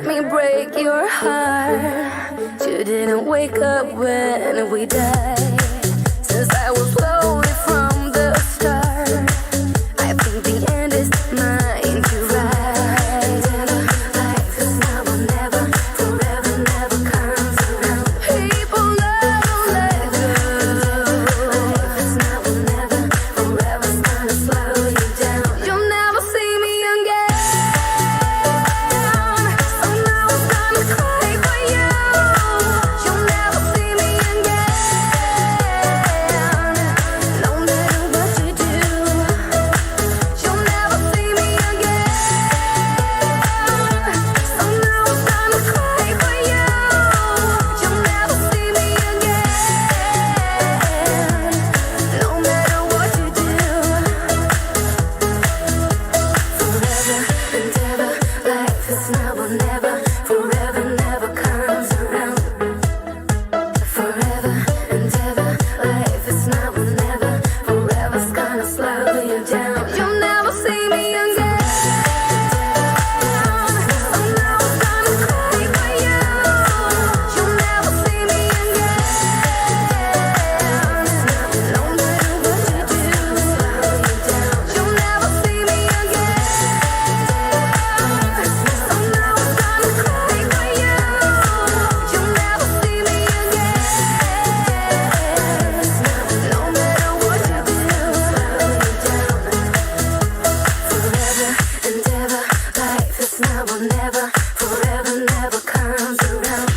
let me break your heart. You didn't wake up when we died. Since I was lonely from the start, I think the end is mine to ride. Life is now or never, forever never comes around. People don't let go. Life is now or never, forever's gonna slow you down. You'll never see me again. So now I'm gonna cry for you. You'll never see me again. No matter what you do, you'll never see me again. So now I'm gonna cry for you. You'll never see me again. No matter what you do. Forever and ever, life is now or never. Forever never comes around. Forever and ever, life is now or never. Forever's gonna slow you down. You'll never see me again. So now I'm gonna cry for you. You'll never see me again. No matter what you do, you'll never see me again. So now I'm gonna cry for you. You'll never see me again. No matter what you do, forever and ever, life is now or never. Forever never comes around.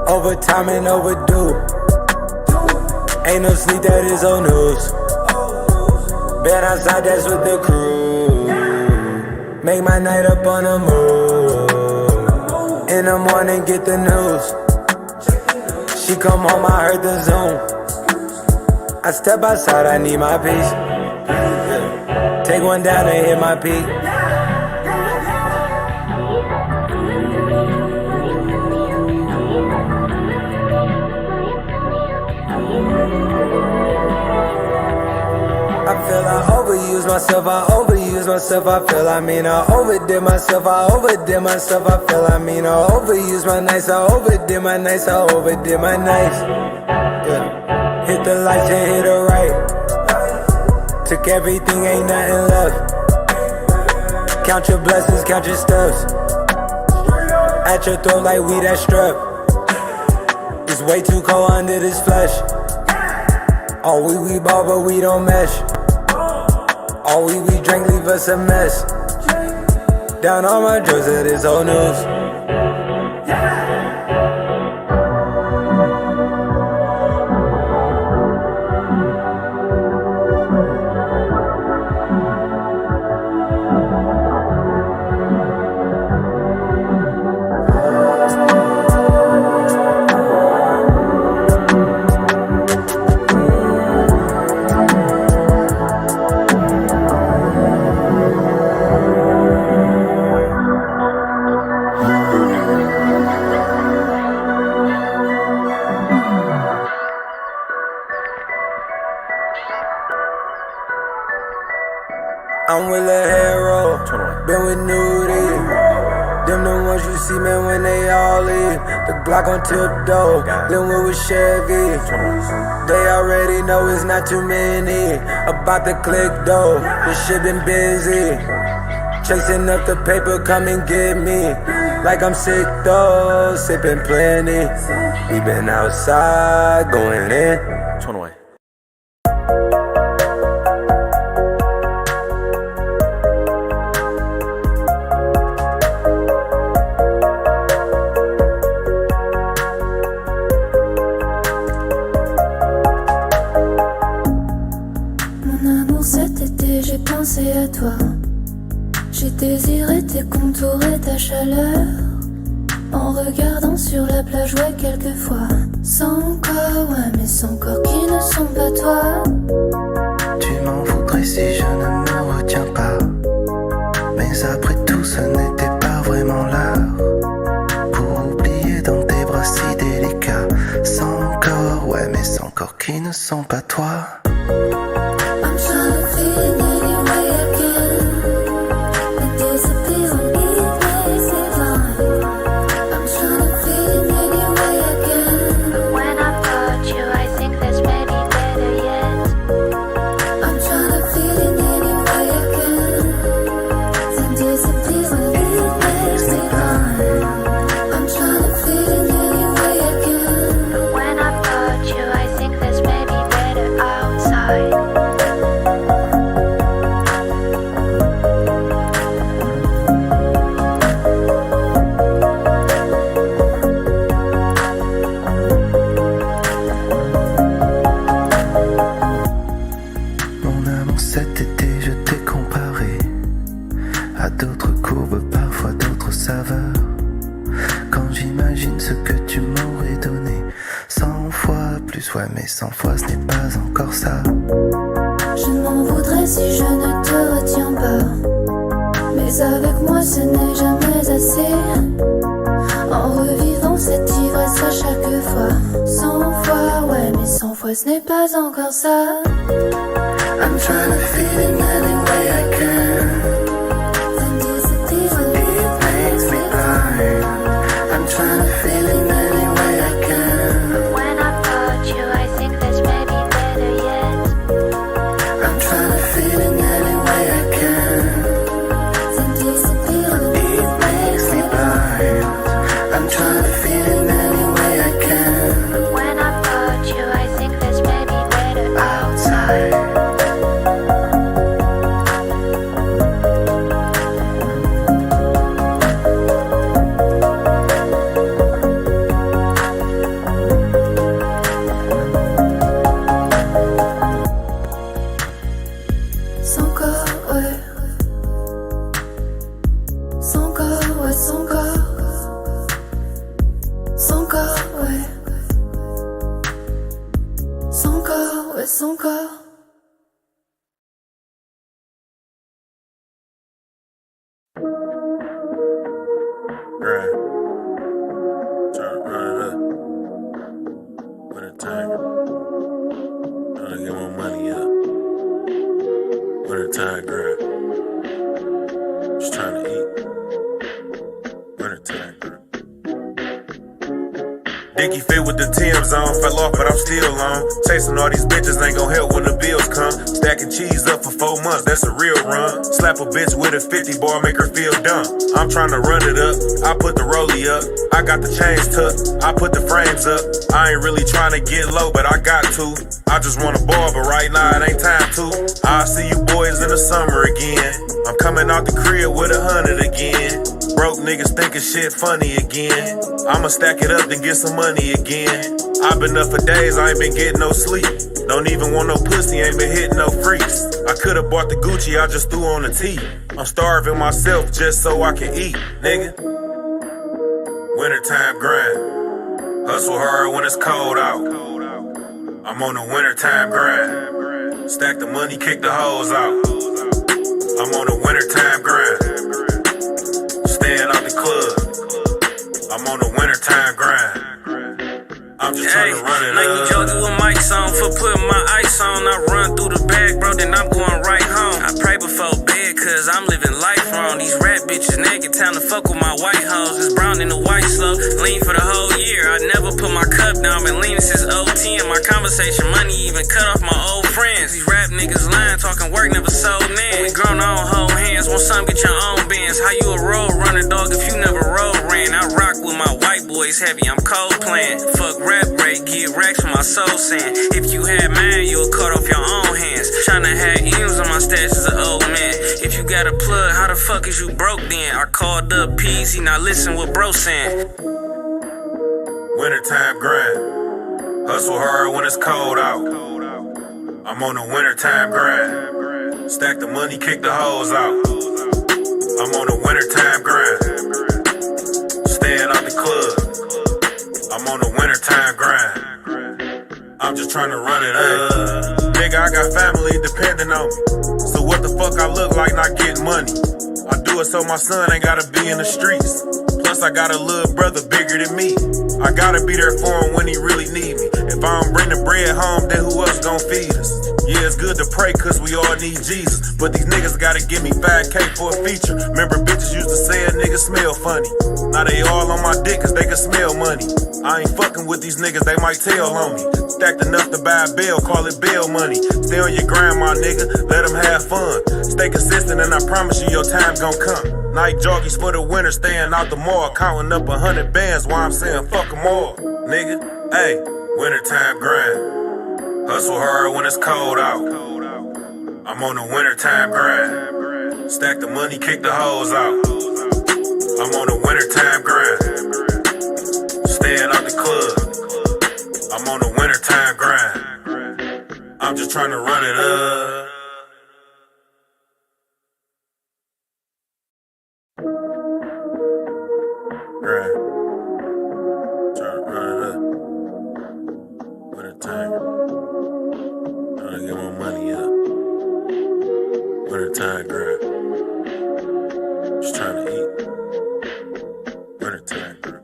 Overtime and overdue. Ain't no sleep, that is old news. Been outside, that's with the crew. Make my night up on the move. In the morning, get the news. She come home, I heard the Zoom. I step outside, I need my peace. Take one down and hit my peak. I feel I overuse myself, I overuse myself, I feel I overdid myself, I overdid myself, I feel I overuse my nights, I overdid my nights, I overdid my nights. Yeah. Hit the lights and hit the right. Took everything, ain't nothing left. Count your blessings, count your steps. At your throat like we that strep. It's way too cold under this flesh. All we ball but we don't mesh. All we drink leave us a mess. Down on my drugs, it is old news. I'm with a hero, been with Nudie. Them the ones you see, man, when they all leave. The Glock on tiptoe, then we with Chevy. They already know it's not too many. About the click though, this shit been busy. Chasing up the paper, come and get me. Like I'm sick though, sipping plenty. We been outside, going in. Cet été j'ai pensé à toi. J'ai désiré J'admirais tes contours et ta chaleur. En regardant sur la plage, ouais, quelquefois. Sans corps, ouais, mais sans corps qui ne sont pas toi. Tu m'en voudrais si je ne me retiens pas. Mais après tout, ce n'était pas vraiment l'art. Pour oublier dans tes bras si délicats. Sans corps, ouais, mais sans corps qui ne sont pas toi. I'm trying to feel it any way I can. It disappears on me, it makes me blind. I'm trying to feel it any way I can. But when I've got you, I think there's maybe better yet. I'm trying to feel it any way I can. It disappears on me, it makes me blind. I'm trying to feel it any way I can. But when I've got you, I think there's maybe better outside. Mon amour, cet été, je t'ai comparé à d'autres courbes, parfois d'autres saveurs. Quand j'imagine ce que tu m'aurais donné, 100 fois plus, ouais, mais 100 fois ce n'est pas encore ça. Je m'en voudrais si je ne te retiens pas. Mais avec moi ce n'est jamais assez. En revivant cette ivresse à chaque fois. 100 fois, ouais, mais 100 fois ce n'est pas encore ça. I'm trying to feel it any way I can. Then disappear on It makes me blind. I'm trying to feel it any way I can. when I've got you, I think there's maybe better yet. I'm trying to feel it any way I can. Then disappear on It makes me blind. I'm trying to feel it any way I can. when I've got you, I think there's maybe better outside. Sans corps, ouais. Sans corps, ouais, sans corps. Sans corps, ouais. Sans corps, ouais, sans corps. Right. Trying to run it up. Wintertime. Trying to get my money up. Wintertime grind. Just trying to eat. Wintertime grind. Dicky fit with the Tim's on, fell off but I'm still on. Chasing all these bitches ain't gon' help when the bills come. Stacking cheese up for 4 months, that's a real run. Slap a bitch with a 50 bar, make her feel dumb. I'm trying to run it up, I put the rollie up. I got the chains tucked, I put the frames up. I ain't really trying to get low, but I got to. I just wanna ball, but right now it ain't time to. I'll see you boys in the summer again. I'm coming out the crib with 100 again. Broke niggas thinking shit funny again. I'ma stack it up to get some money again. I've been up for days, I ain't been getting no sleep. Don't even want no pussy, ain't been hitting no freaks. I could've bought the Gucci, I just threw on the tee. I'm starving myself just so I can eat, nigga. Wintertime grind. Hustle hard when it's cold out. I'm on the wintertime grind. Stack the money, kick the hoes out. I'm on the wintertime grind. Staying out the club. I'm on the wintertime grind. I'm just trying to run it like up. you jogging with mics on for putting my ice on. I run through the bag, bro, then I'm going right home. I pray before bed, cause I'm living life wrong. These rap bitches naked, time to fuck with my white hoes. It's brown in the white slow, lean for the whole year. I never put my cup down, been leaning since 010. My conversation money even cut off my old friends. These rap niggas lying, talking work, never sold in. We grown on hold hands, want some, get your own bands. How you a road runner, dog, if you never road ran? I rock with my white boys heavy, I'm cold playing. Fuck rap break, get racks for my soul saying. If you had mine, you would cut off your own hands. Tryna have M's on my stash as an old man. If you got a plug, how the fuck is you broke then? I called up Peasy, now listen what bro saying. Wintertime grind. Hustle hard when it's cold out. I'm on the wintertime grind. Stack the money, kick the hoes out. I'm on a wintertime grind. Staying out the club. I'm on a wintertime grind. I'm just trying to run it up. Nigga, I got family depending on me. So what the fuck I look like not getting money? I do it so my son ain't gotta be in the streets. Plus I got a little brother bigger than me. I gotta be there for him when he really need me. If I don't bring the bread home, then who else gon' feed us? Yeah, it's good to pray cause we all need Jesus. But these niggas gotta give me 5K for a feature. Remember bitches used to say a nigga smell funny. Now they all on my dick cause they can smell money. I ain't fucking with these niggas, they might tell on me. Stacked enough to buy a bill, call it bail money. Stay on your grind, my nigga, let them have fun. Stay consistent and I promise you your time gon' come. Night joggies for the winter, staying out the mall. Counting up 100 bands while I'm saying fuck them all. Nigga, hey, wintertime grind. Hustle hard when it's cold out. I'm on a wintertime grind. Stack the money, kick the hoes out. I'm on a wintertime grind. Staying out the club. I'm on a wintertime grind. I'm just trying to run it up. Grind. Trying to run it up. Wintertime. Trying to get my money up. Wintertime grind. Just trying to eat. Wintertime grind.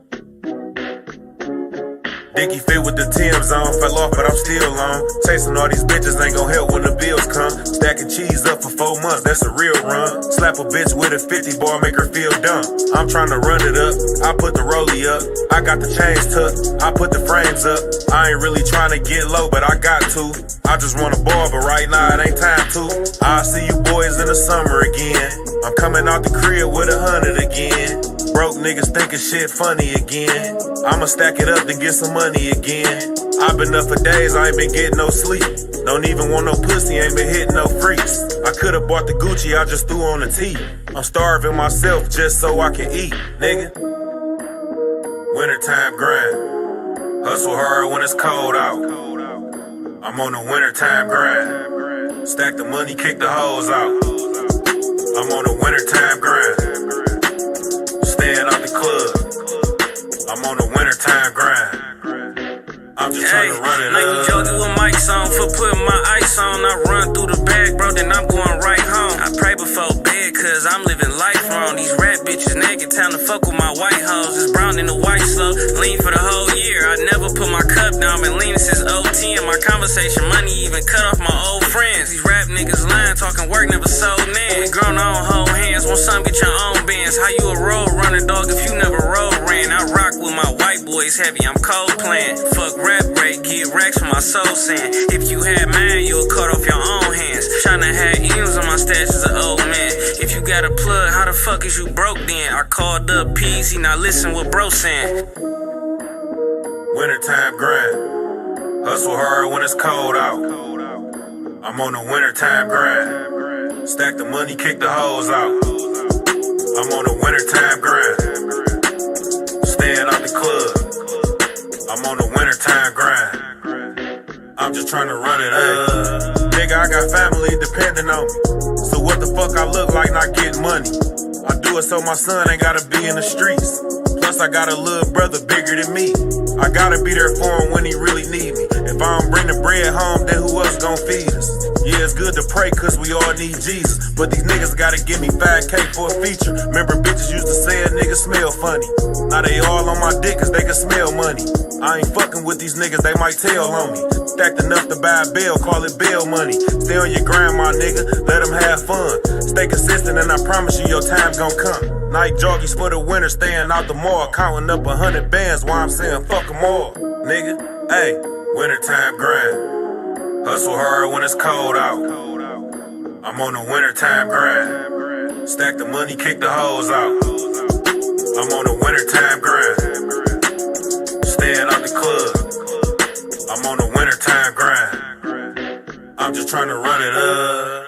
Dicky fit with the Tim's on, fell off but I'm still on. Chasing all these bitches ain't gon' help when the bills come. Stacking cheese up for 4 months, that's a real run. Slap a bitch with a 50 bar, make her feel dumb. I'm trying to run it up, I put the rollie up. I got the chains tucked, I put the frames up. I ain't really trying to get low, but I got to. I just want a bar, but right now it ain't time to. I'll see you boys in the summer again. I'm coming out the crib with 100 again. Broke niggas thinking shit funny again. I'ma stack it up to get some money again. I've been up for days, I ain't been getting no sleep. Don't even want no pussy, ain't been hitting no freaks. I could've bought the Gucci, I just threw on the tee. I'm starving myself just so I can eat, nigga. Wintertime grind. Hustle hard when it's cold out. I'm on a wintertime grind. Stack the money, kick the hoes out. I'm on a wintertime grind. Staying out the club. I'm on a wintertime grind. I'm just trying to run it up. Nike jogging with mics on for putting my ice on. I run through the bag, bro, then I'm going right home. I pray before bed, cause I'm living life wrong. These rap bitches naked, time to fuck with my white hoes. It's brown in the white slow, lean for the whole year. I never put my cup down, been leaning since 010. My conversation money even cut off my old friends. These rap niggas lying, talking work never sold in. We grown on hold hands, want some get your own bands. How you a road runner, dog, if you never road ran? I rock with my white boys heavy, I'm cold playing. Fuck rap rate, get racks for my soul saying. If you had mine, you'll cut off your own hands. Tryna have M's on my stash as an old man. If you got a plug, how the fuck is you broke then? I called up PZ, now listen what bro saying. Wintertime grind. Hustle hard when it's cold out. I'm on a wintertime grind. Stack the money, kick the hoes out. I'm on a wintertime grind. Staying out the club. I'm on a wintertime grind. I'm just trying to run it up. Nigga, I got family depending on me. So what the fuck I look like not getting money? I do it so my son ain't gotta be in the streets. Plus I got a little brother bigger than me. I gotta be there for him when he really need me. If I don't bring the bread home, then who else gon' feed us? Yeah, it's good to pray cause we all need Jesus. But these niggas gotta give me 5K for a feature. Remember bitches used to say a nigga smell funny. Now they all on my dick cause they can smell money. I ain't fucking with these niggas, they might tell on me. Stacked enough to buy a bill, call it bail money. Stay on your grind, my nigga, let them have fun. Stay consistent and I promise you your time gon' come. Night joggies for the winter, staying out the mall. Counting up 100 bands while I'm saying fuck them all. Nigga, hey, wintertime grind. Hustle hard when it's cold out. I'm on a wintertime grind. Stack the money, kick the hoes out. I'm on a wintertime grind. Staying out the club. I'm on a wintertime grind. I'm just trying to run it up.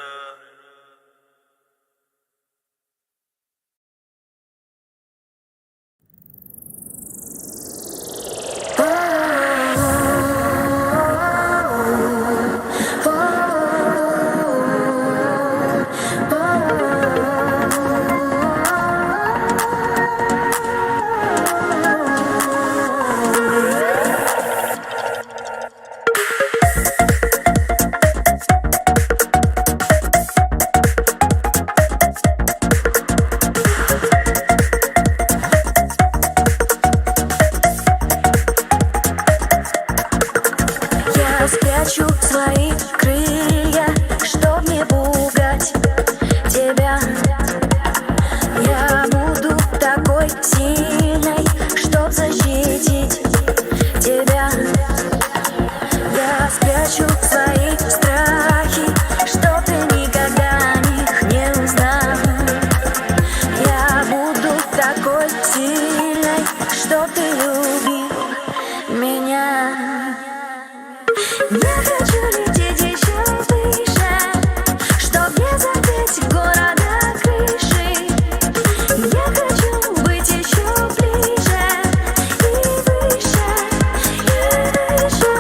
такой сильной, что ты любил меня. Я хочу лететь еще выше, чтоб не задеть города крыши. Я хочу быть еще ближе и выше, и выше.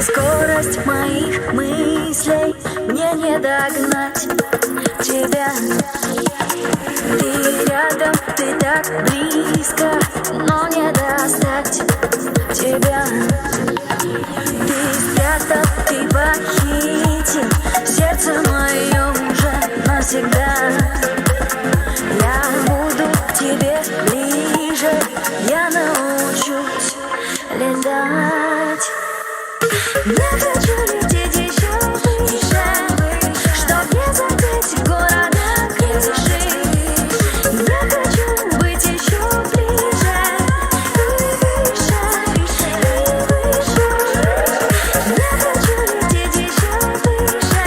Скорость моих мыслей мне не догнать тебя. Ты рядом, ты так близко, но не достать тебя. Ты спрятал, ты похитил сердце мое уже навсегда. Я буду к тебе ближе, я научусь летать. Я хочу лететь еще выше, чтоб не задеть города крыши. Я хочу быть еще ближе и выше, и выше. Я хочу лететь еще выше,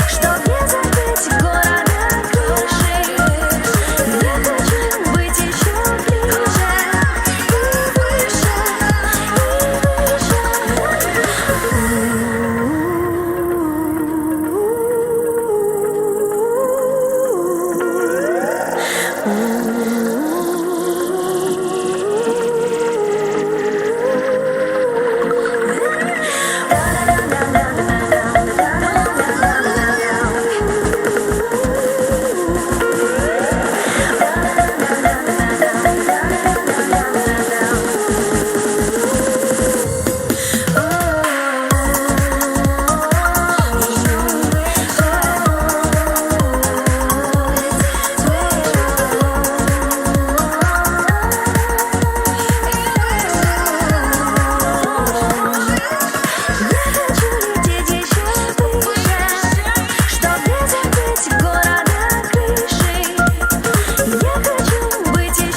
чтоб не задеть города крыши. Я хочу быть еще ближе и выше, и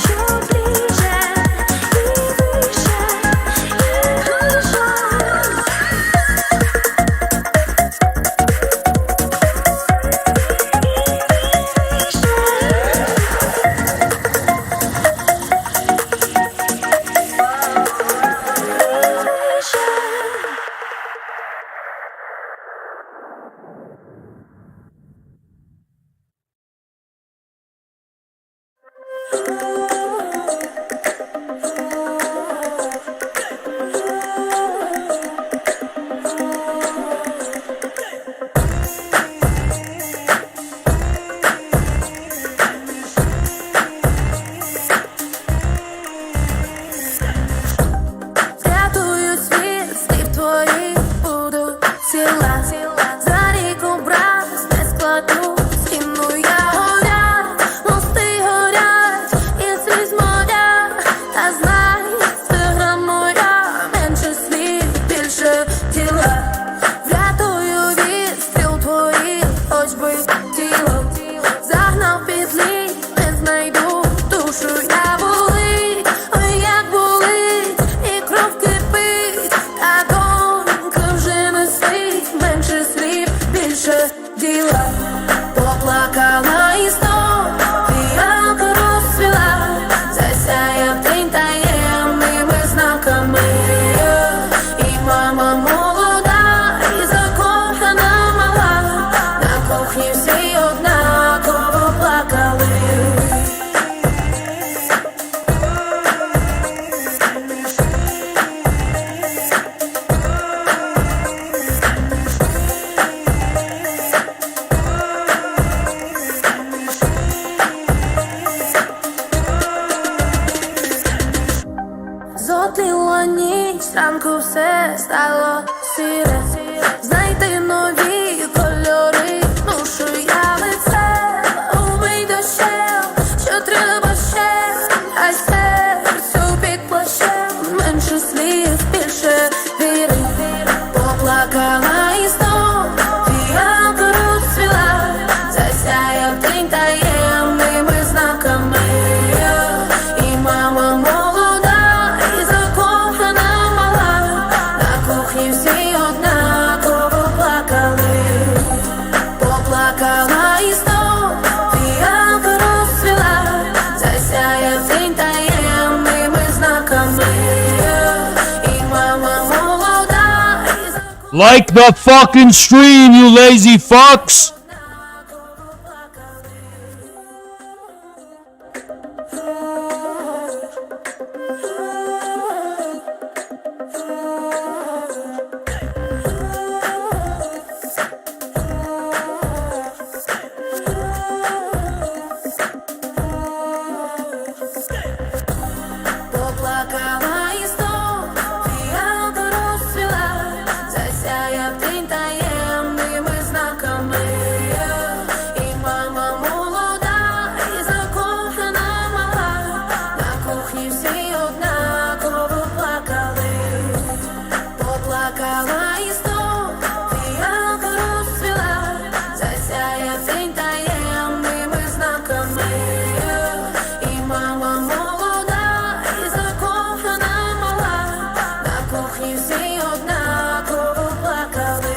выше. Зотлила ніч, зранку все стало сіре. Знайти нові кольори, душу я лице. Умий дощем, що треба ще, а серцю під плащем. Менше слів, більше віри. Поплакала і знов фіалка розцвіла. Засяяв день таємними знаками. я в день таємними знаками. І мама молода, і Like the fucking stream, you lazy fucks! поплакала і знов фіалка розцвіла, засяяв день таємними знаками. І мама молода, і закохана мала, на кухні всі однаково плакали. Поплакала і знов фіалка розцвіла, засяяв день таємними знаками. І мама молода, і закохана мала, на кухні всі однаково плакали.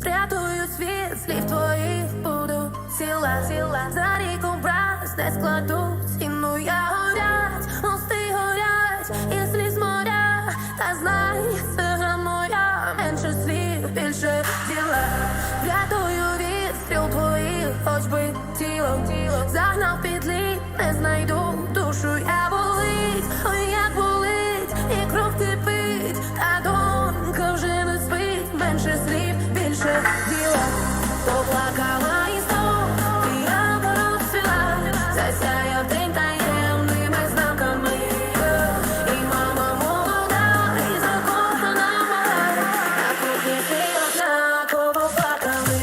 Врятую світ, слів твоїх буду ціла, за ріком враз не складуть, стіну я горять, мости горять, і сліз моря, та знай, це гра моя, менше слів, більше діла. Врятую від стріл твоїх, хоч би тіло, загнав під лід, не знайду, душу я болить, ой, як болить, і кров кипить, та донька вже не спить, менше слів, більше діла. Поплакала і знов фіалка розцвіла, засяяв день таємними знаками. І мама молода, і закохана мала, на кухні всі однаково плакали.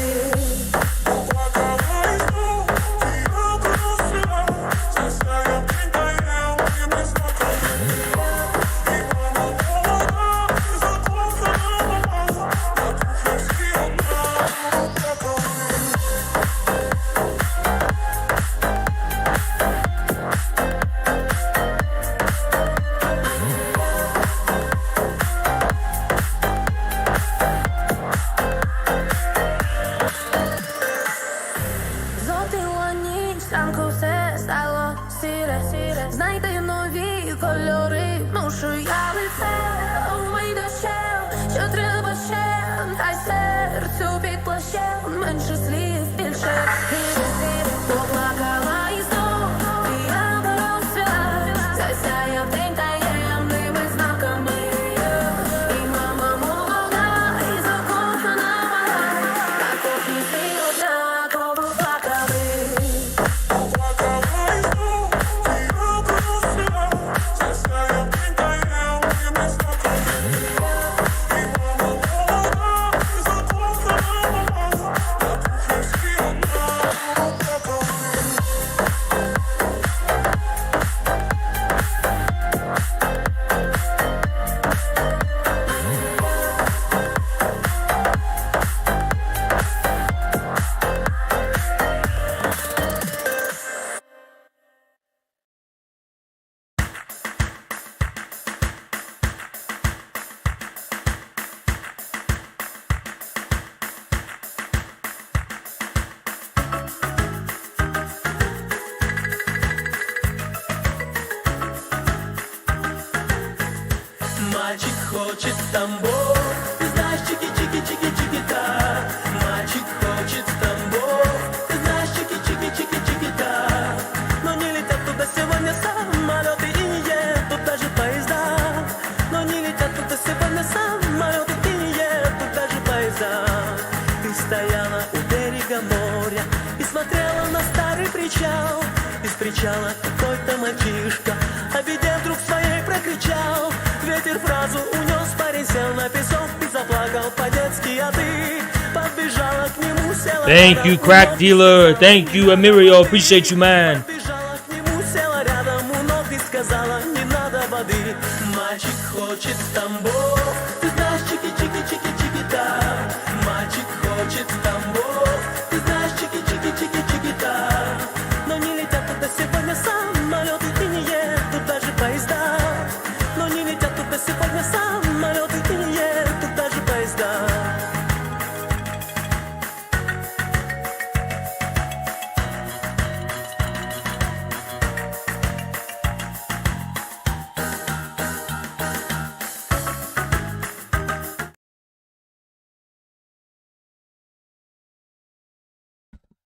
Золотила ніч, ранку все стало сіре. Знайди нові кольори, мушу я лице, умий дощем, що треба ще, хай серцю під плащем, менше слів, більше віри. Поплакала і знов фіалка розцвіла, засяяв день таємними знаками. І мама молода, і закохана мала, на кухні всі однаково плакали. Мальчик хочет Тамбов, ты знаешь, чики-чики-чики-чики-та. Мальчик хочет Тамбов, ты знаешь, чики-чики-чики-чики-та. Но не летят туда сегодня самолеты и не едут даже поезда. Но не летят туда сегодня самолеты и не едут даже поезда. Ты стояла у берега моря и смотрела на старый причал. Из причала какой-то мальчишка, обидев вдруг своей, прокричал. Ветер фразу унес, парень сел на песок и заплакал по-детски, а ты подбежала к нему, села. Thank you, crack dealer. Thank you, Emirio. Appreciate you, man. Подбежала к нему, села рядом у ног и сказала, не надо воды. Мальчик хочет Тамбов, ты знаешь, чики-чики-чики-чики-та. Мальчик хочет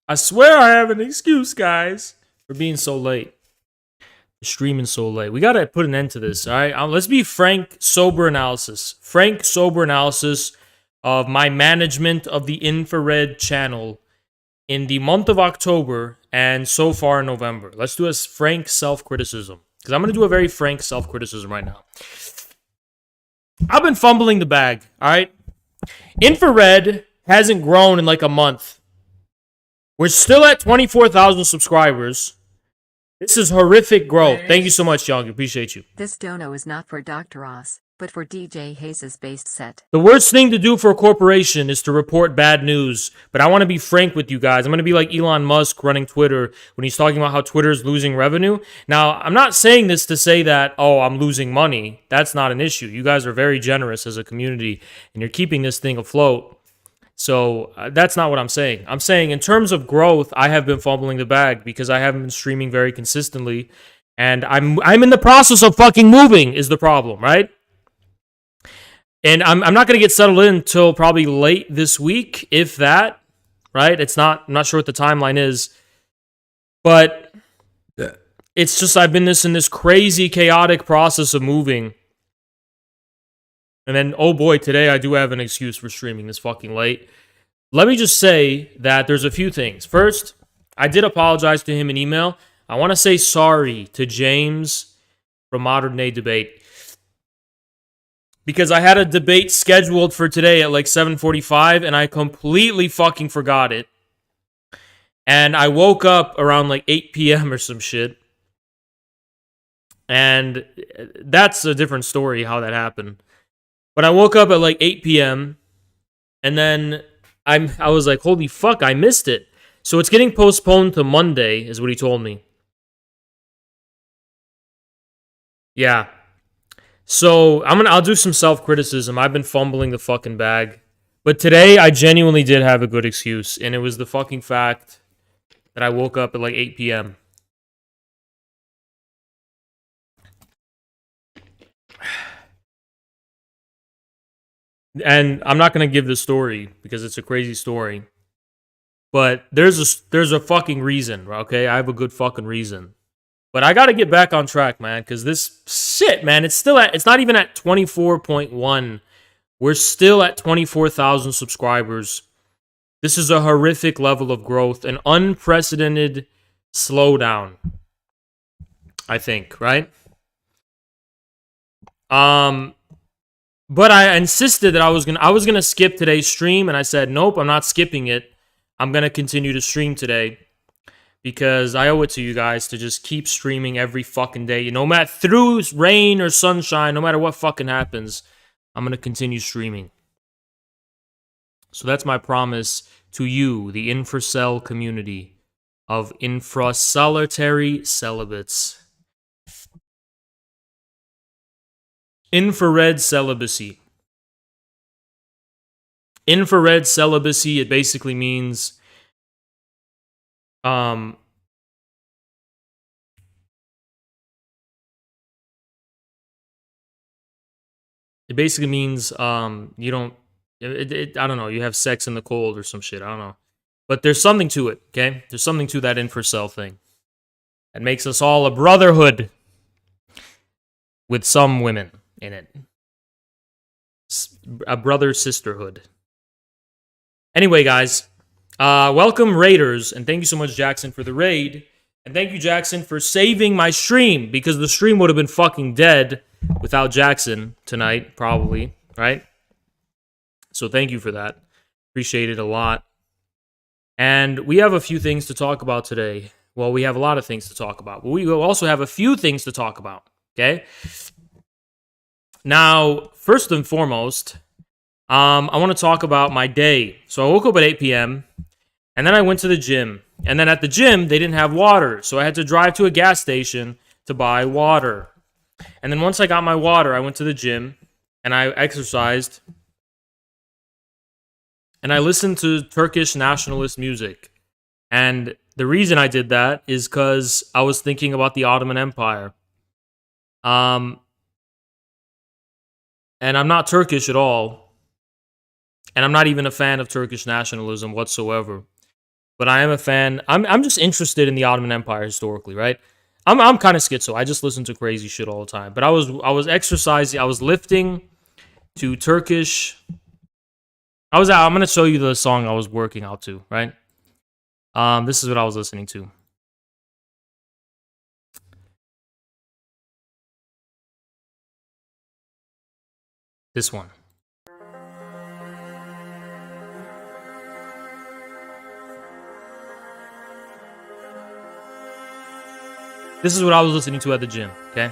I swear I have an excuse, guys, for being so late. Streaming so late. We gotta put an end to this, all right? Let's be frank, sober analysis. Frank, sober analysis of my management of the infrared channel in the month of October and so far in November. Let's do a frank self-criticism, because I'm gonna do a very frank self-criticism right now. I've been fumbling the bag, all right? Infrared hasn't grown in like a month. We're still at 24,000 subscribers. This is horrific growth. Thank you so much, Young. Appreciate you. This dono is not for Dr. Ross, but for DJ Hayes' based set. The worst thing to do for a corporation is to report bad news. But I want to be frank with you guys. I'm going to be like Elon Musk running Twitter when he's talking about how Twitter is losing revenue. Now, I'm not saying this to say that, oh, I'm losing money. That's not an issue. You guys are very generous as a community, and you're keeping this thing afloat. So that's not what I'm saying. I'm saying in terms of growth, I have been fumbling the bag because I haven't been streaming very consistently. And I'm in the process of fucking moving is the problem, right? And I'm not going to get settled in until probably late this week, if that, right? I'm not sure what the timeline is. But it's just I've been in this crazy, chaotic process of moving. And then, oh boy, today I do have an excuse for streaming this fucking late. Let me just say that there's a few things. First, I did apologize to him in email. I want to say sorry to James from Modern Day Debate. Because I had a debate scheduled for today at like 7:45 and I completely fucking forgot it. And I woke up around like 8 p.m. or some shit. And that's a different story how that happened. But I woke up at like 8 p.m. and then I was like, holy fuck, I missed it. So it's getting postponed to Monday, is what he told me. Yeah. So I'll do some self-criticism. I've been fumbling the fucking bag. But today I genuinely did have a good excuse, and it was the fucking fact that I woke up at like 8 p.m. And I'm not going to give the story because it's a crazy story. But there's a fucking reason, okay? I have a good fucking reason. But I got to get back on track, man, because this shit, man, it's not even at 24.1. We're still at 24,000 subscribers. This is a horrific level of growth, an unprecedented slowdown, I think, right? But I insisted that I was gonna skip today's stream, and I said, nope, I'm not skipping it. I'm gonna continue to stream today because I owe it to you guys to just keep streaming every fucking day. No matter through rain or sunshine, no matter what fucking happens, I'm gonna continue streaming. So that's my promise to you, the infracell community of infrasolitary celibates. Infrared celibacy. Infrared celibacy, it basically means it basically means you don't I don't know, you have sex in the cold or some shit, I don't know. But there's something to it, okay? There's something to that infracell thing. That makes us all a brotherhood with some women in it. A brother sisterhood. Anyway, guys, welcome raiders, and thank you so much, Jackson, for the raid. And thank you, Jackson, for saving my stream, because the stream would have been fucking dead without Jackson tonight, probably, right? So thank you for that. Appreciate it a lot. And we have a few things to talk about today. Well, we have a lot of things to talk about, but we will also have a few things to talk about, okay? Now, first and foremost, I want to talk about my day. So I woke up at 8 p.m., and then I went to the gym. And then at the gym, they didn't have water, so I had to drive to a gas station to buy water. And then once I got my water, I went to the gym, and I exercised, and I listened to Turkish nationalist music. And the reason I did that is because I was thinking about the Ottoman Empire. And I'm not Turkish at all. And I'm not even a fan of Turkish nationalism whatsoever. but I am a fan. I'm just interested in the Ottoman Empire historically, right? I'm kind of schizo. I just listen to crazy shit all the time. But I was exercising. I was lifting to Turkish. I'm gonna show you the song I was working out to, right? This is what I was listening to. This one. This is what I was listening to at the gym, okay?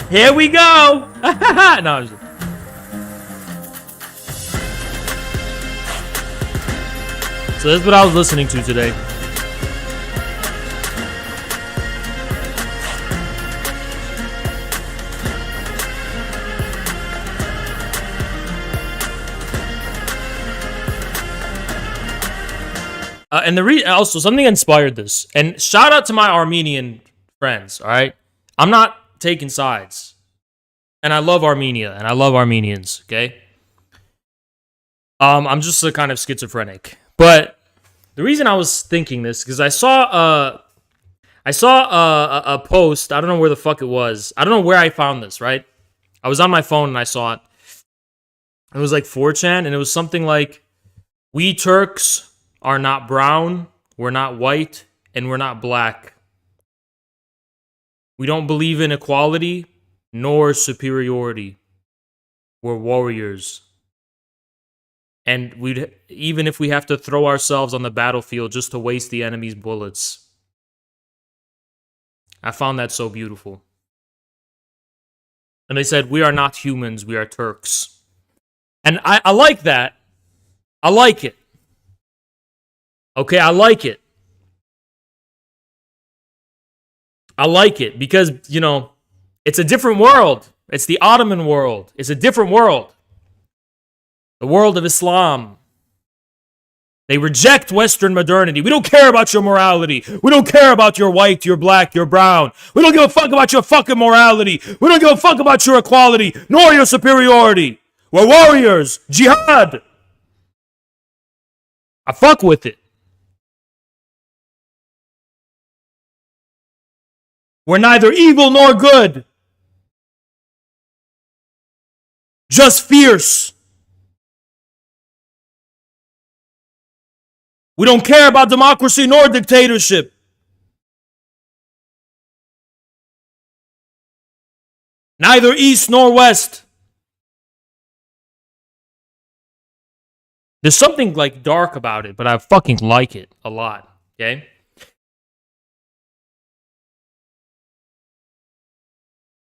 Here we go! No, I'm just... So this is what I was listening to today. And also something inspired this. And shout out to my Armenian friends, all right? I'm not taking sides. And I love Armenia, and I love Armenians, okay? I'm just a kind of schizophrenic. But the reason I was thinking this, because I saw a post, I don't know where the fuck it was. I don't know where I found this, right? I was on my phone and I saw it. It was like 4chan, and it was something like, "We Turks are not brown, we're not white, and we're not black. We don't believe in equality nor superiority. We're warriors. And even if we have to throw ourselves on the battlefield just to waste the enemy's bullets." I found that so beautiful. And they said, "We are not humans, we are Turks." And I like that. I like it. Okay, I like it. I like it because, you know, it's a different world. It's the Ottoman world. It's a different world. The world of Islam. They reject Western modernity. We don't care about your morality. We don't care about your white, your black, your brown. We don't give a fuck about your fucking morality. We don't give a fuck about your equality, nor your superiority. We're warriors. Jihad. I fuck with it. We're neither evil nor good. Just fierce. We don't care about democracy nor dictatorship. Neither east nor west. There's something like dark about it, but I fucking like it a lot. Okay?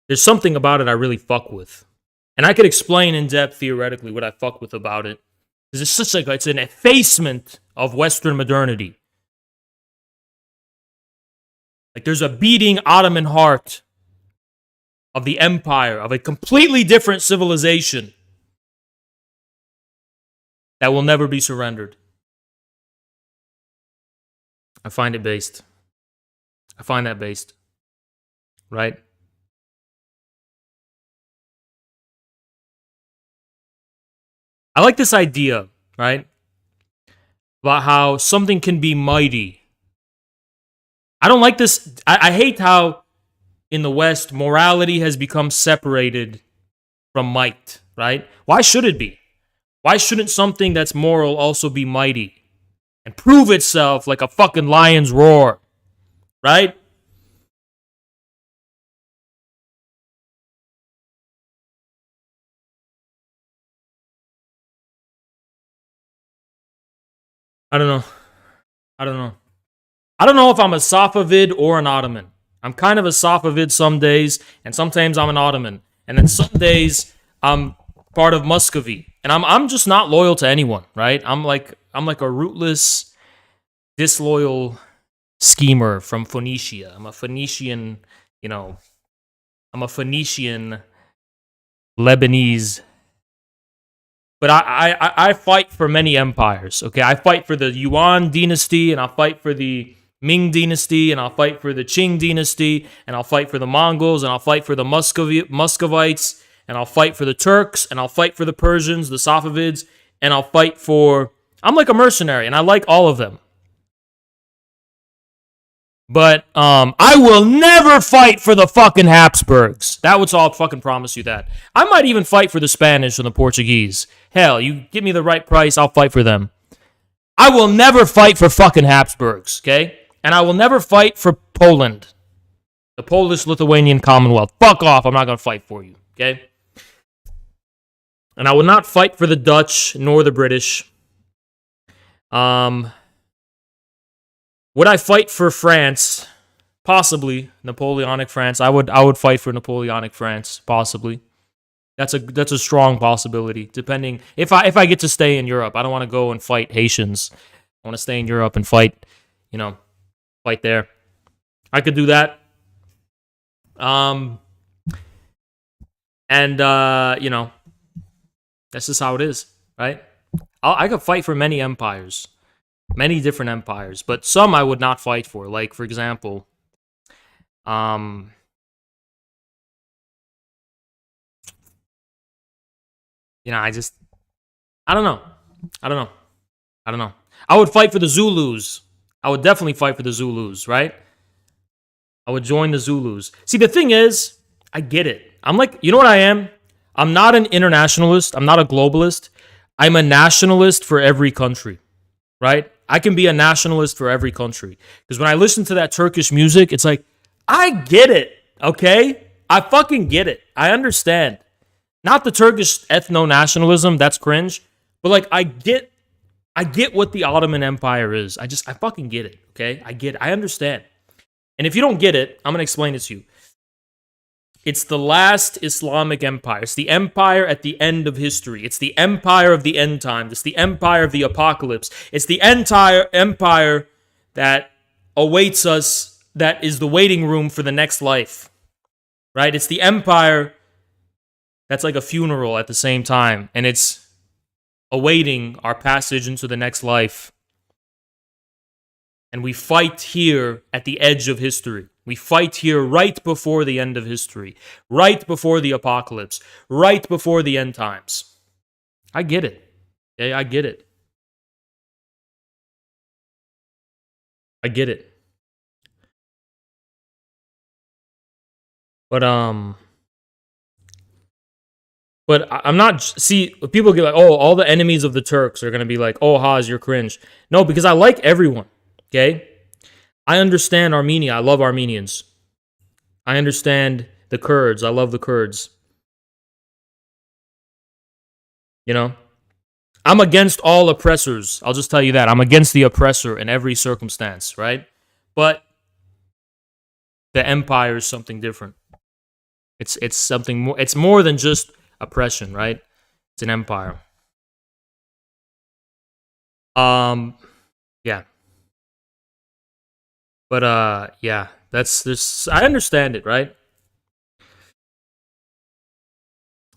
There's something about it I really fuck with. And I could explain in depth theoretically what I fuck with about it. Because it's such like it's an effacement of Western modernity. Like there's a beating Ottoman heart of the empire, of a completely different civilization that will never be surrendered. I find it based. I find that based. Right? I like this idea, right? About how something can be mighty. I don't like this. I hate how in the West, morality has become separated from might, right? Why should it be? Why shouldn't something that's moral also be mighty and prove itself like a fucking lion's roar, right? I don't know. I don't know if I'm a Safavid or an Ottoman. I'm kind of a Safavid some days, and sometimes I'm an Ottoman. And then some days I'm part of Muscovy. And I'm just not loyal to anyone, right? I'm like a rootless, disloyal schemer from Phoenicia. I'm a Phoenician, I'm a Phoenician Lebanese. But I fight for many empires, okay? I fight for the Yuan dynasty, and I'll fight for the Ming dynasty, and I'll fight for the Qing dynasty, and I'll fight for the Mongols, and I'll fight for the Muscovites, and I'll fight for the Turks, and I'll fight for the Persians, the Safavids, and I'll fight for... I'm like a mercenary, and I like all of them. But I will never fight for the fucking Habsburgs. I'll fucking promise you that. I might even fight for the Spanish and the Portuguese. Hell, you give me the right price, I'll fight for them. I will never fight for fucking Habsburgs, okay? And I will never fight for Poland. The Polish-Lithuanian Commonwealth. Fuck off, I'm not going to fight for you, okay? And I will not fight for the Dutch nor the British. Would I fight for France? Possibly. Napoleonic France. I would fight for Napoleonic France, possibly. That's a strong possibility, depending if I get to stay in Europe. I don't want to go and fight Haitians. I want to stay in Europe and fight there. I could do that. That's just how it is, right? I could fight for many empires. Many different empires, but some I would not fight for. Like, for example, I don't know. I would fight for the Zulus. I would definitely fight for the Zulus, right? I would join the Zulus. See, the thing is, I get it. I'm like, you know what I am? I'm not an internationalist. I'm not a globalist. I'm a nationalist for every country, right? I can be a nationalist for every country. Because when I listen to that Turkish music, it's like, I get it, okay? I fucking get it. I understand. Not the Turkish ethno-nationalism, that's cringe. But like, I get what the Ottoman Empire is. I fucking get it, okay? I get it. I understand. And if you don't get it, I'm going to explain it to you. It's the last Islamic empire. It's the empire at the end of history. It's the empire of the end times. It's the empire of the apocalypse. It's the entire empire that awaits us, that is the waiting room for the next life. Right? It's the empire that's like a funeral at the same time, and it's awaiting our passage into the next life. And we fight here at the edge of history. We fight here right before the end of history, right before the apocalypse, right before the end times. I get it. Okay, I get it. I get it. But I'm not, see, people get like, oh, all the enemies of the Turks are going to be like, oh, Haz, you're cringe. No, because I like everyone, okay? I understand Armenia. I love Armenians. I understand the Kurds. I love the Kurds. You know? I'm against all oppressors. I'll just tell you that. I'm against the oppressor in every circumstance, right? But the empire is something different. It's something more. It's more than just oppression, right? It's an empire. Yeah. But yeah, that's this. I understand it, right?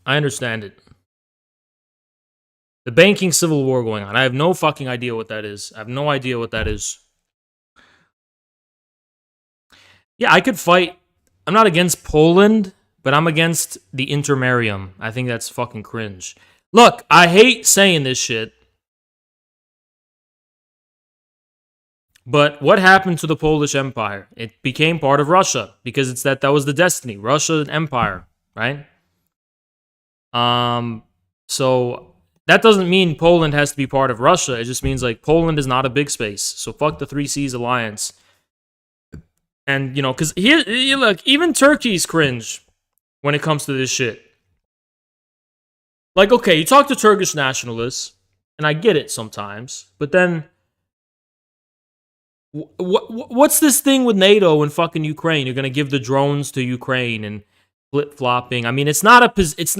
I understand it. The banking civil war going on. I have no fucking idea what that is. I have no idea what that is. Yeah, I could fight. I'm not against Poland, but I'm against the intermarium. I think that's fucking cringe. Look, I hate saying this shit. But what happened to the Polish Empire? It became part of Russia because that was the destiny. Russia Empire, right? So that doesn't mean Poland has to be part of Russia. It just means like Poland is not a big space. So fuck the Three Seas Alliance. And, you know, because here, look, even Turkey's cringe when it comes to this shit. Like, okay, you talk to Turkish nationalists, and I get it sometimes, but then what's this thing with NATO and fucking Ukraine? You're gonna give the drones to Ukraine and flip-flopping. I mean, it's not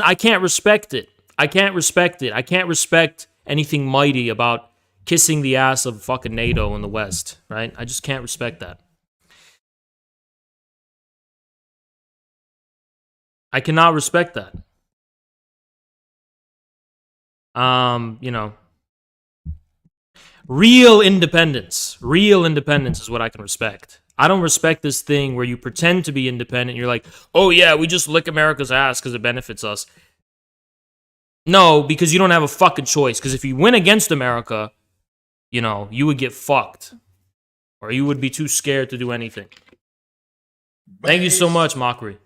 I can't respect it. I can't respect it. I can't respect anything mighty about kissing the ass of fucking NATO in the West, right? I just can't respect that. I cannot respect that. You know, real independence is what I can respect. I don't respect this thing where you pretend to be independent. You're like, oh yeah, we just lick America's ass because it benefits us. No, because you don't have a fucking choice. Because if you win against America, you know, you would get fucked. Or you would be too scared to do anything. Thank you so much, Mockery.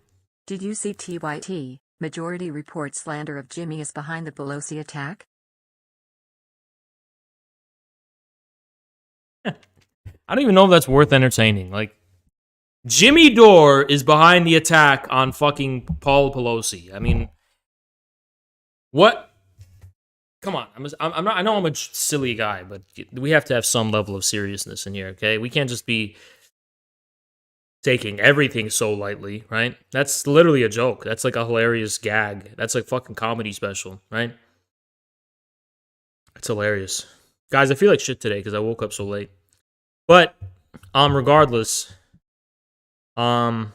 Did you see TYT? Majority report slander of Jimmy is behind the Pelosi attack? I don't even know if that's worth entertaining. Like, Jimmy Dore is behind the attack on fucking Paul Pelosi. I mean, what? Come on. I'm not. I know I'm a silly guy, but we have to have some level of seriousness in here, okay? We can't just be taking everything so lightly, right? That's literally a joke. That's like a hilarious gag. That's like fucking comedy special, right? It's hilarious. Guys, I feel like shit today because I woke up so late. But, regardless, yeah.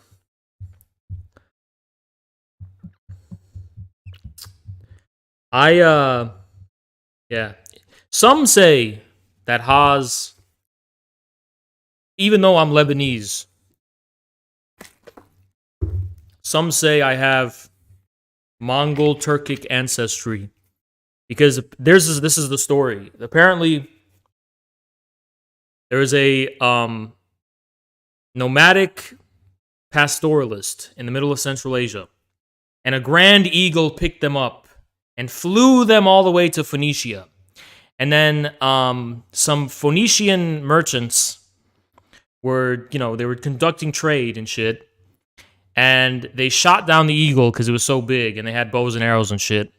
Some say that Haas, even though I'm Lebanese, some say I have Mongol Turkic ancestry. Because this is the story. Apparently, there was a nomadic pastoralist in the middle of Central Asia. And a grand eagle picked them up and flew them all the way to Phoenicia. And then some Phoenician merchants were, they were conducting trade and shit. And they shot down the eagle because it was so big and they had bows and arrows and shit.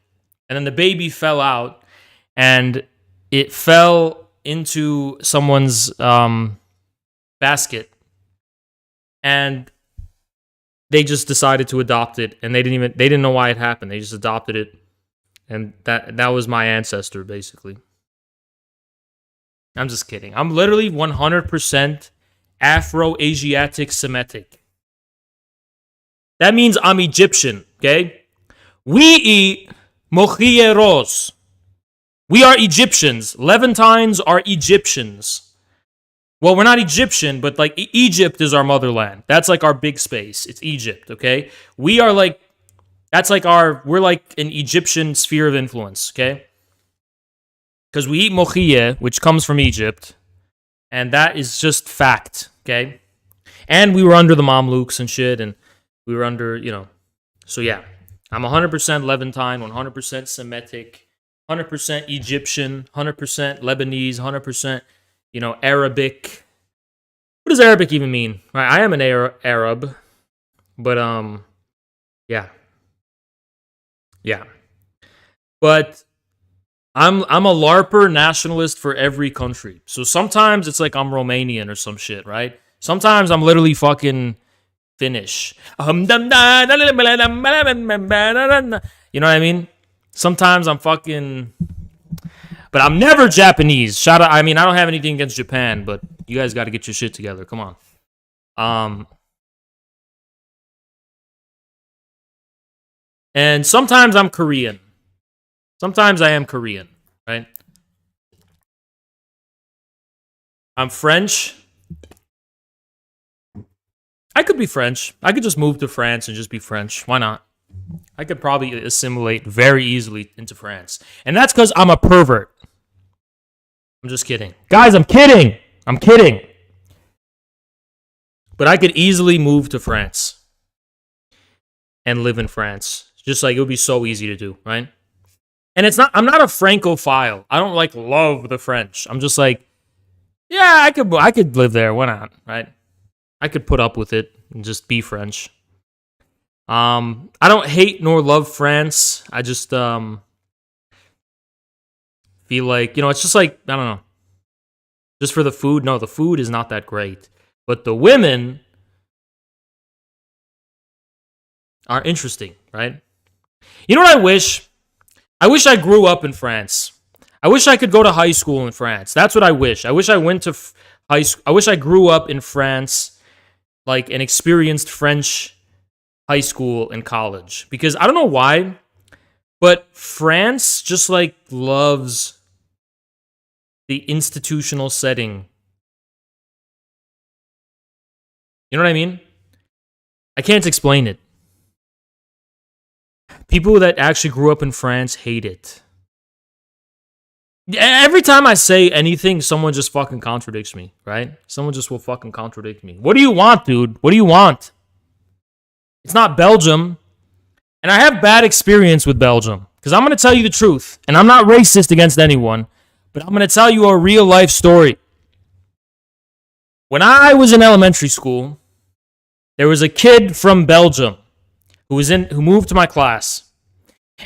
And then the baby fell out and it fell into someone's basket. And they just decided to adopt it, and they didn't know why it happened. They just adopted it, and that was my ancestor, basically. I'm just kidding. I'm literally 100% Afro-Asiatic Semitic. That means I'm Egyptian, okay? We eat mochieros. We are Egyptians. Levantines are Egyptians. Well, we're not Egyptian, but like Egypt is our motherland. That's like our big space. It's Egypt, okay? We are like, we're like an Egyptian sphere of influence, okay? Because we eat mochie, which comes from Egypt, and that is just fact, okay? And we were under the Mamluks and shit, and we were under, so yeah. I'm 100% Levantine, 100% Semitic, 100% Egyptian, 100% Lebanese, 100%, Arabic. What does Arabic even mean? Right, I am an Arab, but yeah. But I'm a LARPer nationalist for every country. So sometimes it's like I'm Romanian or some shit, right? Sometimes I'm literally fucking Finnish. You know what I mean? Sometimes I'm fucking... But I'm never Japanese. Shout out. I mean, I don't have anything against Japan, but you guys got to get your shit together. Come on. And sometimes I'm Korean. Sometimes I am Korean, right? I'm French. I could be French. I could just move to France and just be French. Why not? I could probably assimilate very easily into France. And that's because I'm a pervert. I'm just kidding. Guys, I'm kidding. But I could easily move to France and live in France. Just like it would be so easy to do, right? And I'm not a Francophile. I don't love the French. I'm just like, yeah, I could live there. Why not, right? I could put up with it and just be French. I don't hate nor love France. I just feel like, it's just like, I don't know. Just for the food. No, the food is not that great. But the women are interesting, right? You know what I wish? I wish I grew up in France. I wish I could go to high school in France. That's what I wish. I wish I went to high school. I wish I grew up in France, like, and experienced French high school and college. Because I don't know why, but France just, like, loves the institutional setting. You know what I mean? I can't explain it. People that actually grew up in France hate it. Every time I say anything, someone just fucking contradicts me, right? Someone just will fucking contradict me. What do you want, dude? What do you want? It's not Belgium. And I have bad experience with Belgium. Because I'm going to tell you the truth. And I'm not racist against anyone. But I'm going to tell you a real life story. When I was in elementary school, there was a kid from Belgium who moved to my class.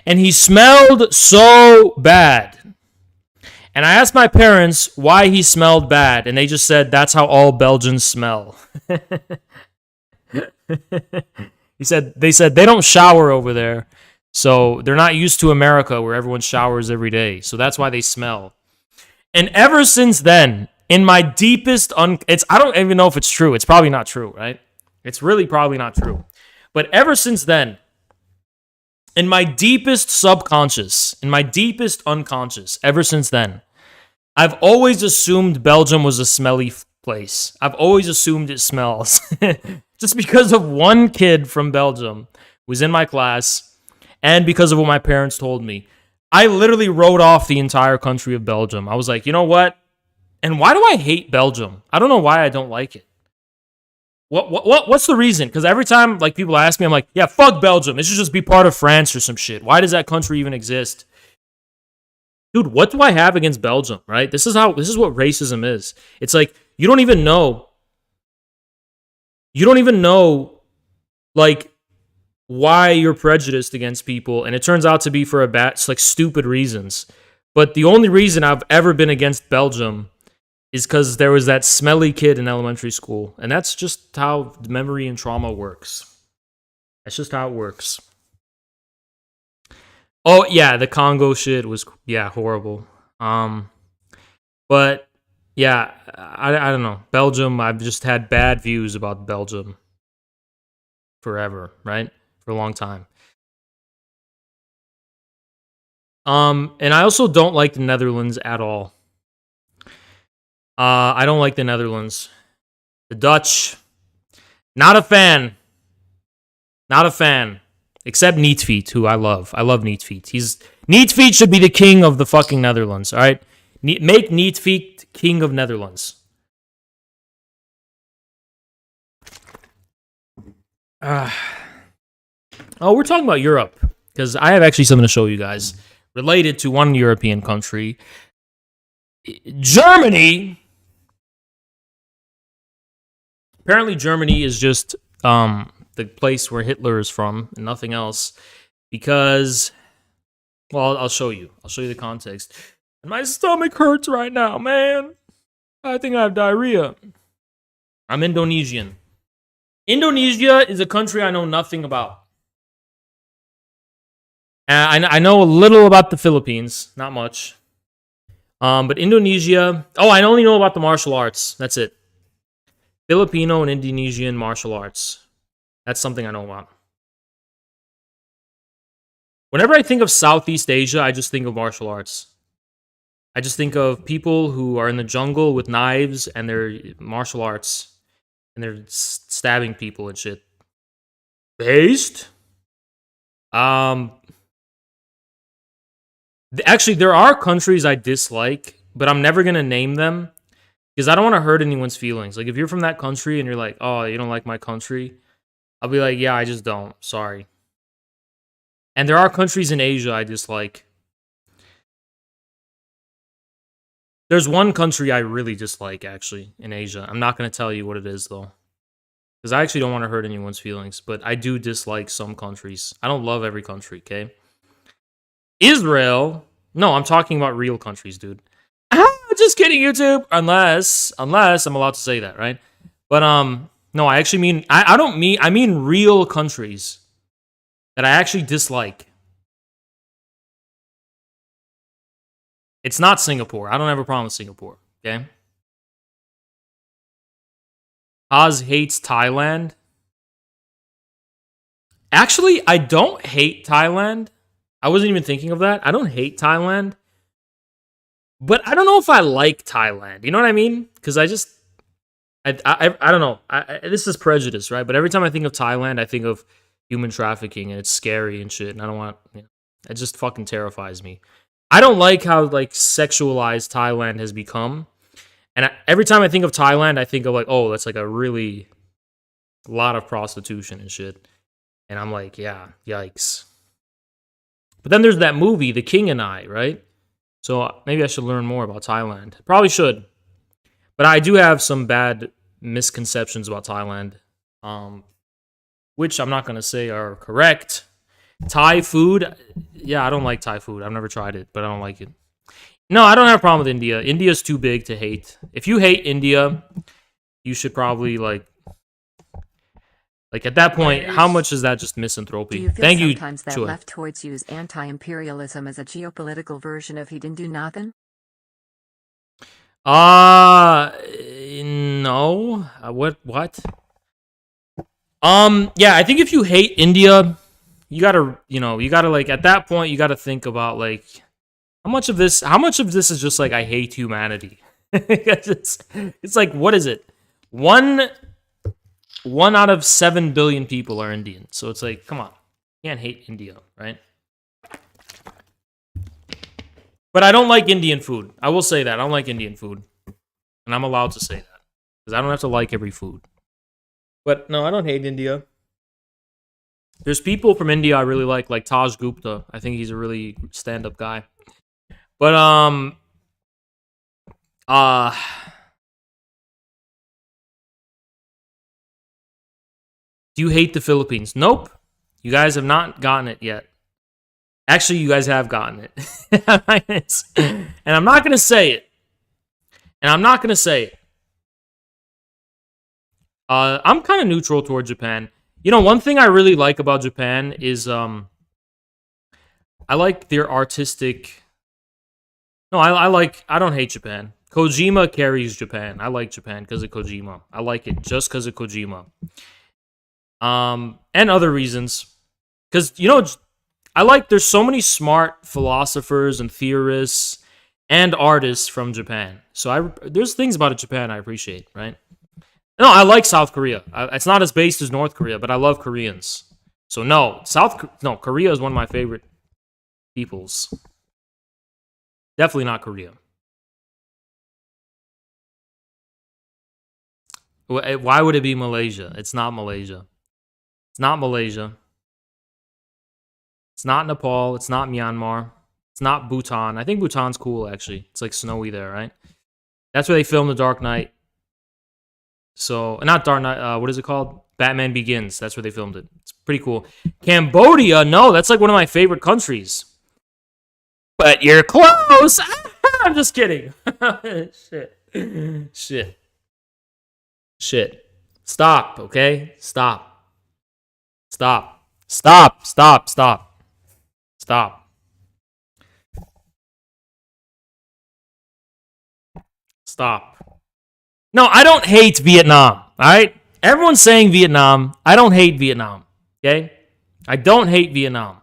And he smelled so bad. And I asked my parents why he smelled bad, and they just said, that's how all Belgians smell. They said they don't shower over there, so they're not used to America where everyone showers every day, so that's why they smell. And ever since then, in my deepest, I don't even know if it's true. It's probably not true, right? It's really probably not true. But ever since then, in my deepest subconscious, in my deepest unconscious, ever since then, I've always assumed Belgium was a smelly place. I've always assumed it smells. Just because of one kid from Belgium who was in my class and because of what my parents told me. I literally wrote off the entire country of Belgium. I was like, you know what? And why do I hate Belgium? I don't know why I don't like it. What's the reason? Because every time like people ask me, I'm like, yeah, fuck Belgium. It should just be part of France or some shit. Why does that country even exist? Dude, what do I have against Belgium, right? This is what racism is. It's like you don't even know like why you're prejudiced against people, and it turns out to be for like stupid reasons. But the only reason I've ever been against Belgium is because there was that smelly kid in elementary school. And that's just how memory and trauma works. That's just how it works. Oh, yeah, the Congo shit was, horrible. But, yeah, I don't know. Belgium, I've just had bad views about Belgium forever, right? For a long time. And I also don't like the Netherlands at all. I don't like the Netherlands. The Dutch, not a fan. Not a fan. Except Neatfeet, who I love. I love Neatfeet. Neatfeet should be the king of the fucking Netherlands, all right? Make Neatfeet king of Netherlands. Oh, we're talking about Europe. Because I have actually something to show you guys. Related to one European country. Germany. Apparently Germany is just the place where Hitler is from and nothing else. Because, well, I'll show you. I'll show you the context. And my stomach hurts right now, man. I think I have diarrhea. I'm Indonesian. Indonesia is a country I know nothing about. I know a little about the Philippines. Not much. But Indonesia... Oh, I only know about the martial arts. That's it. Filipino and Indonesian martial arts. That's something I know about. Whenever I think of Southeast Asia, I just think of martial arts. I just think of people who are in the jungle with knives and they're martial arts. And they're stabbing people and shit. Based? Actually, there are countries I dislike, but I'm never going to name them. Because I don't want to hurt anyone's feelings. Like, if you're from that country and you're like, oh, you don't like my country, I'll be like, yeah, I just don't. Sorry. And there are countries in Asia I dislike. There's one country I really dislike, actually, in Asia. I'm not going to tell you what it is, though. Because I actually don't want to hurt anyone's feelings. But I do dislike some countries. I don't love every country, okay? Israel. No, I'm talking about real countries, dude. Just kidding, YouTube. Unless I'm allowed to say that, right? But no, I actually mean I mean real countries that I actually dislike. It's not Singapore. I don't have a problem with Singapore. Okay. Oz hates Thailand. Actually, I don't hate Thailand. I wasn't even thinking of that. I don't hate Thailand. But I don't know if I like Thailand. You know what I mean? Because I don't know. This is prejudice, right? But every time I think of Thailand, I think of human trafficking, and it's scary and shit. And I don't want. It just fucking terrifies me. I don't like how like sexualized Thailand has become. And every time I think of Thailand, I think of like, oh, that's like a really lot of prostitution and shit. And I'm like, yeah, yikes. But then there's that movie, The King and I, right? So maybe I should learn more about Thailand. Probably should. But I do have some bad misconceptions about Thailand, which I'm not going to say are correct. Thai food, yeah, I don't like Thai food. I've never tried it, but I don't like it. No, I don't have a problem with India. India's too big to hate. If you hate India, you should probably like at that point, how much is that just misanthropy? Do you feel Thank you. sometimes that leftoids use anti-imperialism as a geopolitical version of he didn't do nothing? No. What? Yeah, I think if you hate India, you gotta like at that point you gotta think about like how much of this is just like I hate humanity. it's like, what is it? One out of 7 billion people are Indian. So it's like, come on. You can't hate India, right? But I don't like Indian food. I will say that. I don't like Indian food. And I'm allowed to say that. Because I don't have to like every food. But no, I don't hate India. There's people from India I really like Taj Gupta. I think he's a really stand-up guy. But, do you hate the Philippines? Nope. You guys have not gotten it yet. Actually, you guys have gotten it. And I'm not going to say it. I'm kind of neutral toward Japan. You know, one thing I really like about Japan is I like their artistic... No, I don't hate Japan. Kojima carries Japan. I like Japan because of Kojima. I like it just because of Kojima. And other reasons. Because, you know, there's so many smart philosophers and theorists and artists from Japan. So there's things about Japan I appreciate, right? No, I like South Korea. It's not as based as North Korea, but I love Koreans. So Korea is one of my favorite peoples. Definitely not Korea. Why would it be Malaysia? It's not Malaysia. It's not Malaysia. It's not Nepal. It's not Myanmar. It's not Bhutan. I think Bhutan's cool, actually. It's like snowy there, right? That's where they filmed The Dark Knight. So, not Dark Knight. What is it called? Batman Begins. That's where they filmed it. It's pretty cool. Cambodia? No, that's like one of my favorite countries. But you're close. I'm just kidding. Shit. Stop, okay? Stop. No, I don't hate Vietnam, all right? Everyone's saying Vietnam. I don't hate Vietnam, okay? I don't hate Vietnam.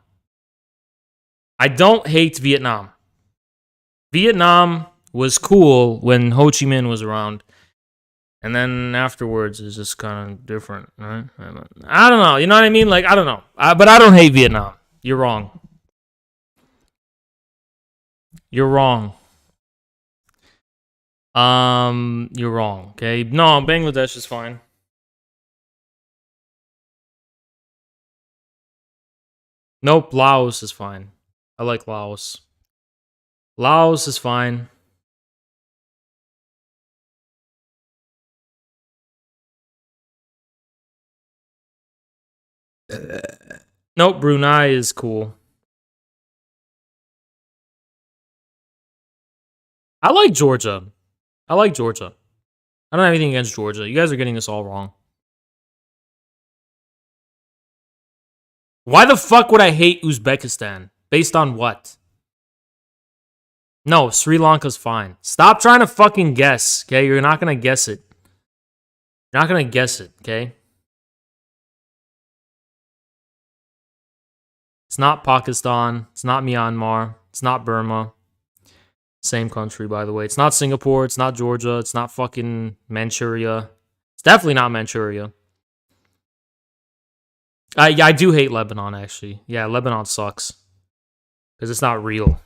Vietnam was cool when Ho Chi Minh was around. And then afterwards it's just kind of different, right? I don't know. You know what I mean? Like, I don't know. But I don't hate Vietnam. You're wrong. You're wrong, okay? No, Bangladesh is fine. Nope, Laos is fine. I like Laos. Laos is fine. Nope, Brunei is cool. I like Georgia. I don't have anything against Georgia. You guys are getting this all wrong. Why the fuck would I hate Uzbekistan? Based on what? No, Sri Lanka's fine. Stop trying to fucking guess, okay? You're not going to guess it. You're not going to guess it, okay? It's not Pakistan. It's not Myanmar. It's not Burma. Same country, by the way. It's not Singapore. It's not Georgia. It's not fucking Manchuria. It's definitely not Manchuria. Yeah, I do hate Lebanon, actually. Yeah, Lebanon sucks. Because it's not real.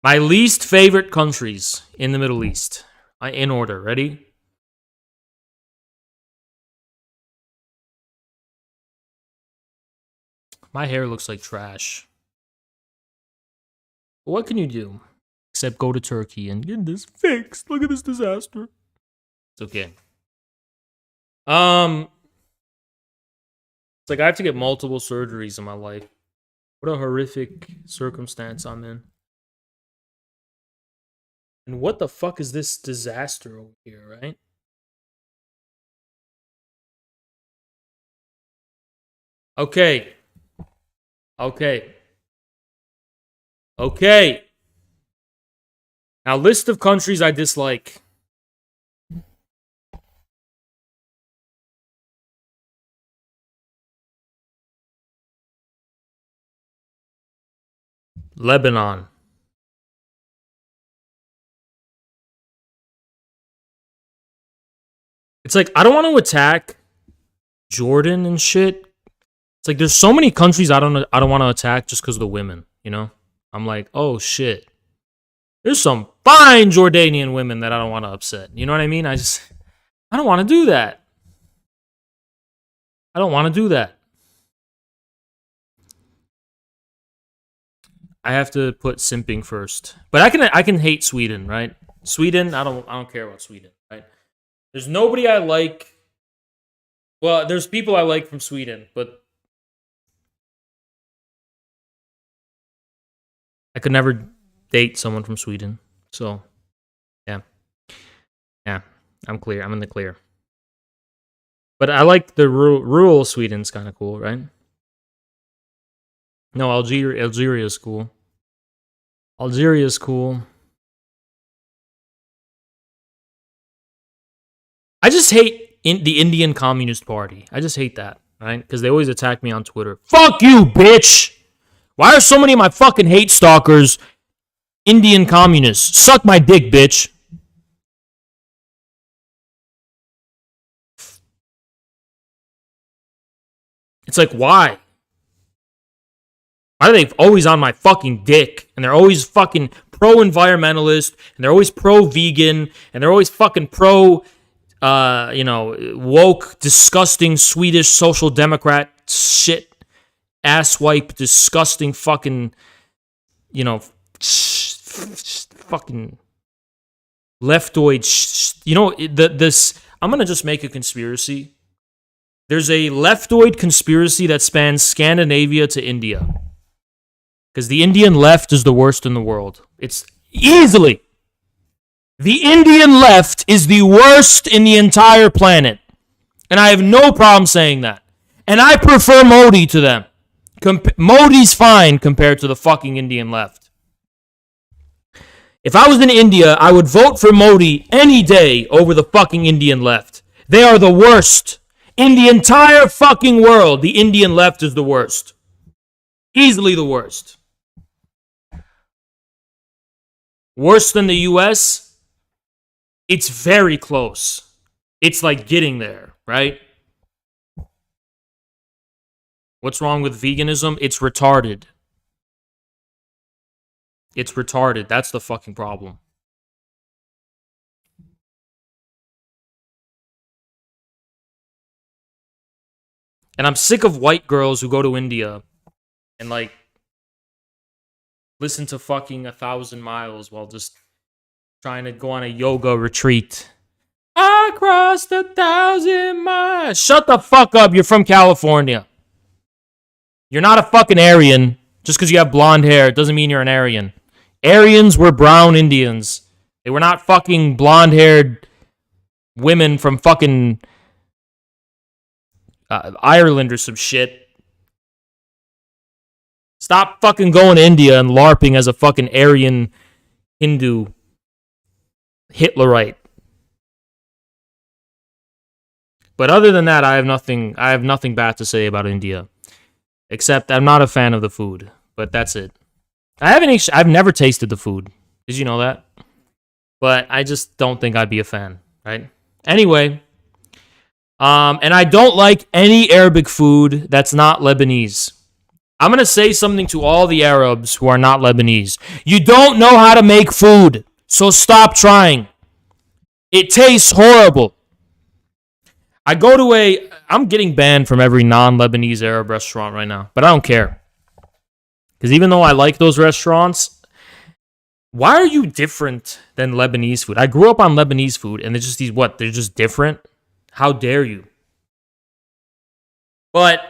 My least favorite countries in the Middle East. In order. Ready? My hair looks like trash. What can you do? Except go to Turkey and get this fixed. Look at this disaster. It's okay. It's like I have to get multiple surgeries in my life. What a horrific circumstance I'm in. And what the fuck is this disaster over here, right? Okay. Okay. Okay. Now, list of countries I dislike. Lebanon. It's like, I don't want to attack Jordan and shit. It's like, there's so many countries I don't want to attack just because of the women, you know? I'm like, oh shit. There's some fine Jordanian women that I don't want to upset. You know what I mean? I don't want to do that. I don't want to do that. I have to put simping first. But I can hate Sweden, right? Sweden, I don't care about Sweden, right? There's nobody I like. Well, there's people I like from Sweden, but I could never date someone from Sweden. So, yeah. Yeah, I'm clear. I'm in the clear. But I like the rural Sweden's kind of cool, right? No, Algeria is cool. Algeria is cool. I just hate the Indian Communist Party. I just hate that, right? Because they always attack me on Twitter. Fuck you, bitch! Why are so many of my fucking hate stalkers Indian communists? Suck my dick, bitch. It's like, why? Why are they always on my fucking dick? And they're always fucking pro-environmentalist, and they're always pro-vegan, and they're always fucking pro, woke, disgusting Swedish social democrat shit, asswipe, disgusting fucking, fucking leftoid. This. I'm gonna just make a conspiracy. There's a leftoid conspiracy that spans Scandinavia to India. Because the Indian left is the worst in the world. It's easily. The Indian left is the worst in the entire planet. And I have no problem saying that. And I prefer Modi to them. Modi's fine compared to the fucking Indian left. If I was in India, I would vote for Modi any day over the fucking Indian left. They are the worst. In the entire fucking world, the Indian left is the worst. Easily the worst. Worse than the US? It's very close. It's like getting there, right? What's wrong with veganism? It's retarded. It's retarded. That's the fucking problem. And I'm sick of white girls who go to India and like listen to fucking 1,000 miles while just trying to go on a yoga retreat. I crossed 1,000 miles. Shut the fuck up. You're from California. You're not a fucking Aryan. Just because you have blonde hair, it doesn't mean you're an Aryan. Aryans were brown Indians. They were not fucking blonde-haired women from fucking Ireland or some shit. Stop fucking going to India and LARPing as a fucking Aryan Hindu Hitlerite. But other than that, I have nothing bad to say about India. Except I'm not a fan of the food. But that's it. I've never tasted the food. Did you know that? But I just don't think I'd be a fan, right? Anyway, and I don't like any Arabic food that's not Lebanese. I'm going to say something to all the Arabs who are not Lebanese. You don't know how to make food, so stop trying. It tastes horrible. I'm getting banned from every non-Lebanese Arab restaurant right now, but I don't care. Because even though I like those restaurants, why are you different than Lebanese food? I grew up on Lebanese food, and they're just they're just different? How dare you? But,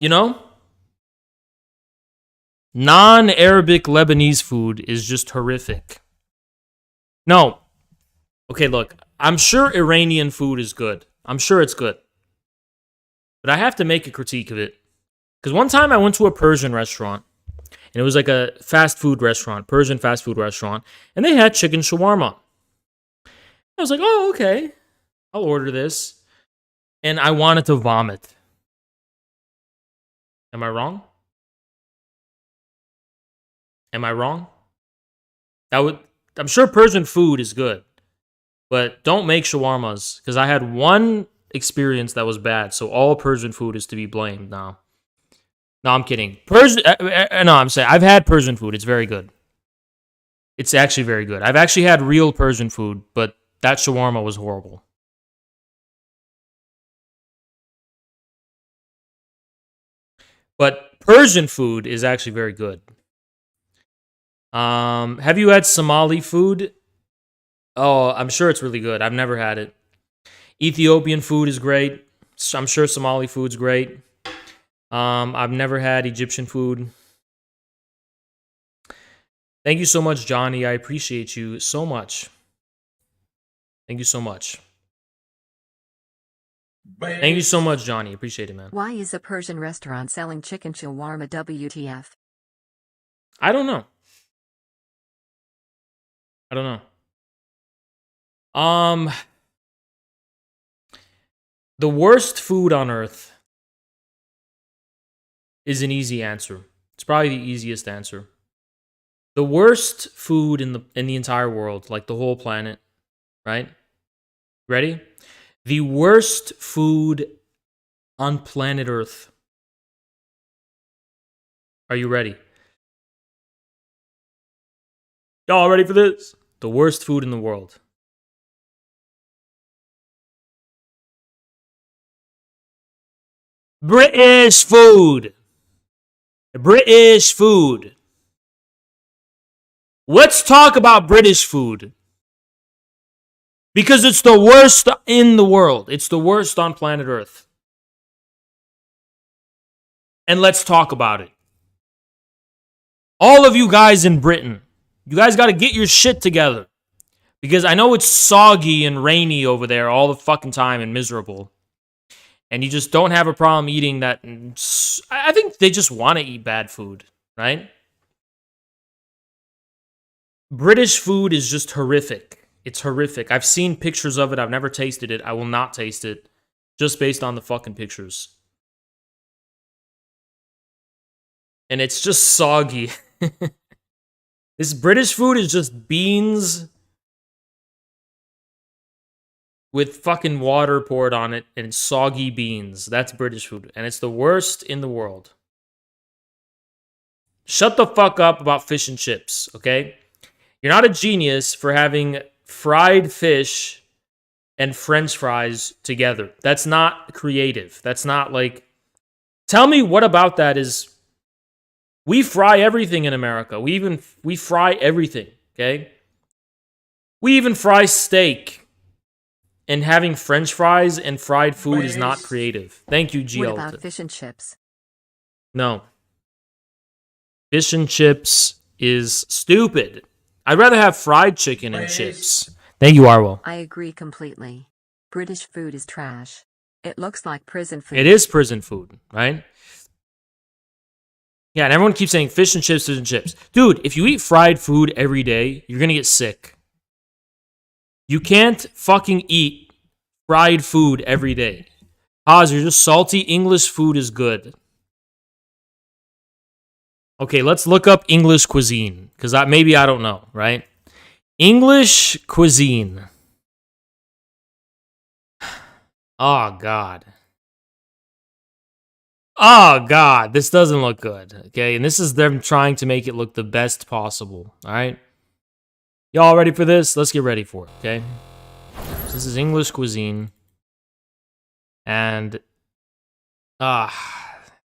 you know, non-Arabic Lebanese food is just horrific. No. Okay, look, I'm sure Iranian food is good. I'm sure it's good. But I have to make a critique of it. Because one time I went to a Persian restaurant, and it was like a fast food restaurant, Persian fast food restaurant, and they had chicken shawarma. I was like, oh, okay, I'll order this. And I wanted to vomit. Am I wrong? Am I wrong? I'm sure Persian food is good. But don't make shawarmas, because I had one experience that was bad, so all Persian food is to be blamed now. No, I'm kidding. I'm saying I've had Persian food. It's very good. It's actually very good. I've actually had real Persian food, but that shawarma was horrible. But Persian food is actually very good. Have you had Somali food? Oh, I'm sure it's really good. I've never had it. Ethiopian food is great. I'm sure Somali food's great. I've never had Egyptian food. Thank you so much, Johnny. I appreciate you so much. Thank you so much. Thank you so much, Johnny. Appreciate it, man. Why is a Persian restaurant selling chicken shawarma WTF? I don't know. The worst food on earth is an easy answer. It's probably the easiest answer. The worst food in the entire world, like the whole planet, right? Ready? The worst food on planet Earth. Are you ready? Y'all ready for this? The worst food in the world. British food. British food. Let's talk about British food. Because it's the worst in the world. It's the worst on planet Earth. And let's talk about it. All of you guys in Britain, you guys got to get your shit together. Because I know it's soggy and rainy over there all the fucking time and miserable. And you just don't have a problem eating that. I think they just want to eat bad food, right? British food is just horrific. It's horrific. I've seen pictures of it. I've never tasted it. I will not taste it. Just based on the fucking pictures. And it's just soggy. This British food is just beans with fucking water poured on it and soggy beans. That's British food. And it's the worst in the world. Shut the fuck up about fish and chips, okay? You're not a genius for having fried fish and French fries together. That's not creative. That's not like... Tell me what about that is... We fry everything in America. We fry everything, okay? We even fry steak. And having French fries and fried food is not creative. Thank you, GL. What about fish and chips? No. Fish and chips is stupid. I'd rather have fried chicken and chips. Thank you, Arwell. I agree completely. British food is trash. It looks like prison food. It is prison food, right? Yeah, and everyone keeps saying fish and chips, fish and chips. Dude, if you eat fried food every day, you're gonna get sick. You can't fucking eat fried food every day. Oz, you're just salty. English food is good. Okay, let's look up English cuisine, because maybe I don't know, right? English cuisine. Oh, God. Oh, God. This doesn't look good, okay? And this is them trying to make it look the best possible, all right? Y'all ready for this? Let's get ready for it, okay? So this is English cuisine. And,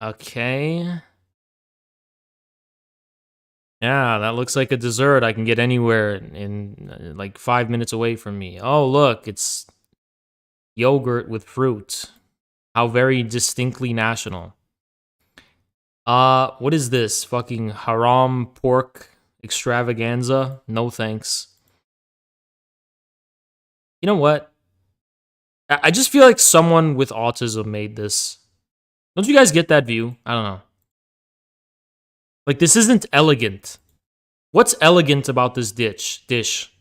okay. Yeah, that looks like a dessert I can get anywhere in like 5 minutes away from me. Oh, look, it's yogurt with fruit. How very distinctly national. What is this? Fucking haram pork extravaganza? No thanks. You know what? I just feel like someone with autism made this. Don't you guys get that view? I don't know. Like, this isn't elegant. What's elegant about this dish?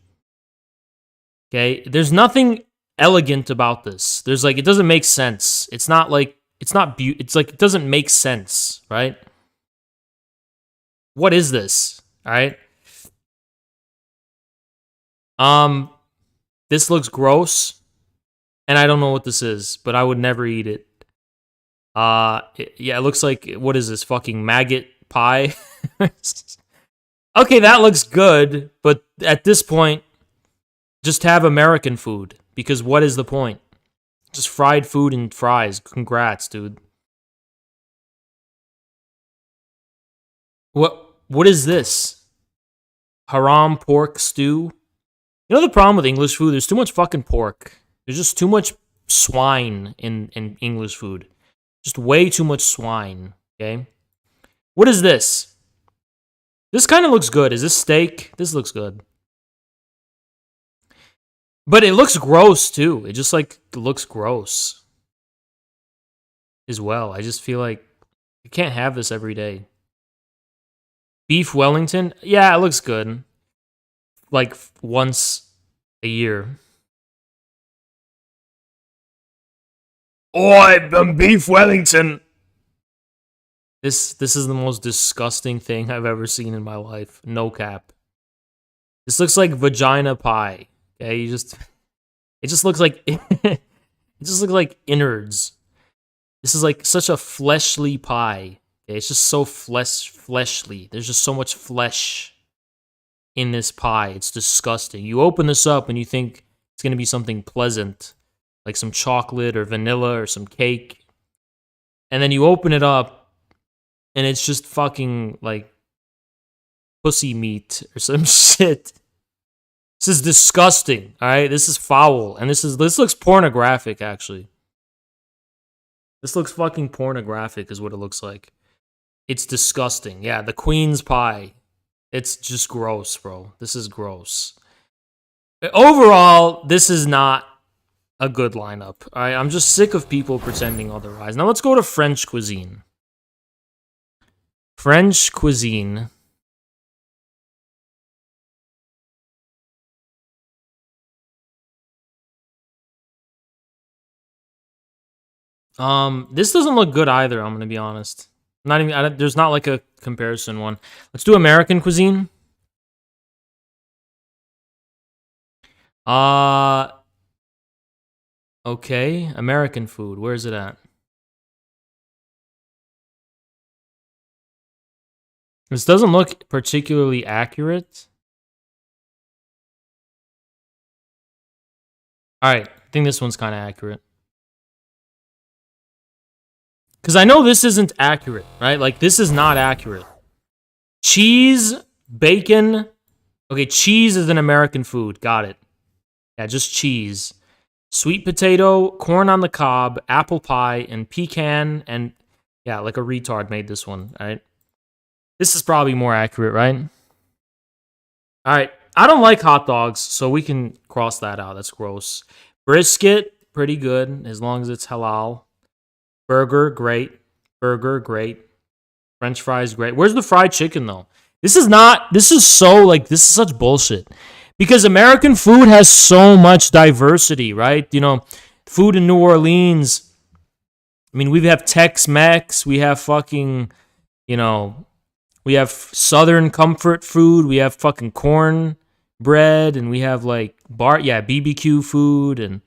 Okay? There's nothing elegant about this. There's like, it doesn't make sense. It's not like, it's like, it doesn't make sense, right? What is this? All right? This looks gross, and I don't know what this is, but I would never eat it. Yeah, it looks like, what is this, fucking maggot pie? Okay, that looks good, but at this point, just have American food, because what is the point? Just fried food and fries. Congrats, dude. What is this? Haram pork stew? You know the problem with English food? There's too much fucking pork. There's just too much swine in English food. Just way too much swine, okay? What is this? This kind of looks good. Is this steak? This looks good. But it looks gross, too. It just, like, looks gross as well. I just feel like you can't have this every day. Beef Wellington? Yeah, it looks good. Like, once a year. Oi, Beef Wellington! This is the most disgusting thing I've ever seen in my life. No cap. This looks like vagina pie. Okay, it just looks like it just looks like innards. This is like such a fleshly pie. Okay, it's just so fleshly. There's just so much flesh in this pie. It's disgusting. You open this up and you think it's gonna be something pleasant, like some chocolate or vanilla or some cake, and then you open it up and it's just fucking like pussy meat or some shit. This is disgusting, all right? This is foul, and this looks pornographic, actually. This looks fucking pornographic is what it looks like. It's disgusting. Yeah, the Queen's pie. It's just gross, bro. This is gross. Overall, this is not a good lineup, all right? I'm just sick of people pretending otherwise. Now let's go to French cuisine. French cuisine. This doesn't look good either, I'm gonna be honest. There's not like a comparison one. Let's do American cuisine. Okay, American food. Where is it at? This doesn't look particularly accurate. Alright, I think this one's kind of accurate. Because I know this isn't accurate, right? Like, this is not accurate. Cheese, bacon. Okay, cheese is an American food. Got it. Yeah, just cheese. Sweet potato, corn on the cob, apple pie, and pecan, and yeah, like a retard made this one, right? This is probably more accurate, right? Alright, I don't like hot dogs, so we can cross that out. That's gross. Brisket, pretty good, as long as it's halal. Burger, great. Burger, great. French fries, great. Where's the fried chicken though? This is such bullshit. Because American food has so much diversity, right? You know, food in New Orleans. I mean, we have Tex-Mex, we have fucking, you know, we have Southern comfort food, we have fucking corn bread, and we have like BBQ food, and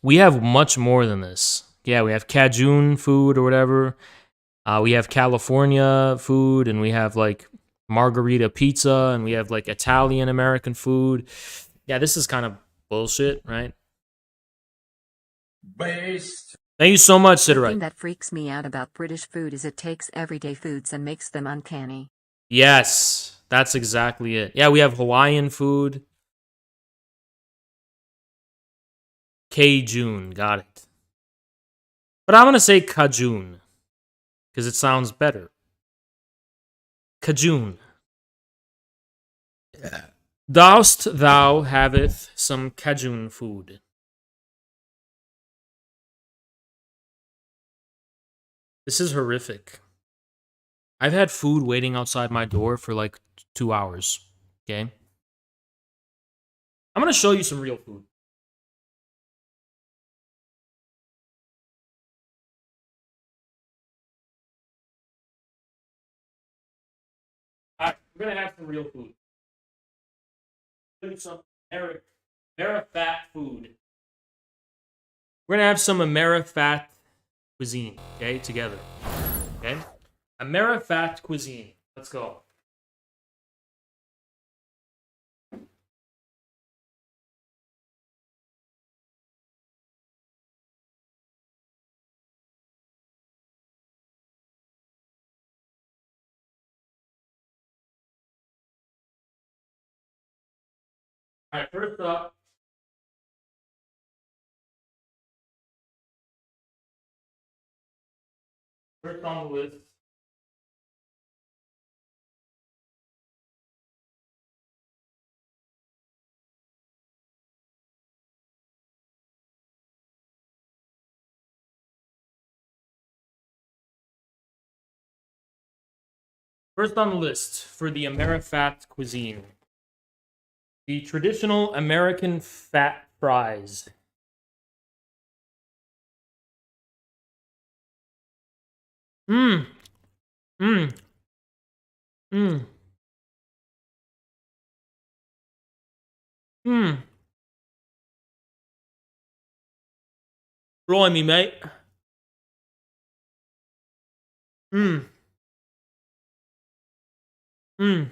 we have much more than this. Yeah, we have Cajun food or whatever. We have California food, and we have like margarita pizza, and we have like Italian American food. Yeah, this is kind of bullshit, right? Based. Thank you so much, The Siderite. thing that freaks me out about British food is it takes everyday foods and makes them uncanny. Yes, that's exactly it. Yeah, we have Hawaiian food. Cajun, got it. But I'm going to say Cajun because it sounds better. Cajun. Dost thou haveth some Cajun food? This is horrific. I've had food waiting outside my door for like 2 hours. Okay? I'm going to show you some real food. Alright, we're going to have some real food. Some Amerifat food. We're going to have some Amerifat cuisine, okay, together. Okay? Amerifat cuisine. Let's go. All right, first up, first on the list, for the Amerifat cuisine, the traditional American fat fries. Mmm. Mmm. Mmm. Mmm. Blimey, mate. Mmm. Mmm.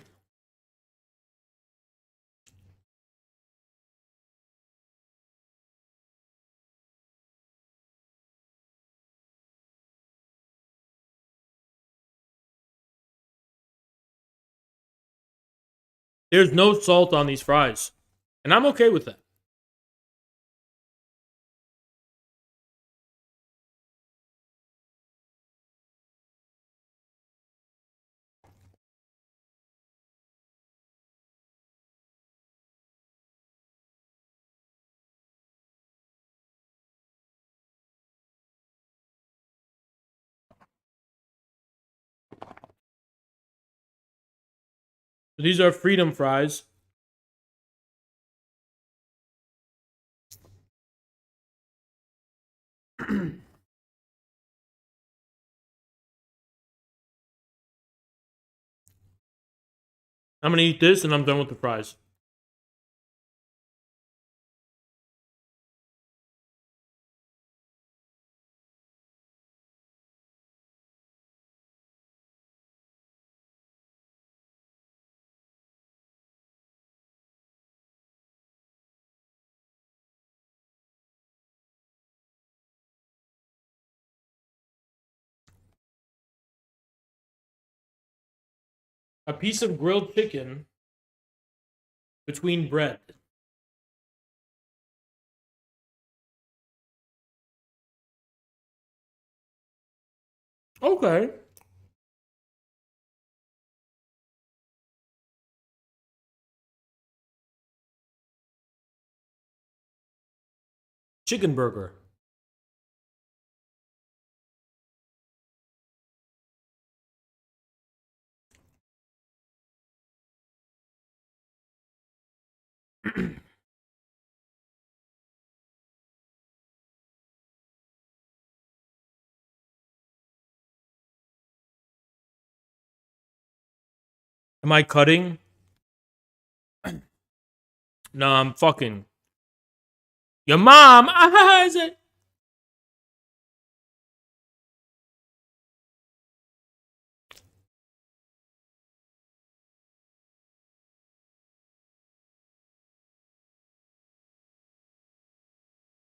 There's no salt on these fries, and I'm okay with that. These are freedom fries. I'm gonna eat this, and I'm done with the fries. A piece of grilled chicken between bread. Okay. Chicken burger. Am I cutting? No, I'm fucking. Your mom. Is it?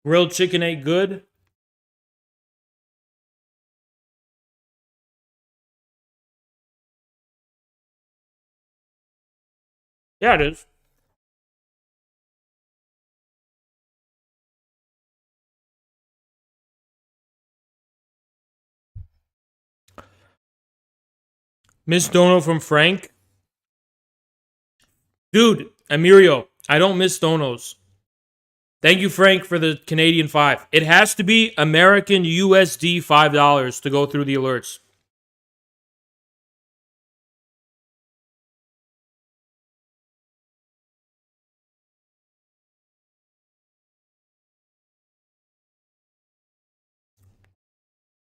Grilled chicken ain't good. Yeah, it is. Miss Dono from Frank. Dude, Emirio, I don't miss donos. Thank you, Frank, for the Canadian 5. It has to be American USD $5 to go through the alerts.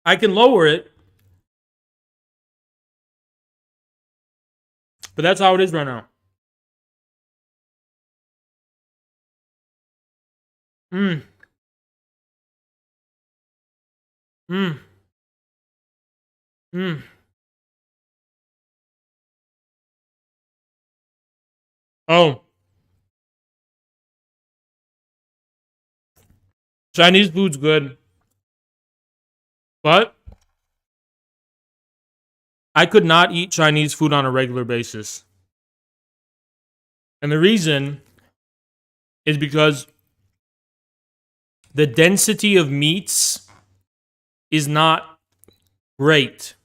I can lower it, but that's how it is right now. Mm. Mm. Mm. Oh. Chinese food's good. But I could not eat Chinese food on a regular basis. And the reason is because the density of meats is not great.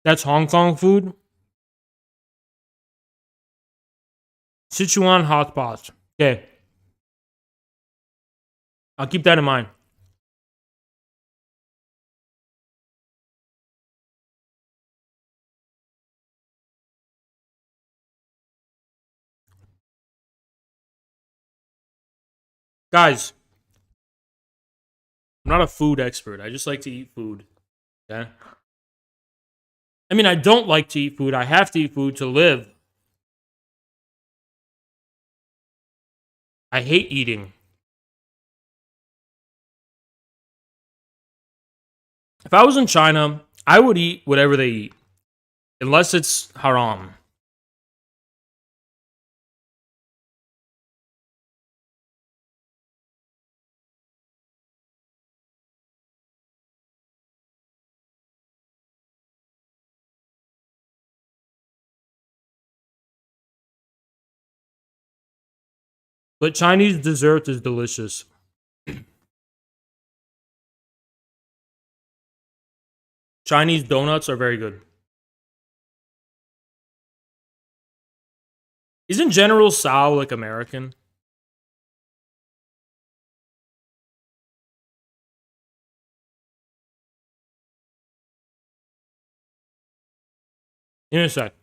That's Hong Kong food. Sichuan hot pots. Okay. I'll keep that in mind. Guys, I'm not a food expert. I just like to eat food. Okay? I mean, I don't like to eat food. I have to eat food to live. I hate eating. If I was in China, I would eat whatever they eat, unless it's haram. But Chinese dessert is delicious. Chinese donuts are very good. Isn't General Tso like American? In a sec.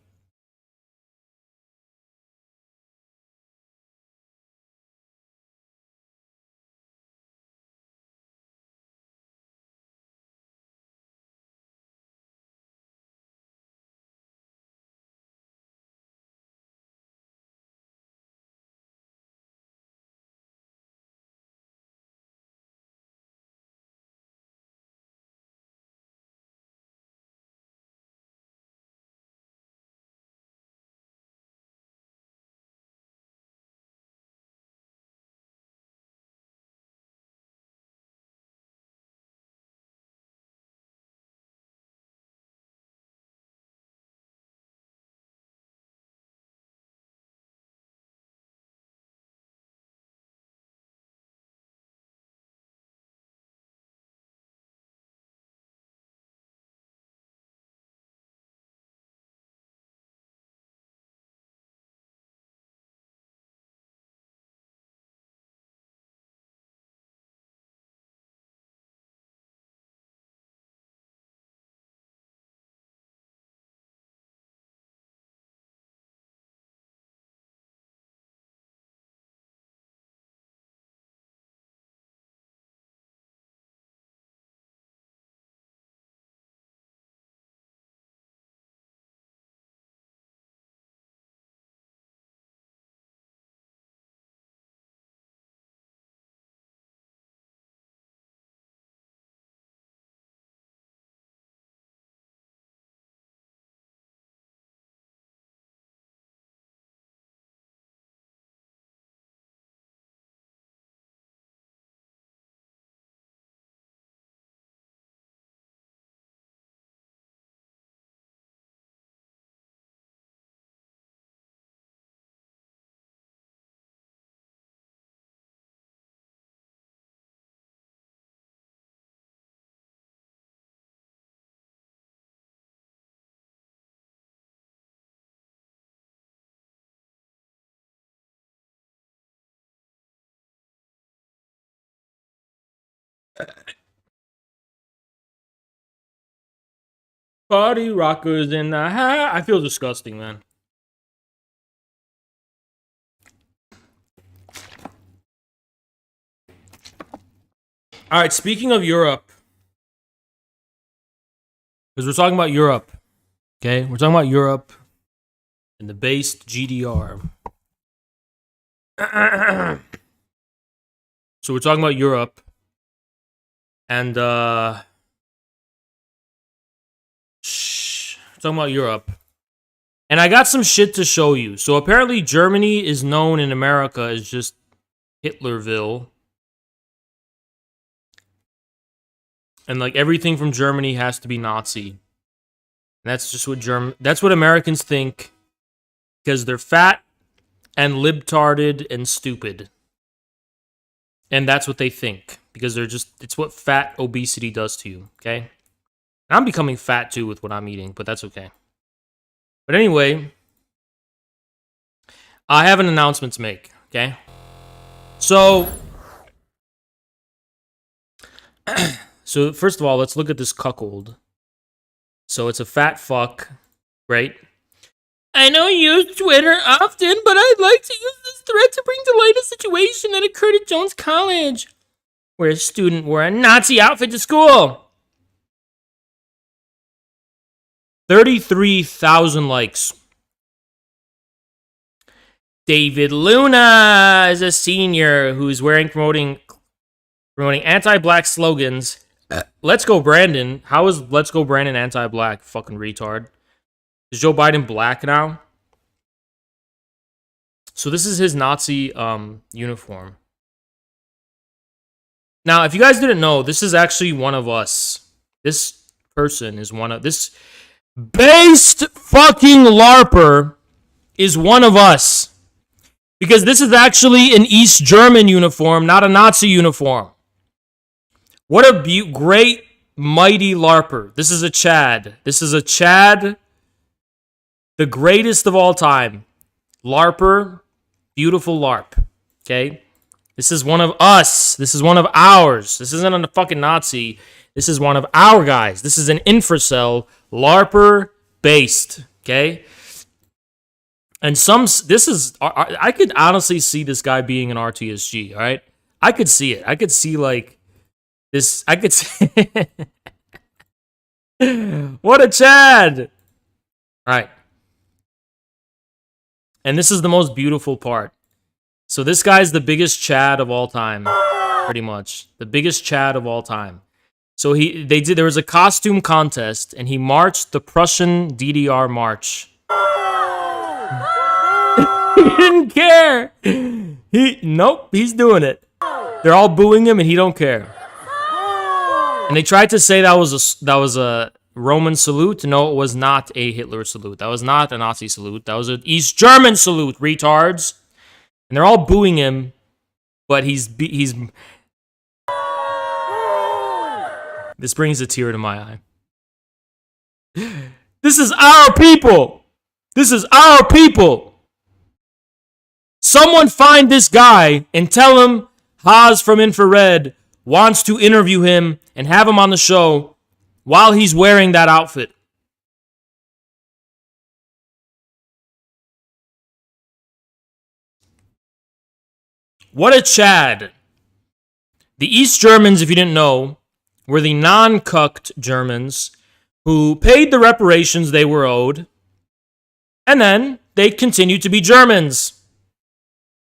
Party rockers in the hat. I feel disgusting, man. All right, speaking of Europe, because we're talking about Europe, okay? We're talking about Europe and the based GDR. So we're talking about Europe, and we're talking about Europe, and I got some shit to show you. So apparently Germany is known in America as just Hitlerville, and like everything from Germany has to be Nazi. And that's just what that's what Americans think, because they're fat and libtarded and stupid. And that's what they think, because they're just, it's what fat obesity does to you, okay? And I'm becoming fat too with what I'm eating, but that's okay. But anyway, I have an announcement to make, okay? So first of all, let's look at this cuckold. So it's a fat fuck, right? I don't use Twitter often, but I'd like to use this thread to bring to light a situation that occurred at Jones College, where a student wore a Nazi outfit to school. 33,000 likes. David Luna is a senior who's promoting anti-black slogans. Let's go, Brandon. How is Let's Go, Brandon anti-black? Fucking retard. Is Joe Biden black now? So this is his Nazi uniform. Now, if you guys didn't know, this is actually one of us. This person is one of... This based fucking LARPer is one of us. Because this is actually an East German uniform, not a Nazi uniform. What a great, mighty LARPer. This is a Chad. This is a Chad... The greatest of all time. LARPer. Beautiful LARP. Okay? This is one of us. This is one of ours. This isn't a fucking Nazi. This is one of our guys. This is an infracell LARPer based. Okay? And I could honestly see this guy being an RTSG. All right? I could see it. I could see like this. I could see. What a Chad. All right. And this is the most beautiful part. So this guy's the biggest Chad of all time, pretty much. The biggest Chad of all time. So there was a costume contest, and he marched the Prussian DDR march. He didn't care. Nope, he's doing it. They're all booing him, and he don't care. And they tried to say that was a Roman salute. No, it was not a Hitler salute. That was not a Nazi salute. That was an East German salute, retards. And they're all booing him, but he's This brings a tear to my eye. This is our people. This is our people. Someone find this guy and tell him Haas from Infrared wants to interview him and have him on the show while he's wearing that outfit. What a Chad. The East Germans, if you didn't know, were the non-cucked Germans who paid the reparations they were owed, and then they continued to be Germans.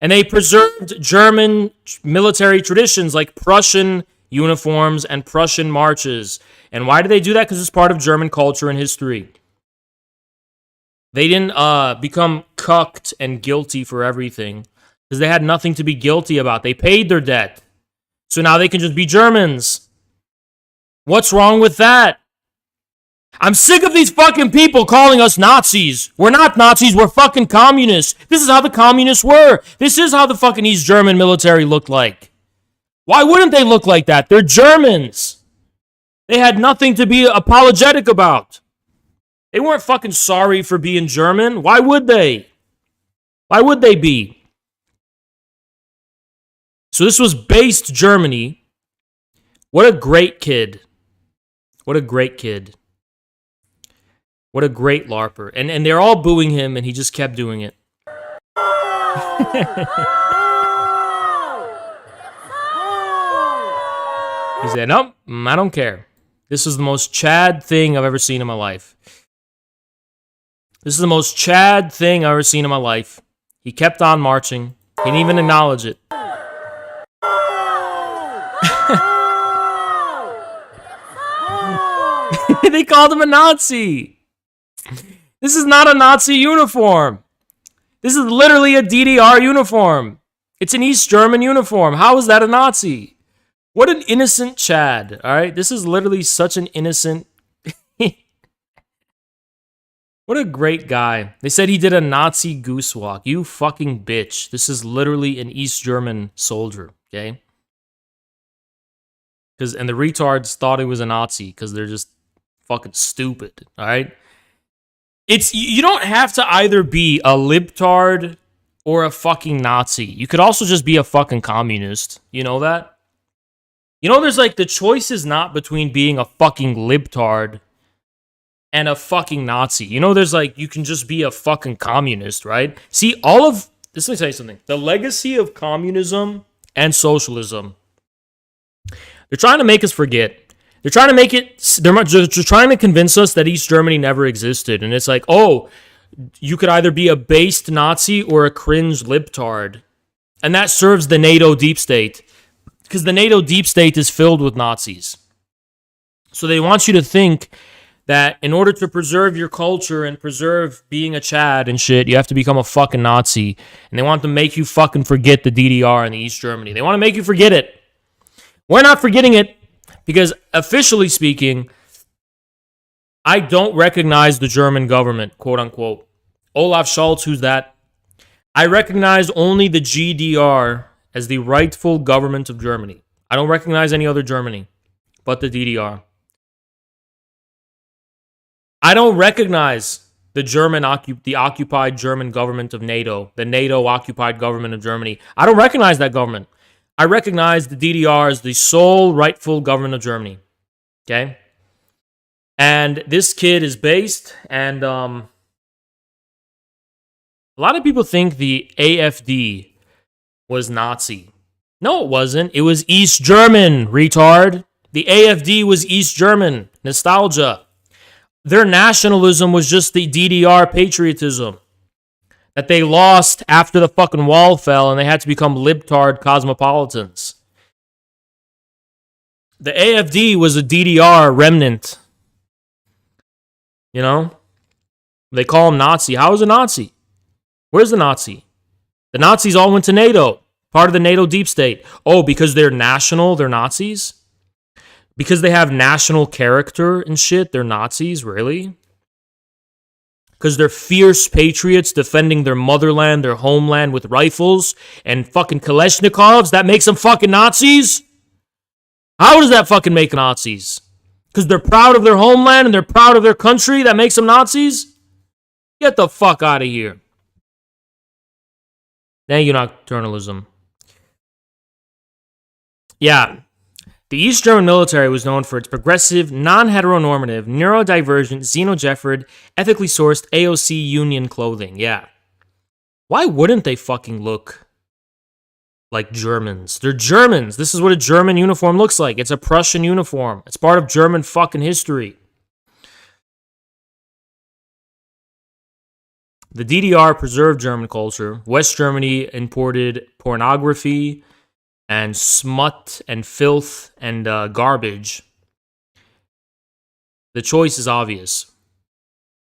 And they preserved German military traditions like Prussian uniforms and Prussian marches. And why did they do that? Because it's part of German culture and history. They didn't become cucked and guilty for everything because they had nothing to be guilty about. They paid their debt. So now they can just be Germans. What's wrong with that? I'm sick of these fucking people calling us Nazis. We're not Nazis, we're fucking communists. This is how the communists were. This is how the fucking East German military looked like. Why wouldn't they look like that? They're Germans. They had nothing to be apologetic about. They weren't fucking sorry for being German. Why would they? Why would they be? So this was based Germany. What a great kid. What a great kid. What a great LARPer. And they're all booing him, and he just kept doing it. He said, nope, I don't care. This is the most Chad thing I've ever seen in my life. This is the most Chad thing I've ever seen in my life. He kept on marching. He didn't even acknowledge it. They called him a Nazi. This is not a Nazi uniform. This is literally a DDR uniform. It's an East German uniform. How is that a Nazi? What an innocent Chad, all right? This is literally such an innocent... What a great guy. They said he did a Nazi goose walk. You fucking bitch. This is literally an East German soldier, okay? And the retards thought he was a Nazi because they're just fucking stupid, all right? You don't have to either be a libtard or a fucking Nazi. You could also just be a fucking communist. You know that? You know, there's like, the choice is not between being a fucking libtard and a fucking Nazi. You know, there's like, you can just be a fucking communist, right? See, let me tell you something. The legacy of communism and socialism, they're trying to make us forget. They're trying to make it, they're trying to convince us that East Germany never existed. And it's like, oh, you could either be a based Nazi or a cringe libtard. And that serves the NATO deep state. Because the NATO deep state is filled with Nazis. So they want you to think that in order to preserve your culture and preserve being a Chad and shit, you have to become a fucking Nazi. And they want to make you fucking forget the DDR and the East Germany. They want to make you forget it. We're not forgetting it because, officially speaking, I don't recognize the German government, quote unquote. Olaf Scholz, who's that? I recognize only the GDR as the rightful government of Germany. I don't recognize any other Germany but the DDR. I don't recognize the occupied German government of NATO, the NATO-occupied government of Germany. I don't recognize that government. I recognize the DDR as the sole rightful government of Germany. Okay? And this kid is based, and a lot of people think the AfD was Nazi. No, it wasn't. It was East German, retard. The AfD was East German. Nostalgia. Their nationalism was just the DDR patriotism that they lost after the fucking wall fell and they had to become libtard cosmopolitans. The AfD was a DDR remnant. You know? They call him Nazi. How is a Nazi? Where's the Nazi? The Nazis all went to NATO, part of the NATO deep state. Oh, because they're national, they're Nazis? Because they have national character and shit, they're Nazis, really? Because they're fierce patriots defending their motherland, their homeland with rifles and fucking Kalashnikovs, that makes them fucking Nazis? How does that fucking make Nazis? Because they're proud of their homeland and they're proud of their country, that makes them Nazis? Get the fuck out of here. Thank you, Nocturnalism. Yeah. The East German military was known for its progressive, non-heteronormative, neurodivergent, xenogeffered, ethically sourced AOC union clothing. Yeah. Why wouldn't they fucking look like Germans? They're Germans. This is what a German uniform looks like. It's a Prussian uniform. It's part of German fucking history. The DDR preserved German culture. West Germany imported pornography and smut and filth and garbage. The choice is obvious.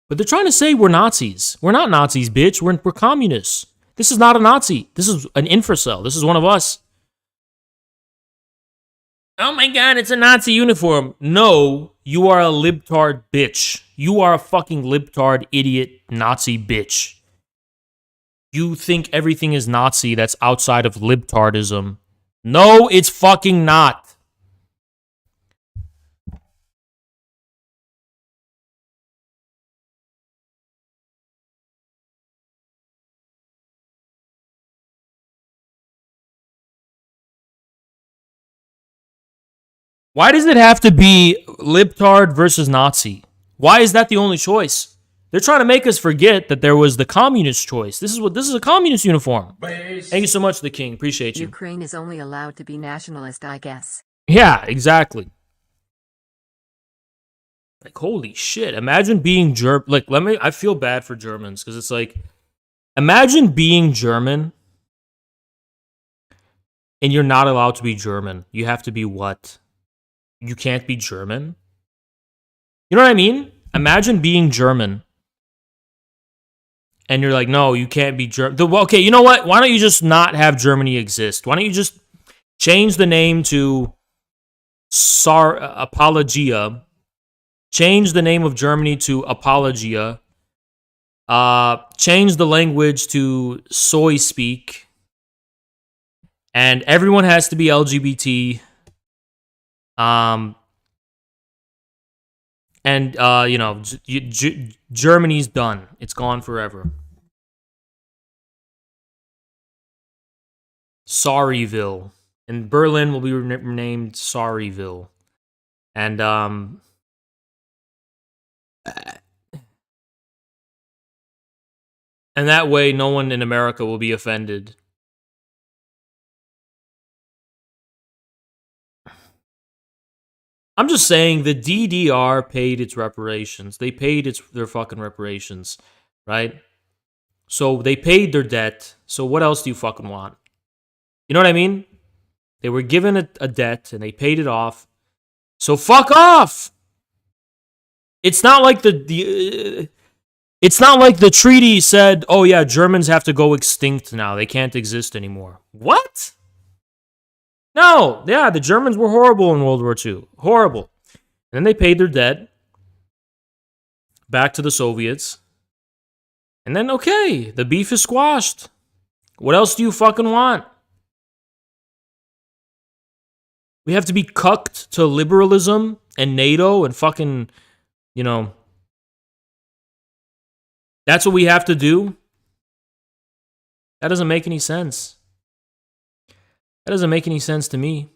But they're trying to say we're Nazis. We're not Nazis, bitch. We're communists. This is not a Nazi. This is an infracell. This is one of us. Oh my god, it's a Nazi uniform. No, you are a libtard bitch. You are a fucking libtard, idiot, Nazi bitch. You think everything is Nazi that's outside of libtardism. No, it's fucking not. Why does it have to be libtard versus Nazi? Why is that the only choice? They're trying to make us forget that there was the communist choice. This is a communist uniform. Thank you so much, the king. Appreciate you. Ukraine is only allowed to be nationalist, I guess. Yeah, exactly. Like, holy shit. Imagine being German. Like, I feel bad for Germans because it's like, imagine being German and you're not allowed to be German. You have to be what? You can't be German? You know what I mean? Imagine being German and you're like, no, you can't be German. Okay, you know what? Why don't you just not have Germany exist? Why don't you just change the name to Apologia? Change the name of Germany to Apologia. Change the language to Soy Speak. And everyone has to be LGBT. Germany's done. It's gone forever. Sorryville. And Berlin will be renamed Sorryville. And that way no one in America will be offended. I'm just saying the DDR paid its reparations. They paid their fucking reparations, right? So they paid their debt. So what else do you fucking want? You know what I mean? They were given a debt and they paid it off. So fuck off. It's not like it's not like the treaty said, "Oh yeah, Germans have to go extinct now. They can't exist anymore." What? No, yeah, the Germans were horrible in World War II. Horrible. And then they paid their debt back to the Soviets. And then, okay, the beef is squashed. What else do you fucking want? We have to be cucked to liberalism and NATO and fucking, that's what we have to do? That doesn't make any sense. That doesn't make any sense to me.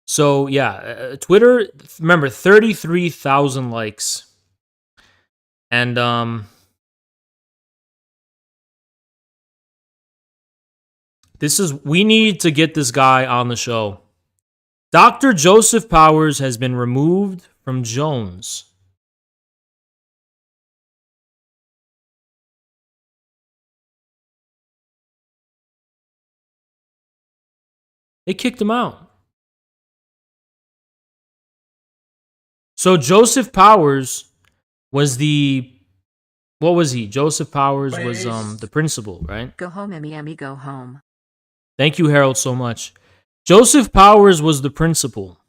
So, yeah, Twitter, remember, 33,000 likes. And, we need to get this guy on the show. Dr. Joseph Powers has been removed from Jones. They kicked him out. So Joseph Powers was what was he? Joseph Powers was the principal, right? Go home, Emmy, go home. Thank you, Harold, so much. Joseph Powers was the principal.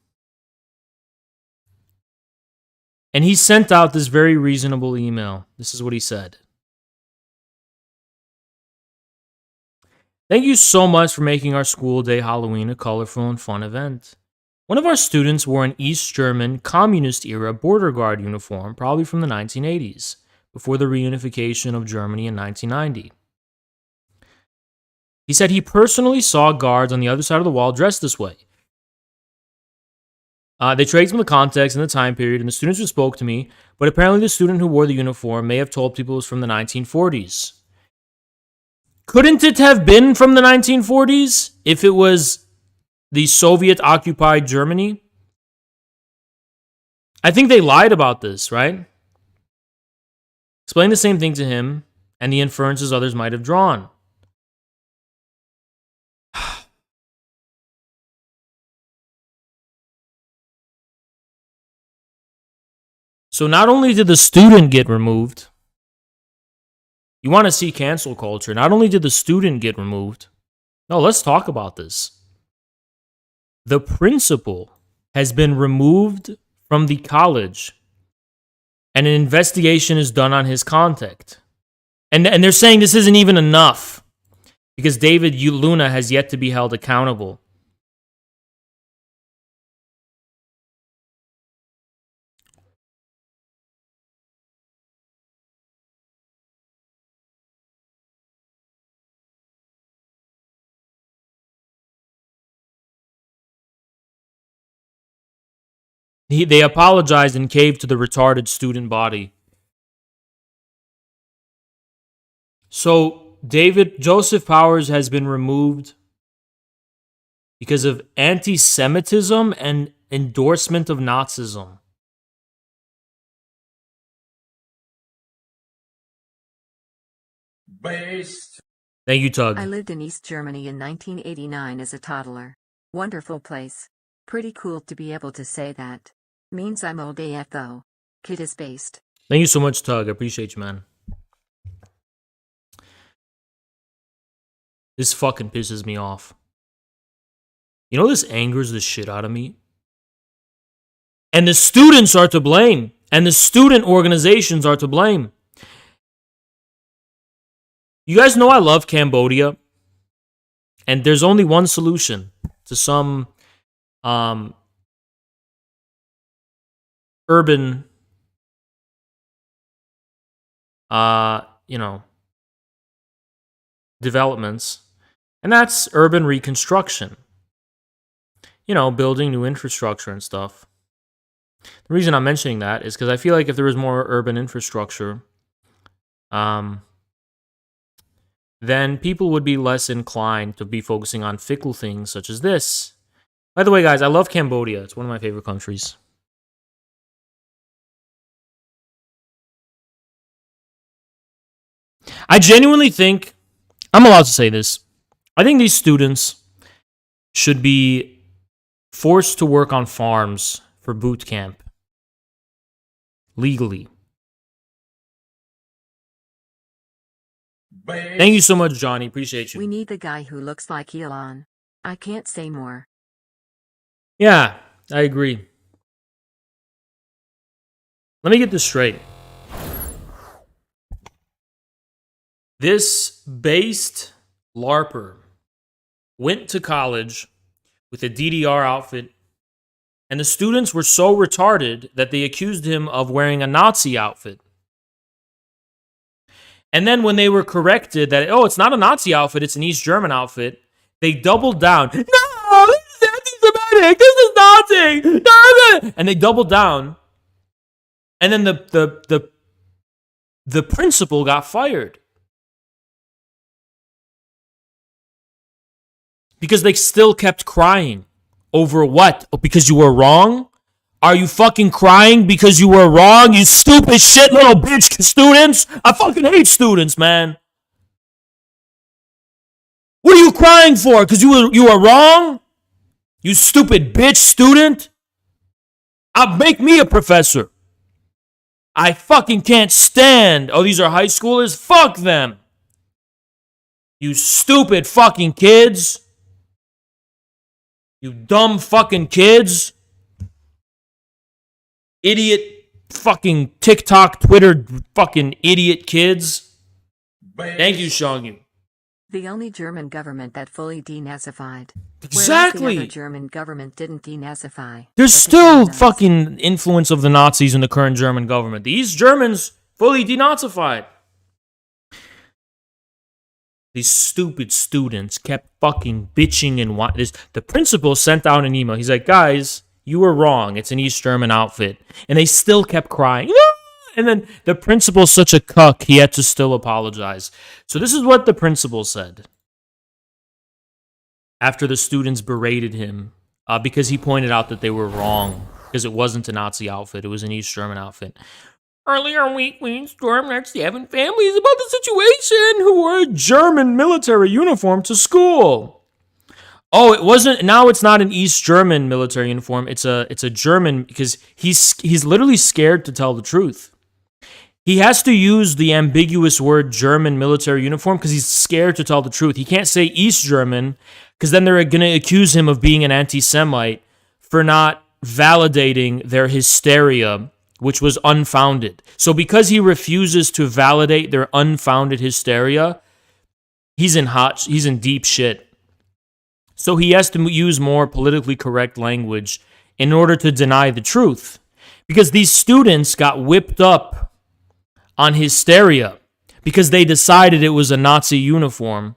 And he sent out this very reasonable email. This is what he said. Thank you so much for making our school day Halloween a colorful and fun event. One of our students wore an East German communist-era border guard uniform, probably from the 1980s, before the reunification of Germany in 1990. He said he personally saw guards on the other side of the wall dressed this way. They traced from the context and the time period, and the students who spoke to me, but apparently the student who wore the uniform may have told people it was from the 1940s. Couldn't it have been from the 1940s if it was the Soviet-occupied Germany? I think they lied about this, right? Explain the same thing to him and the inferences others might have drawn. So not only did the student get removed, you want to see cancel culture, not only did the student get removed, no, let's talk about this. The principal has been removed from the college and an investigation is done on his contact. And they're saying this isn't even enough because David Luna has yet to be held accountable. They apologized and caved to the retarded student body. So Joseph Powers has been removed because of anti-Semitism and endorsement of Nazism. Based. Thank you, Tug. I lived in East Germany in 1989 as a toddler. Wonderful place. Pretty cool to be able to say that. Means I'm old AF though. Kid is based. Thank you so much, Tug. I appreciate you, man. This fucking pisses me off. You know, this angers the shit out of me. And the students are to blame. And the student organizations are to blame. You guys know I love Cambodia. And there's only one solution to some urban developments, and that's urban reconstruction. You know, building new infrastructure and stuff. The reason I'm mentioning that is because I feel like if there was more urban infrastructure, then people would be less inclined to be focusing on fickle things such as this. By the way, guys, I love Cambodia. It's one of my favorite countries. I genuinely think, I'm allowed to say this, I think these students should be forced to work on farms for boot camp. Legally. Thank you so much, Johnny. Appreciate you. We need the guy who looks like Elon. I can't say more. Yeah, I agree. Let me get this straight. This based LARPer went to college with a DDR outfit, and the students were so retarded that they accused him of wearing a Nazi outfit. And then when they were corrected that, oh, it's not a Nazi outfit, it's an East German outfit, they doubled down. No, this is anti-Semitic, this is Nazi, no. And they doubled down. And then the principal got fired. Because they still kept crying. Over what? Oh, because you were wrong? Are you fucking crying because you were wrong, you stupid shit little bitch students? I fucking hate students, man. What are you crying for? Because you were wrong? You stupid bitch student? Make me a professor. I fucking can't stand. Oh, these are high schoolers? Fuck them. You stupid fucking kids. You dumb fucking kids. Idiot fucking TikTok, Twitter fucking idiot kids. Thank you, Shongu. The only German government that fully denazified. Exactly. Whereas the other German government didn't denazify. There's still fucking influence of the Nazis in the current German government. These Germans fully denazified. These stupid students kept fucking bitching and this. The principal sent out an email. He's like, guys, you were wrong. It's an East German outfit. And they still kept crying. And then the principal's such a cuck, he had to still apologize. So this is what the principal said. After the students berated him because he pointed out that they were wrong. Because it wasn't a Nazi outfit. It was an East German outfit. Earlier week, we informed our 7 families about the situation who wore a German military uniform to school. Oh, it wasn't. Now it's not an East German military uniform. It's a German, because he's literally scared to tell the truth. He has to use the ambiguous word German military uniform because he's scared to tell the truth. He can't say East German because then they're going to accuse him of being an anti-Semite for not validating their hysteria, which was unfounded. So because he refuses to validate their unfounded hysteria, he's in deep shit. So he has to use more politically correct language in order to deny the truth. Because these students got whipped up on hysteria because they decided it was a Nazi uniform.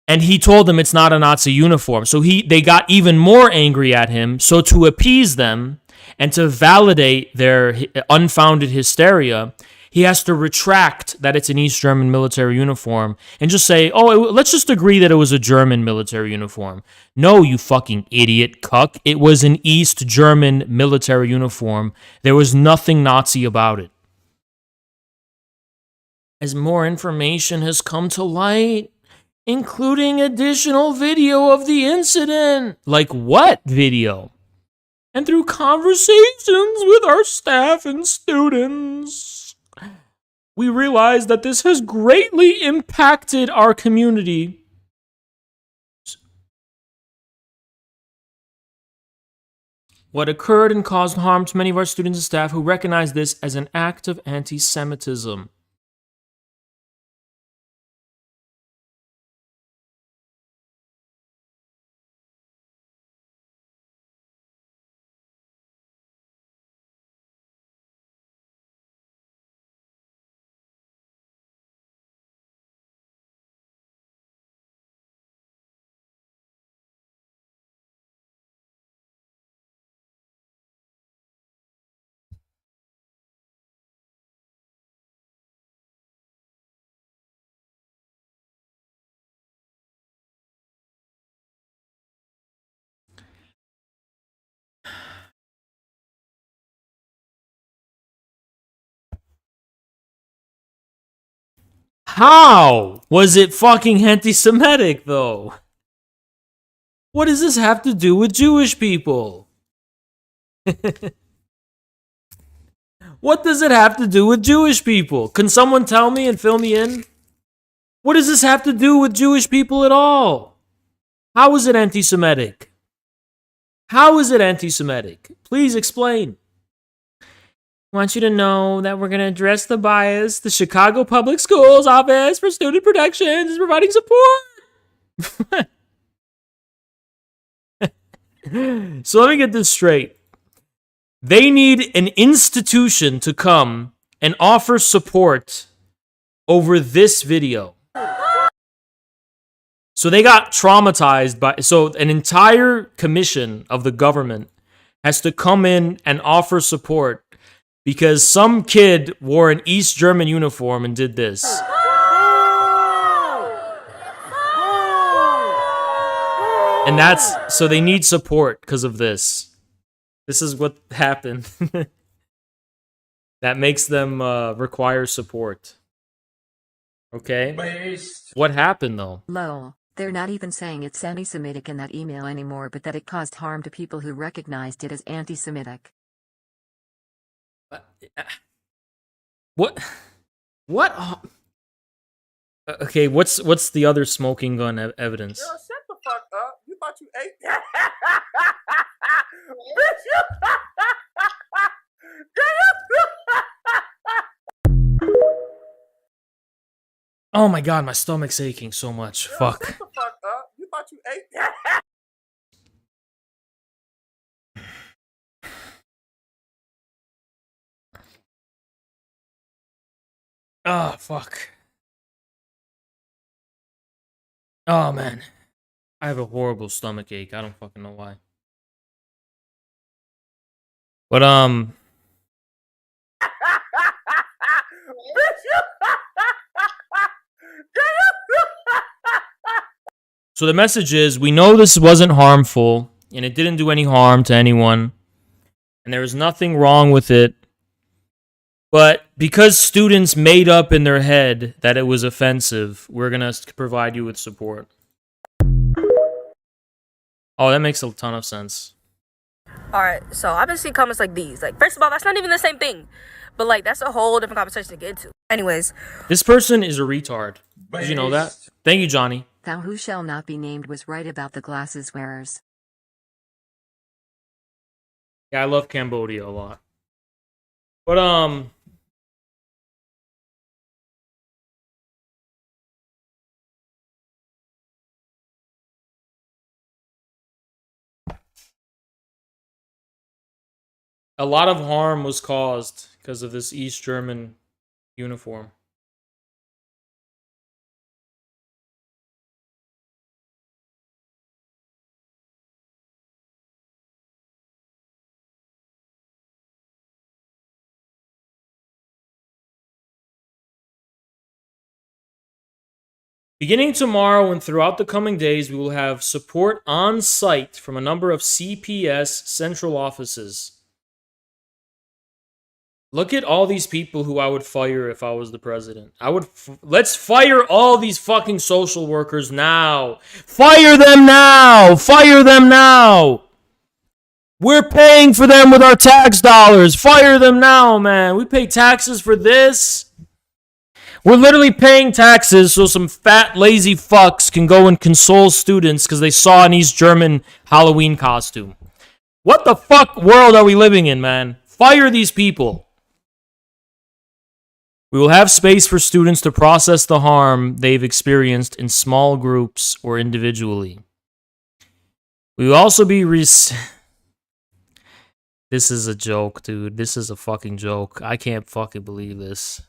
And he told them it's not a Nazi uniform. So they got even more angry at him. So to appease them and to validate their unfounded hysteria, he has to retract that it's an East German military uniform and just say, let's just agree that it was a German military uniform. No, you fucking idiot cuck. It was an East German military uniform. There was nothing Nazi about it. As more information has come to light, including additional video of the incident. Like what video? And through conversations with our staff and students, we realized that this has greatly impacted our community. What occurred and caused harm to many of our students and staff who recognize this as an act of anti-Semitism. How was it fucking anti-Semitic, though? What does this have to do with Jewish people? What does it have to do with Jewish people? Can someone tell me and fill me in? What does this have to do with Jewish people at all? How is it anti-Semitic? How is it anti-Semitic? Please explain. I want you to know that we're going to address the bias. The Chicago Public Schools Office for Student Protections is providing support. So let me get this straight. They need an institution to come and offer support over this video. So they got traumatized by... So an entire commission of the government has to come in and offer support because some kid wore an East German uniform and did this. And that's... So they need support because of this. This is what happened. That makes them require support. Okay? What happened, though? Lol. They're not even saying it's anti-Semitic in that email anymore, but that it caused harm to people who recognized it as anti-Semitic. What? Okay, what's the other smoking gun evidence? Girl, shut the fuck up. You thought you ate that? Oh my god, my stomach's aching so much. Girl, Fuck. shut the fuck up. You thought you ate that? Oh, fuck. Oh, man. I have a horrible stomach ache. I don't fucking know why. But, so the message is, we know this wasn't harmful, and it didn't do any harm to anyone, and there was nothing wrong with it. But because students made up in their head that it was offensive, we're going to provide you with support. Oh, that makes a ton of sense. Alright, so I've been seeing comments like these. Like, first of all, that's not even the same thing. But, like, that's a whole different conversation to get into. Anyways. This person is a retard. Did you know that? Thank you, Johnny. Thou who shall not be named was right about the glasses wearers. Yeah, I love Cambodia a lot. But, a lot of harm was caused because of this East German uniform. Beginning tomorrow and throughout the coming days, we will have support on site from a number of CPS central offices. Look at all these people who I would fire if I was the president. Let's fire all these fucking social workers now. Fire them now. Fire them now. We're paying for them with our tax dollars. Fire them now, man. We pay taxes for this. We're literally paying taxes so some fat, lazy fucks can go and console students because they saw an East German Halloween costume. What the fuck world are we living in, man? Fire these people. We will have space for students to process the harm they've experienced in small groups or individually. We will also be... This is a joke, dude. This is a fucking joke. I can't fucking believe this.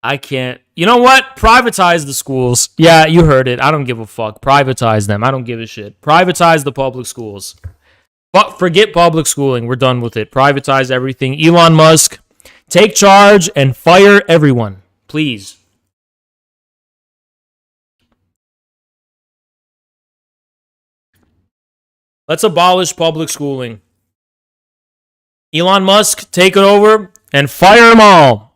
I can't. You know what? Privatize the schools. Yeah, you heard it. I don't give a fuck. Privatize them. I don't give a shit. Privatize the public schools. But forget public schooling. We're done with it. Privatize everything. Elon Musk, take charge and fire everyone. Please. Let's abolish public schooling. Elon Musk, take it over and fire them all.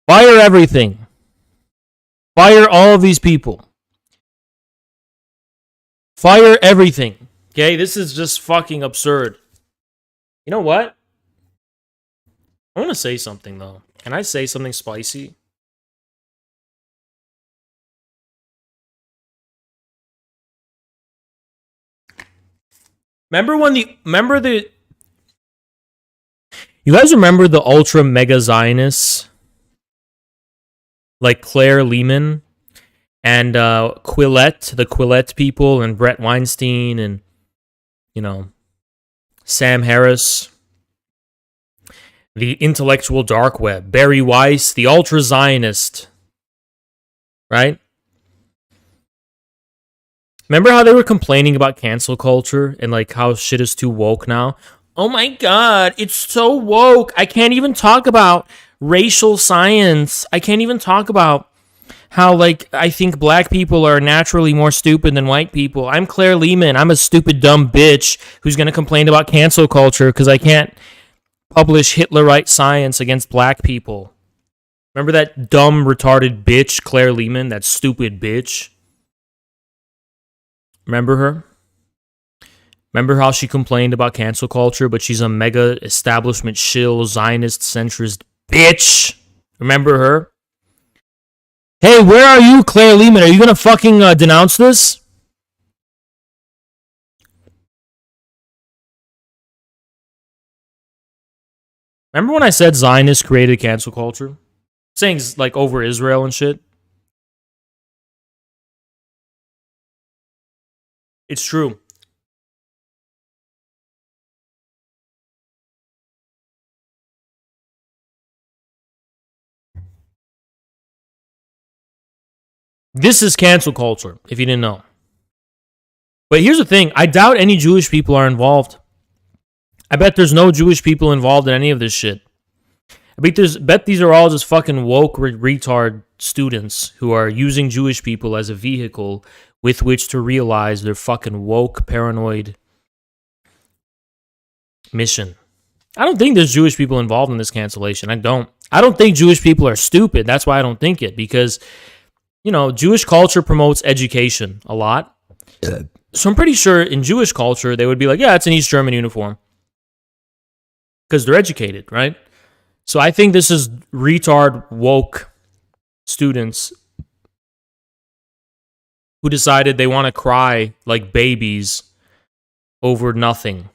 Fire everything. Fire all of these people. Fire everything. Okay, this is just fucking absurd. You know what? I want to say something, though. Can I say something spicy? You guys remember the ultra mega Zionists? Like Claire Lehman and Quillette, the Quillette people, and Brett Weinstein, and, you know, Sam Harris, the intellectual dark web, Barry Weiss, the ultra Zionist, right? Remember how they were complaining about cancel culture and like how shit is too woke now? Oh my god, it's so woke. I can't even talk about racial science. I can't even talk about how, like, I think black people are naturally more stupid than white people. I'm Claire Lehman. I'm a stupid, dumb bitch who's going to complain about cancel culture because I can't publish Hitlerite science against black people. Remember that dumb, retarded bitch, Claire Lehman? That stupid bitch? Remember her? Remember how she complained about cancel culture, but she's a mega establishment shill, Zionist, centrist bitch. Remember her? Hey, where are you, Claire Lehman? Are you gonna fucking denounce this? Remember when I said Zionists created cancel culture? Saying like over Israel and shit? It's true. This is cancel culture, if you didn't know. But here's the thing. I doubt any Jewish people are involved. I bet there's no Jewish people involved in any of this shit. I bet these are all just fucking woke retard students who are using Jewish people as a vehicle with which to realize their fucking woke, paranoid mission. I don't think there's Jewish people involved in this cancellation. I don't think Jewish people are stupid. That's why I don't think it, because, you know, Jewish culture promotes education a lot. So I'm pretty sure in Jewish culture, they would be like, yeah, it's an East German uniform. Because they're educated, right? So I think this is retard, woke students who decided they want to cry like babies over nothing.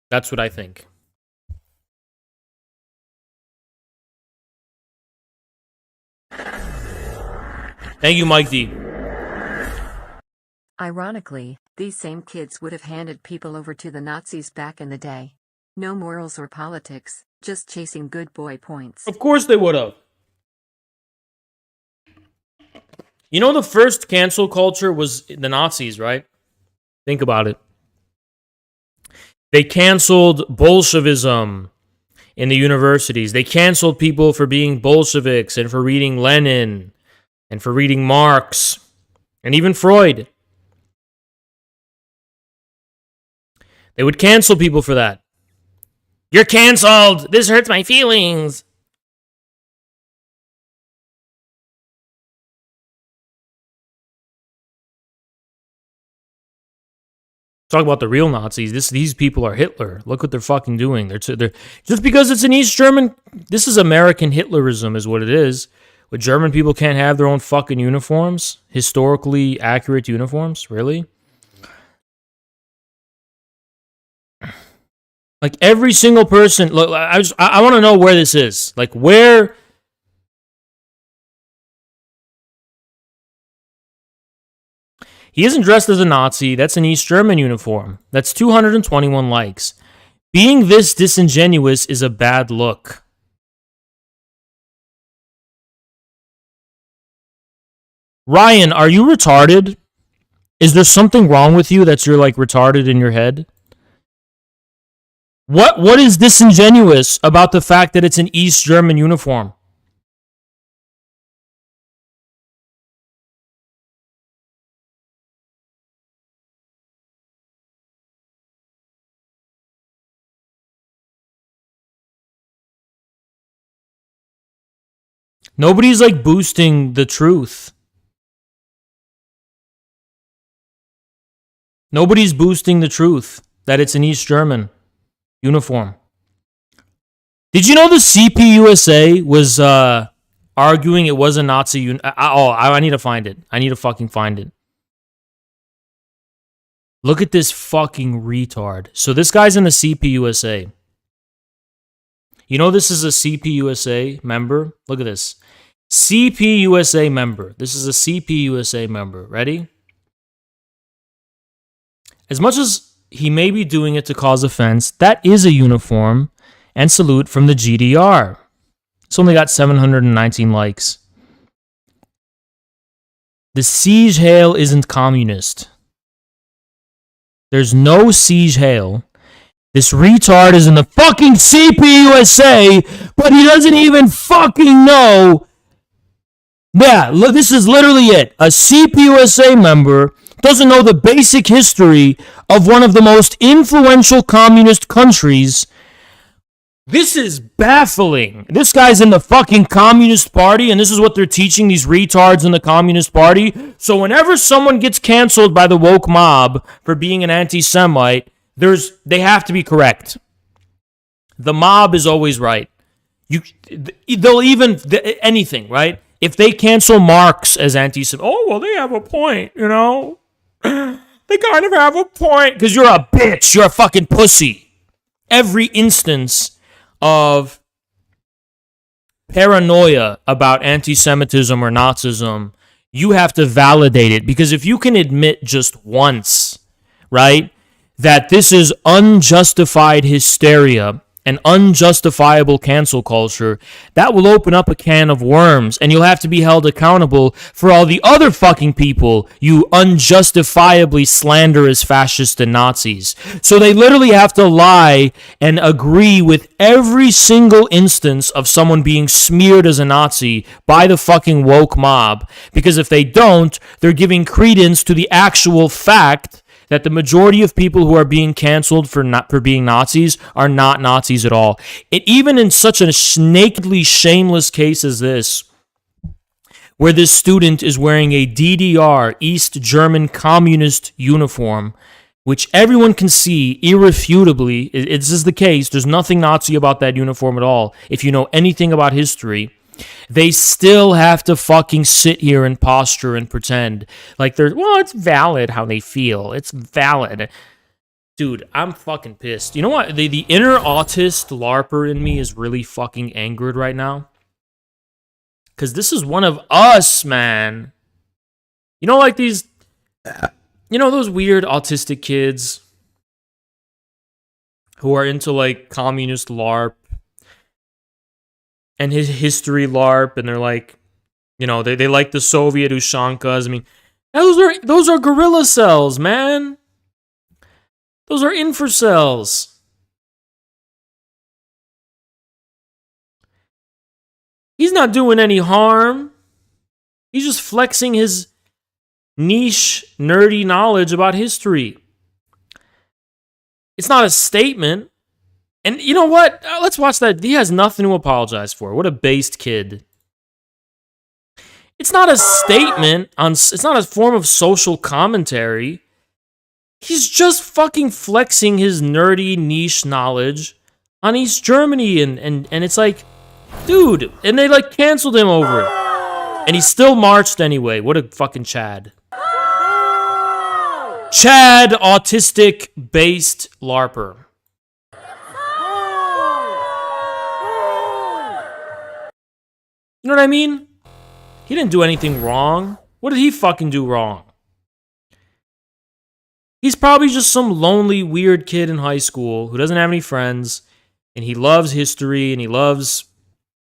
That's what I think. Thank you, Mike D. Ironically, these same kids would have handed people over to the Nazis back in the day. No morals or politics, just chasing good boy points. Of course they would have. You know, the first cancel culture was the Nazis, right? Think about it. They canceled Bolshevism in the universities. They canceled people for being Bolsheviks and for reading Lenin. and for reading Marx and even Freud. They would cancel people for that. You're canceled. This hurts my feelings. Talk about the real Nazis. These people are Hitler. Look what they're fucking doing. They're just because it's an East German. This is American Hitlerism, is what it is. Where German people can't have their own fucking uniforms, historically accurate uniforms. Really? Like every single person. Look, I want to know where this is. Like where. He isn't dressed as a Nazi. That's an East German uniform. That's 221 likes. Being this disingenuous is a bad look. Ryan, are you retarded? Is there something wrong with you that's you're like retarded in your head? What is disingenuous about the fact that it's an East German uniform? Nobody's like boosting the truth. Nobody's boosting the truth that it's an East German uniform. Did you know the CPUSA was arguing it was a Nazi I need to find it. I need to fucking find it. Look at this fucking retard. So this guy's in the CPUSA. You know this is a CPUSA member? Look at this. CPUSA member. This is a CPUSA member. Ready? As much as he may be doing it to cause offense, that is a uniform and salute from the GDR. It's only got 719 likes. The siege hail isn't communist. There's no siege hail. This retard is in the fucking CPUSA, but he doesn't even fucking know. Yeah, this is literally it. A CPUSA member doesn't know the basic history of one of the most influential communist countries. This is baffling. This guy's in the fucking Communist Party, and this is what they're teaching these retards in the Communist Party. So whenever someone gets canceled by the woke mob for being an anti-Semite, they have to be correct. The mob is always right. They'll even anything, right? If they cancel Marx as anti-Semite, oh well, they have a point, you know. They kind of have a point because you're a bitch. You're a fucking pussy. Every instance of paranoia about anti-Semitism or Nazism, you have to validate it, because if you can admit just once, right, that this is unjustified hysteria and unjustifiable cancel culture, that will open up a can of worms, and you'll have to be held accountable for all the other fucking people you unjustifiably slander as fascists and Nazis. So they literally have to lie and agree with every single instance of someone being smeared as a Nazi by the fucking woke mob, because if they don't, they're giving credence to the actual fact that the majority of people who are being canceled for being Nazis are not Nazis at all. Even in such a nakedly shameless case as this, where this student is wearing a DDR, East German communist uniform, which everyone can see irrefutably, this is the case, there's nothing Nazi about that uniform at all, if you know anything about history, they still have to fucking sit here and posture and pretend like it's valid how they feel. It's valid. Dude, I'm fucking pissed. You know what? The inner autist LARPer in me is really fucking angered right now. Because this is one of us, man. You know, like these, those weird autistic kids who are into like communist LARP and his history LARP, and they're like, they like the Soviet Ushankas. I mean, those are gorilla cells, man. Those are infracells. He's not doing any harm. He's just flexing his niche, nerdy knowledge about history. It's not a statement. And you know what? Let's watch that. He has nothing to apologize for. What a based kid. It's not a statement on. It's not a form of social commentary. He's just fucking flexing his nerdy niche knowledge on East Germany, and it's like, dude, and they like canceled him over it. And he still marched anyway. What a fucking Chad. Chad, autistic-based LARPer. You know what I mean? He didn't do anything wrong. What did he fucking do wrong? He's probably just some lonely, weird kid in high school who doesn't have any friends, and he loves history, and he loves,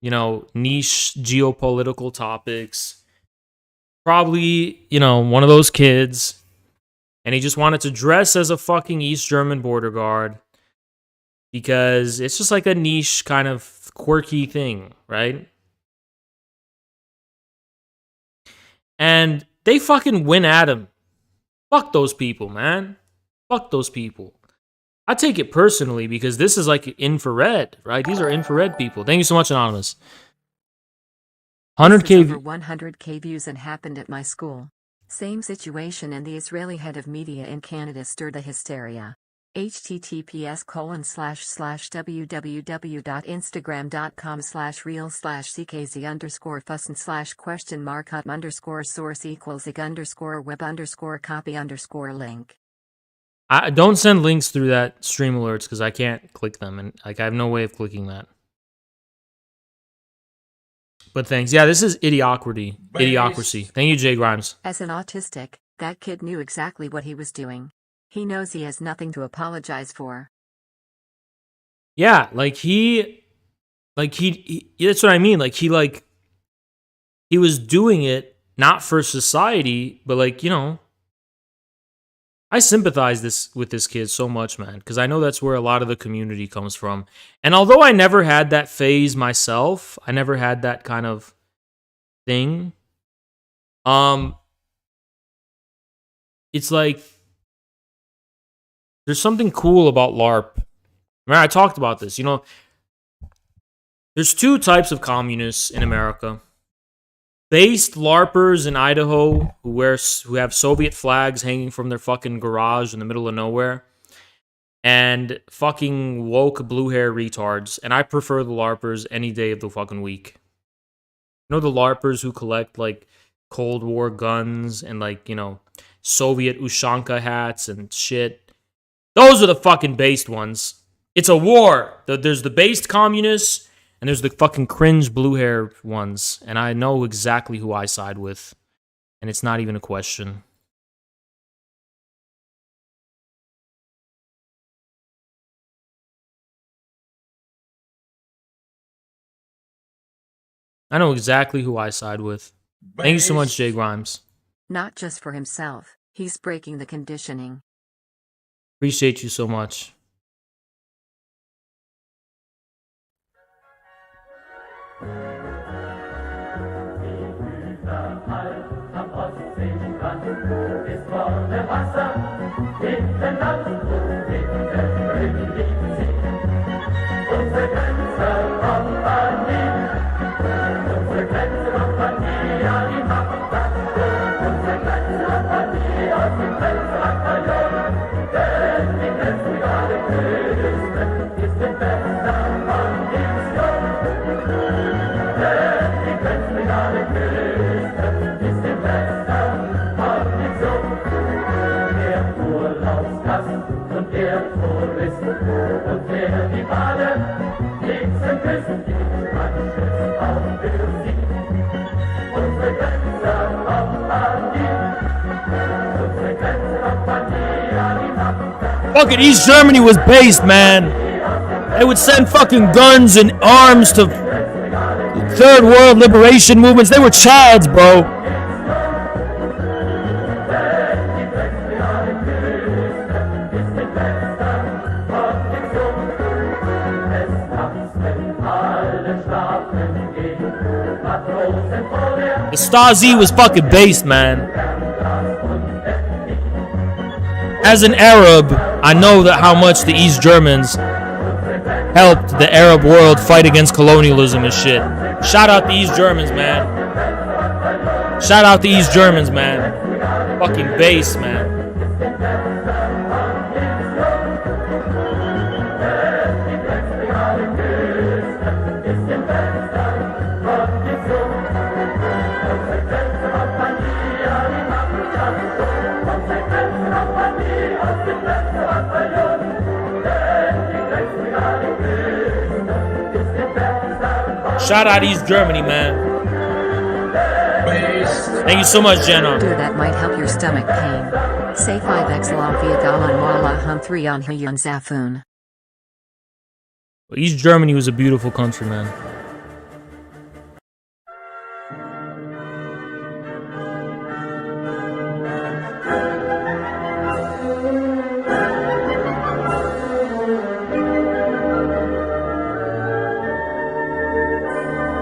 you know, niche geopolitical topics. Probably, you know, one of those kids, and he just wanted to dress as a fucking East German border guard because it's just like a niche kind of quirky thing, right? And they fucking win at him. Fuck those people, man. Fuck those people. I take it personally because this is like infrared, right? These are infrared people. Thank you so much, Anonymous. 100K. Over 100K views and happened at my school. Same situation, and the Israeli head of media in Canada stirred the hysteria. https://www.instagram.com/real/ckz_fuss/question_mark_web_copy_link. I don't send links through that stream alerts because I can't click them, and like I have no way of clicking that. But thanks. Yeah, this is idiocracy. Idiocracy. Thank you, Jay Grimes. As an autistic, that kid knew exactly what he was doing. He knows he has nothing to apologize for. Yeah, he that's what I mean. He was doing it not for society, but like, you know, I sympathize with this kid so much, man, because I know that's where a lot of the community comes from. And although I never had that phase myself, I never had that kind of thing. It's like there's something cool about LARP. Man, I talked about this. You know, there's two types of communists in America. Based LARPers in Idaho who have Soviet flags hanging from their fucking garage in the middle of nowhere, and fucking woke blue hair retards. And I prefer the LARPers any day of the fucking week. You know, the LARPers who collect like Cold War guns and like, you know, Soviet Ushanka hats and shit. Those are the fucking based ones. It's a war. There's the based communists, and there's the fucking cringe blue hair ones. And I know exactly who I side with. And it's not even a question. I know exactly who I side with. Thank you so much, Jay Grimes. Not just for himself, he's breaking the conditioning. Appreciate you so much. Fucking East Germany was based, man. They would send fucking guns and arms to third world liberation movements. They were chads, bro. The Stasi was fucking based, man. As an Arab, I know that how much the East Germans helped the Arab world fight against colonialism and shit. Shout out the East Germans, man. Shout out the East Germans, man. Fucking base, man. Shout out East Germany, man. Thank you so much, Jenna. That might help your stomach pain. Say 5x Lafia Galan Wala Hum 3 on Hyun Zafun. East Germany was a beautiful country, man.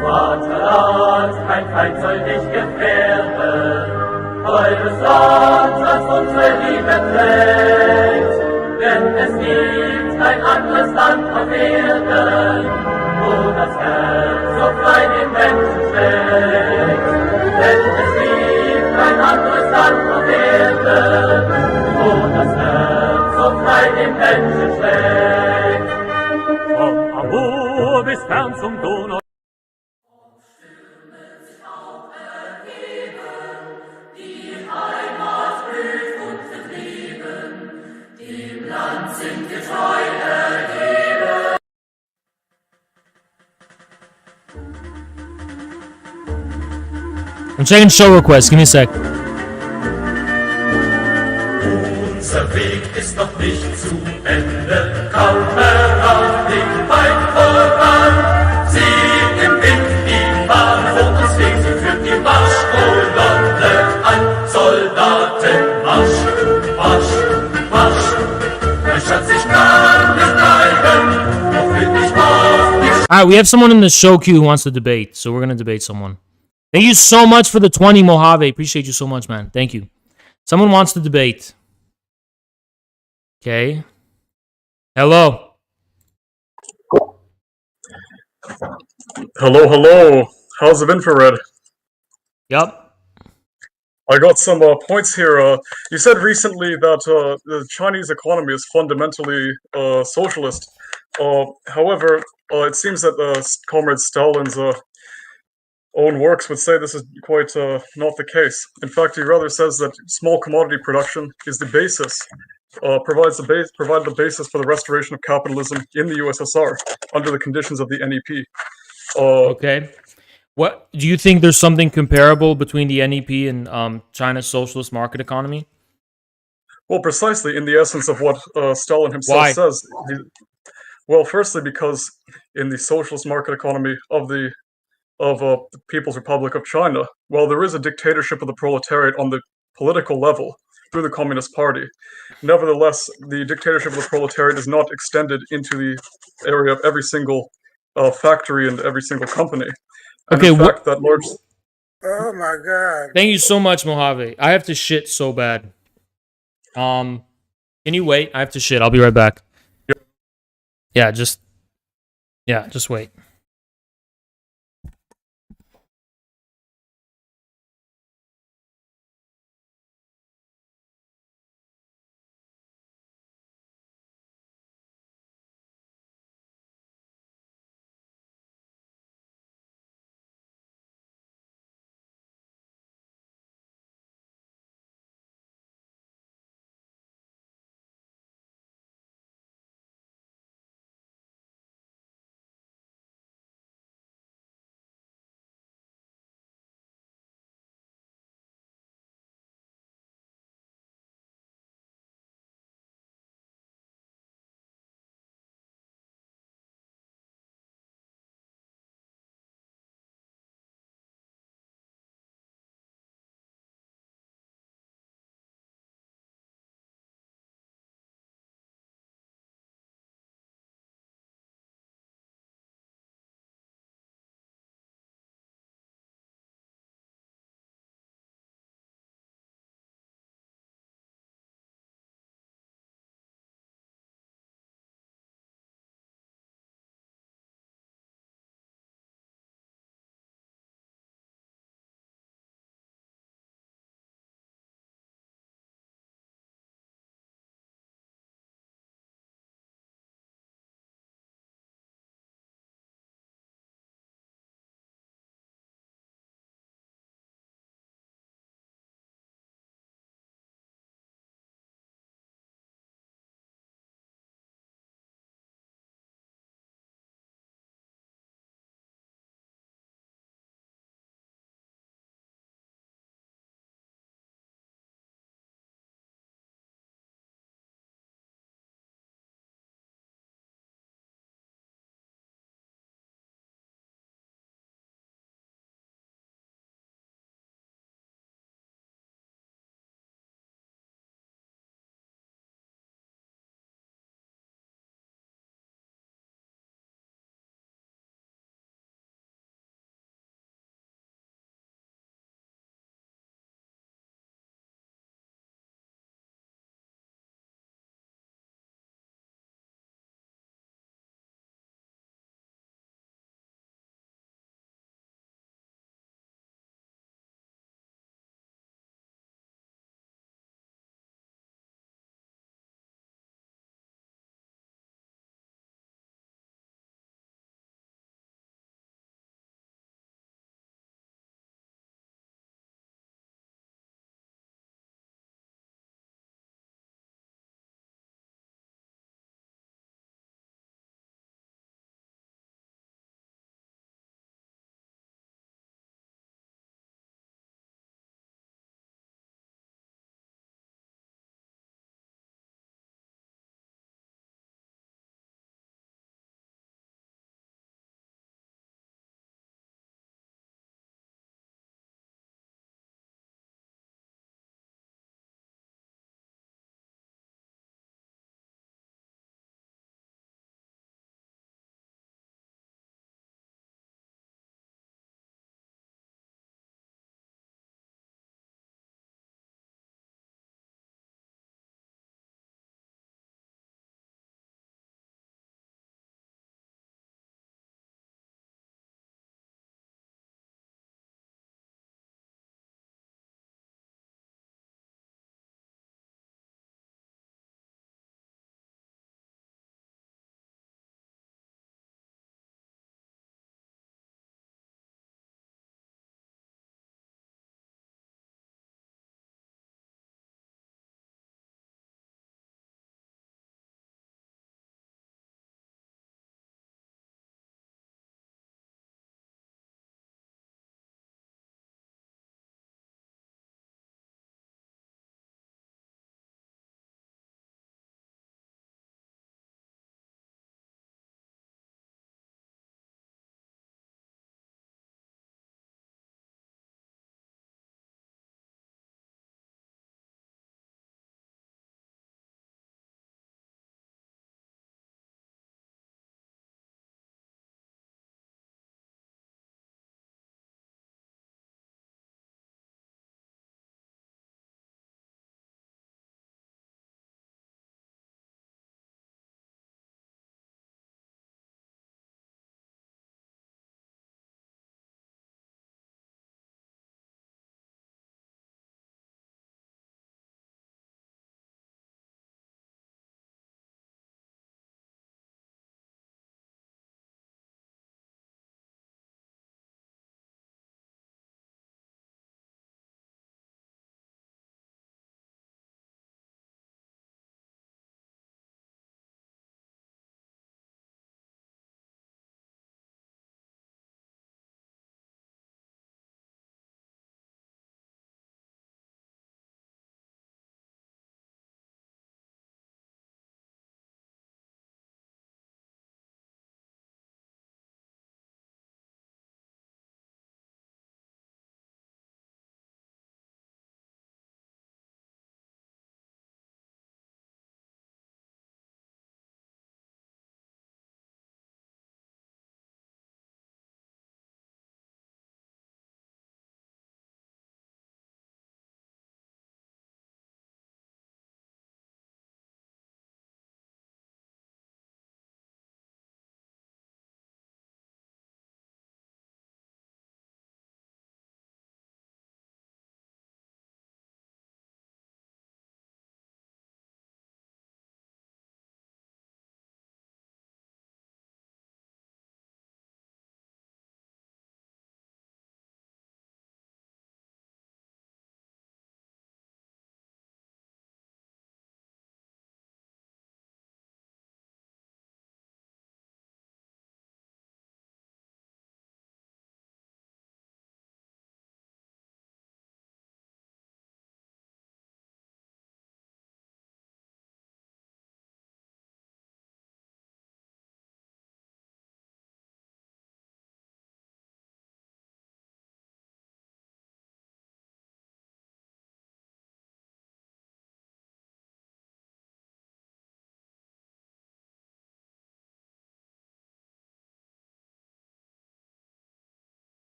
Vaterland, kein Feind soll dich gefährden. Eures Land, das unsere Liebe trägt. Denn es gibt kein anderes Land auf Erden, wo das Herz so frei den Menschen schlägt. Denn es gibt kein anderes Land auf Erden, wo das Herz so frei den Menschen schlägt. Vom Amur bis fern zum Donau. I'm checking show requests. Give me a sec. Unser Weg ist noch nicht zu Ende. Kamera, den Feind voran. Sieh im Wind die Bahn vor uns liegt. Sie führt die Marschkolonne an. Soldaten, Marsch, Marsch, Marsch. Mein Schatz, ich kann nicht bleiben. Doch will ich auf die. All right, we have someone in the show queue who wants to debate, so we're gonna debate someone. Thank you so much for the 20, Mojave. Appreciate you so much, man. Thank you. Someone wants to debate. Okay. Hello. Hello, hello. How's the infrared? Yup. I got some points here. You said recently that the Chinese economy is fundamentally socialist. However, it seems that Comrade Stalin's own works would say this is quite not the case. In fact, he rather says that small commodity production is the basis, provided the basis for the restoration of capitalism in the USSR under the conditions of the NEP. Okay. What do you think? There's something comparable between the NEP and China's socialist market economy? Well, precisely in the essence of what Stalin himself Why? says. Well, firstly, because in the socialist market economy of the People's Republic of China, while there is a dictatorship of the proletariat on the political level through the Communist Party, nevertheless, the dictatorship of the proletariat is not extended into the area of every single factory and every single company. And Okay, in fact, that large. Oh my god. Thank you so much, Mojave. I have to shit so bad. Can you wait? I have to shit. I'll be right back. Yeah, just wait.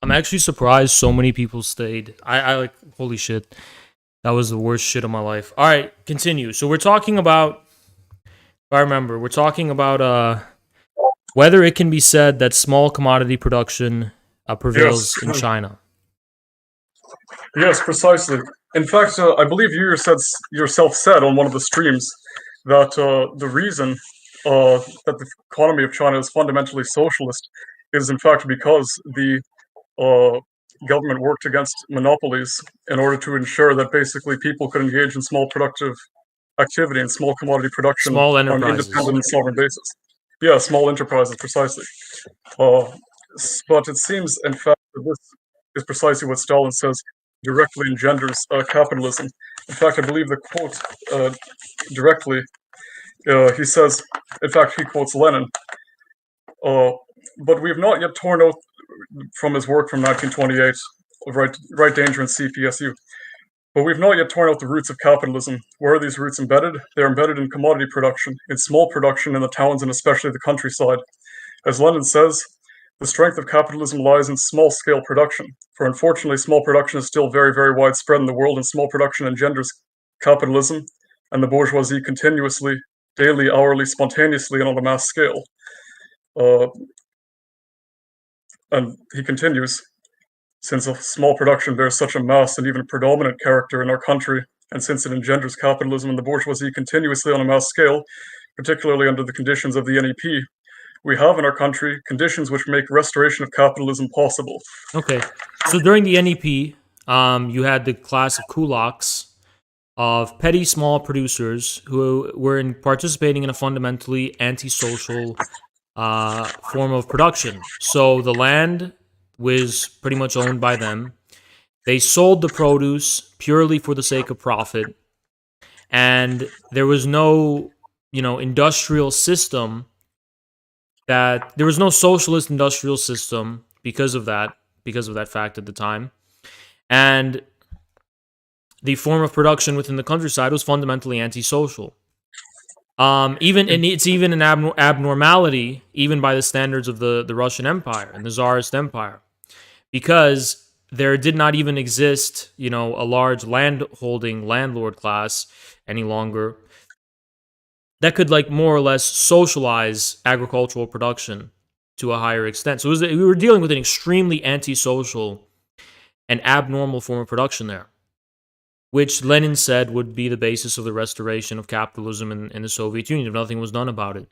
I'm actually surprised so many people stayed. I like, holy shit. That was the worst shit of my life. All right, continue. So we're talking about, if I remember, we're talking about whether it can be said that small commodity production prevails Yes. in China. Yes, precisely. In fact, I believe you yourself said on one of the streams that the reason that the economy of China is fundamentally socialist is in fact because the uh, government worked against monopolies in order to ensure that basically people could engage in small productive activity and small commodity production Small on enterprises. independent and sovereign basis. Yeah, small enterprises, precisely. Uh, but it seems, in fact, that this is precisely what Stalin says directly engenders capitalism. In fact, I believe the quote directly, he says, in fact, he quotes Lenin, but we have not yet torn out from his work from 1928 of Right Danger and CPSU. But we've not yet torn out the roots of capitalism. Where are these roots embedded? They're embedded in commodity production, in small production in the towns and especially the countryside. As Lenin says, the strength of capitalism lies in small-scale production, for unfortunately small production is still very, very widespread in the world, and small production engenders capitalism and the bourgeoisie continuously, daily, hourly, spontaneously, and on a mass scale. And he continues, since a small production bears such a mass and even predominant character in our country, and since it engenders capitalism and the bourgeoisie continuously on a mass scale, particularly under the conditions of the NEP, we have in our country conditions which make restoration of capitalism possible. Okay. So during the NEP, you had the class of kulaks, of petty small producers who were participating in a fundamentally antisocial form of production. So the land was pretty much owned by them. They sold the produce purely for the sake of profit. And there was no, industrial system there was no socialist industrial system because of that fact at the time. And the form of production within the countryside was fundamentally antisocial. It's even an abnormality, even by the standards of the Russian Empire and the Tsarist Empire, because there did not even exist, a large landlord class any longer that could more or less socialize agricultural production to a higher extent. So we were dealing with an extremely antisocial and abnormal form of production there, which Lenin said would be the basis of the restoration of capitalism in the Soviet Union if nothing was done about it.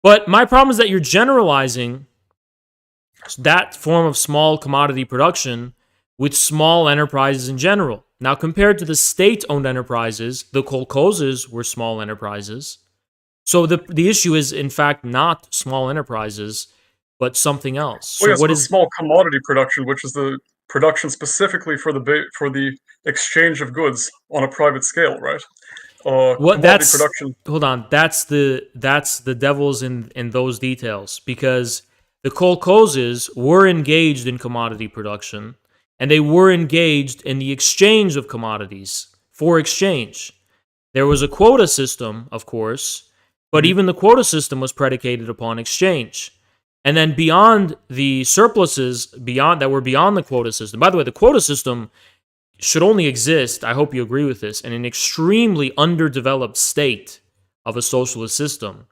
But my problem is that you're generalizing that form of small commodity production with small enterprises in general. Now, compared to the state-owned enterprises, the kolkhozes were small enterprises. So the issue is, in fact, not small enterprises, but something else. So what is small commodity production, which is the production specifically for the exchange of goods on a private scale, right? Production. Hold on. That's the devil's in those details, because the kolkhozes were engaged in commodity production, and they were engaged in the exchange of commodities for exchange. There was a quota system, of course, but even the quota system was predicated upon exchange. And then beyond the surpluses that were beyond the quota system. By the way, the quota system should only exist, I hope you agree with this, in an extremely underdeveloped state of a socialist system.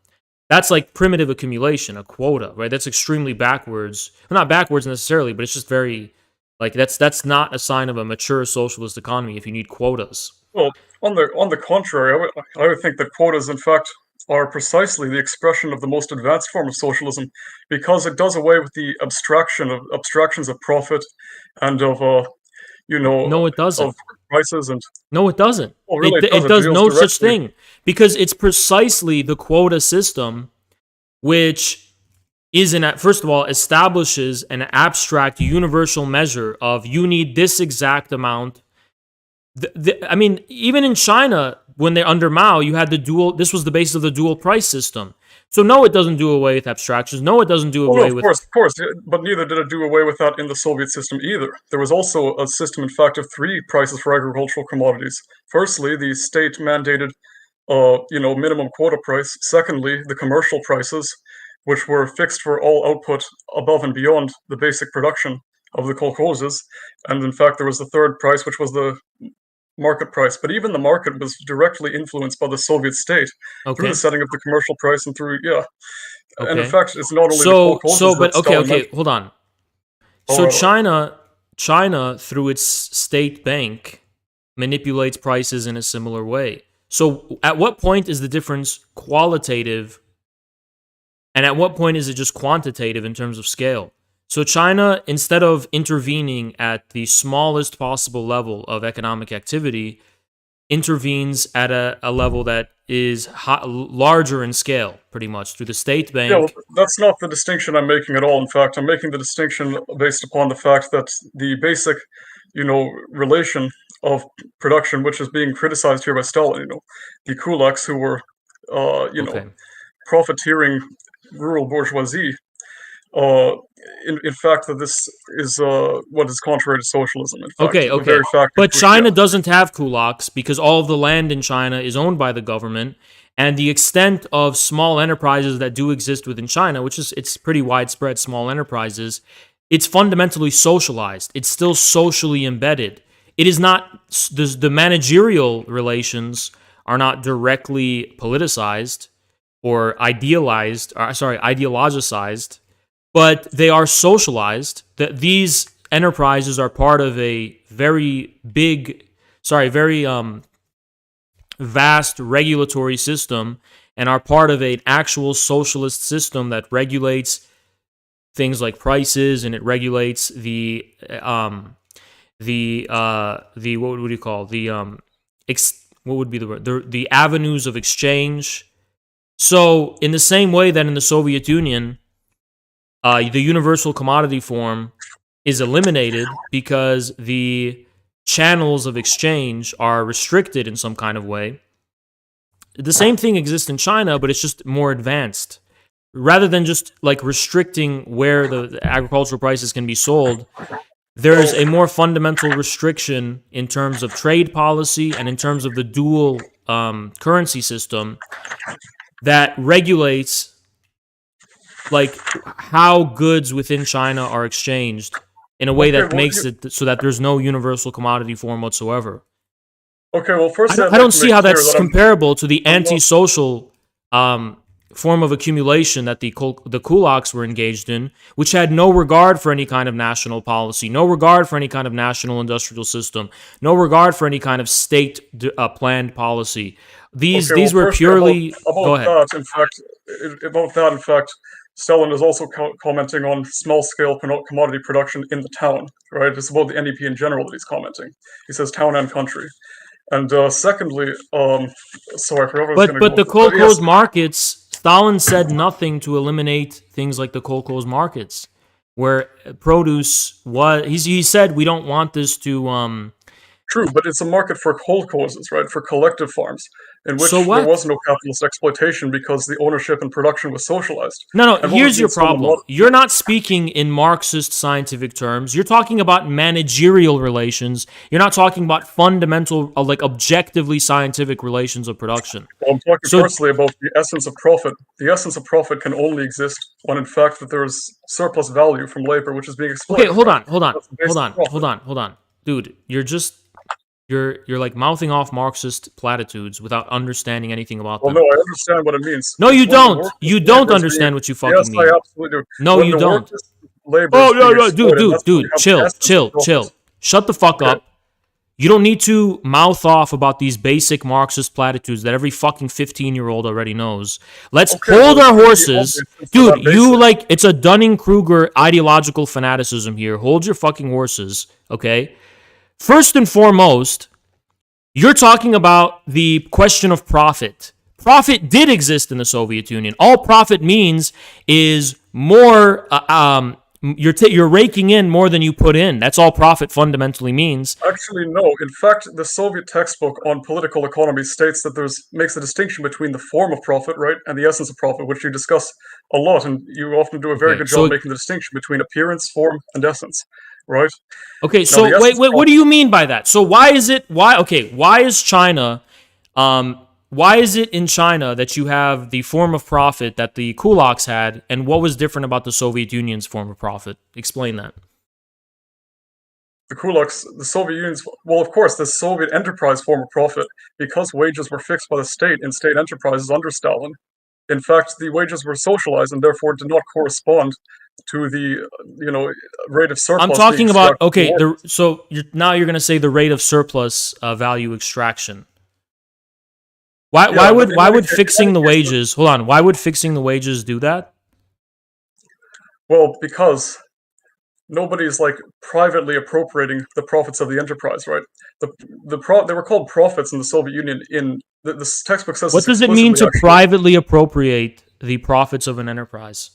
That's like primitive accumulation, a quota, right? That's extremely backwards. Well, not backwards necessarily, but it's just very, that's not a sign of a mature socialist economy if you need quotas. Well, on the contrary, I would think that quotas, in fact, are precisely the expression of the most advanced form of socialism, because it does away with the abstractions of profit and of no, it doesn't. Of prices and no, it doesn't. Oh, really, it does no such thing, because it's precisely the quota system which first of all establishes an abstract universal measure of you need this exact amount. I mean, even in China, when they're under Mao, you had this was the basis of the dual price system. So no, it doesn't do away with abstractions. No, it doesn't do away with... Of course, but neither did it do away with that in the Soviet system either. There was also a system, in fact, of three prices for agricultural commodities. Firstly, the state-mandated, minimum quota price. Secondly, the commercial prices, which were fixed for all output above and beyond the basic production of the kolkhozes, and in fact there was the third price, which was the market price. But even the market was directly influenced by the Soviet state through the setting of the commercial price and through and in fact it's not only the kolkhozes but that Stalin meant. hold on. So China through its state bank manipulates prices in a similar way. So at what point is the difference qualitative and at what point is it just quantitative in terms of scale? So China, instead of intervening at the smallest possible level of economic activity, intervenes at a level that is larger in scale, pretty much, through the state bank. Yeah, well, that's not the distinction I'm making at all. In fact, I'm making the distinction based upon the fact that the basic, relation of production, which is being criticized here by Stalin, the kulaks who were, profiteering rural bourgeoisie, in fact, that this is what is contrary to socialism. In fact, Okay. The very fact But China doesn't have kulaks because all of the land in China is owned by the government, and the extent of small enterprises that do exist within China, it's pretty widespread, small enterprises, it's fundamentally socialized. It's still socially embedded. It is not, the managerial relations are not directly politicized or ideologicized, but they are socialized. That these enterprises are part of a very vast regulatory system and are part of an actual socialist system that regulates things like prices, and it regulates the what would you call what would be the word, the avenues of exchange. So in the same way that in the Soviet Union, the universal commodity form is eliminated because the channels of exchange are restricted in some kind of way. The same thing exists in China, but it's just more advanced. Rather than just like restricting where the agricultural prices can be sold, there's a more fundamental restriction in terms of trade policy and in terms of the dual currency system that regulates like how goods within China are exchanged in a way that makes it so that there's no universal commodity form whatsoever. Okay, well, first I don't see how that's comparable to the antisocial form of accumulation that the kulaks were engaged in, which had no regard for any kind of national policy, no regard for any kind of national industrial system, no regard for any kind of state planned policy. These were purely. Go ahead. About that, in fact, Stalin is also commenting on small-scale commodity production in the town, right? It's about the NEP in general that he's commenting. He says town and country. And secondly, sorry, forever. But the kolkhoz markets, Stalin said nothing to eliminate things like the kolkhoz markets, where produce was. He said we don't want this to. True, but it's a market for kolkhozes, right? For collective farms, in which there was no capitalist exploitation because the ownership and production was socialized. No, here's your problem. You're not speaking in Marxist scientific terms. You're talking about managerial relations. You're not talking about fundamental, like objectively scientific relations of production. Well, I'm talking firstly about the essence of profit. The essence of profit can only exist when, in fact, that there is surplus value from labor, which is being exploited. Okay, hold on. Dude, you're like mouthing off Marxist platitudes without understanding anything about them. Well, no, I understand what it means. No, you don't. You don't understand what you fucking mean. Yes, I absolutely do. No, you don't. Dude, chill. Shut the fuck up. You don't need to mouth off about these basic Marxist platitudes that every fucking 15-year-old already knows. Let's hold our horses. Dude, it's a Dunning-Kruger ideological fanaticism here. Hold your fucking horses, okay? First and foremost, you're talking about the question of profit. Profit did exist in the Soviet Union. All profit means is more. You're raking in more than you put in. That's all profit fundamentally means. Actually, no. In fact, the Soviet textbook on political economy states that makes a distinction between the form of profit, right, and the essence of profit, which you discuss a lot, and you often do a very good job making the distinction between appearance, form, and essence. Right. Okay. So wait. What do you mean by that? So why is China? Why is it in China that you have the form of profit that the kulaks had, and what was different about the Soviet Union's form of profit? Explain that. the kulaks, the Soviet Union's, well, of course, the Soviet enterprise form of profit, because wages were fixed by the state in state enterprises under Stalin. In fact, the wages were socialized and therefore did not correspond to the, rate of surplus. I'm talking about, okay, now you're going to say the rate of surplus value extraction. Why would fixing the wages, hold on, why would fixing the wages do that? Well, because nobody's like privately appropriating the profits of the enterprise, right? They were called profits in the Soviet Union. In the textbook says. What does it mean to privately appropriate the profits of an enterprise?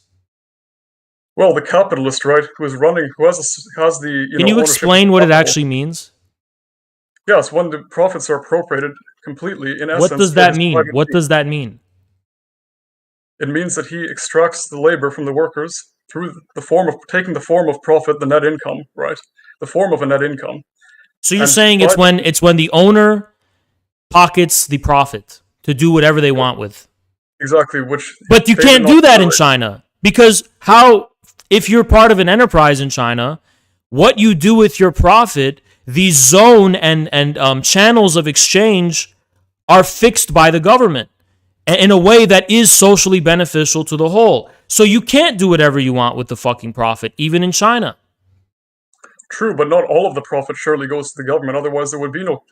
Well, the capitalist, right, who has the. Can you explain what it actually means? Yes, when the profits are appropriated completely, in essence. What does that mean? What does that mean? It means that he extracts the labor from the workers through taking the form of profit, the net income, right? The form of a net income. So you're saying it's when the owner pockets the profit to do whatever they want with. Exactly, but you can't do that in China, because if you're part of an enterprise in China, what you do with your profit, the zone and channels of exchange are fixed by the government in a way that is socially beneficial to the whole. So you can't do whatever you want with the fucking profit, even in China. True, but not all of the profit surely goes to the government. Otherwise, there would be no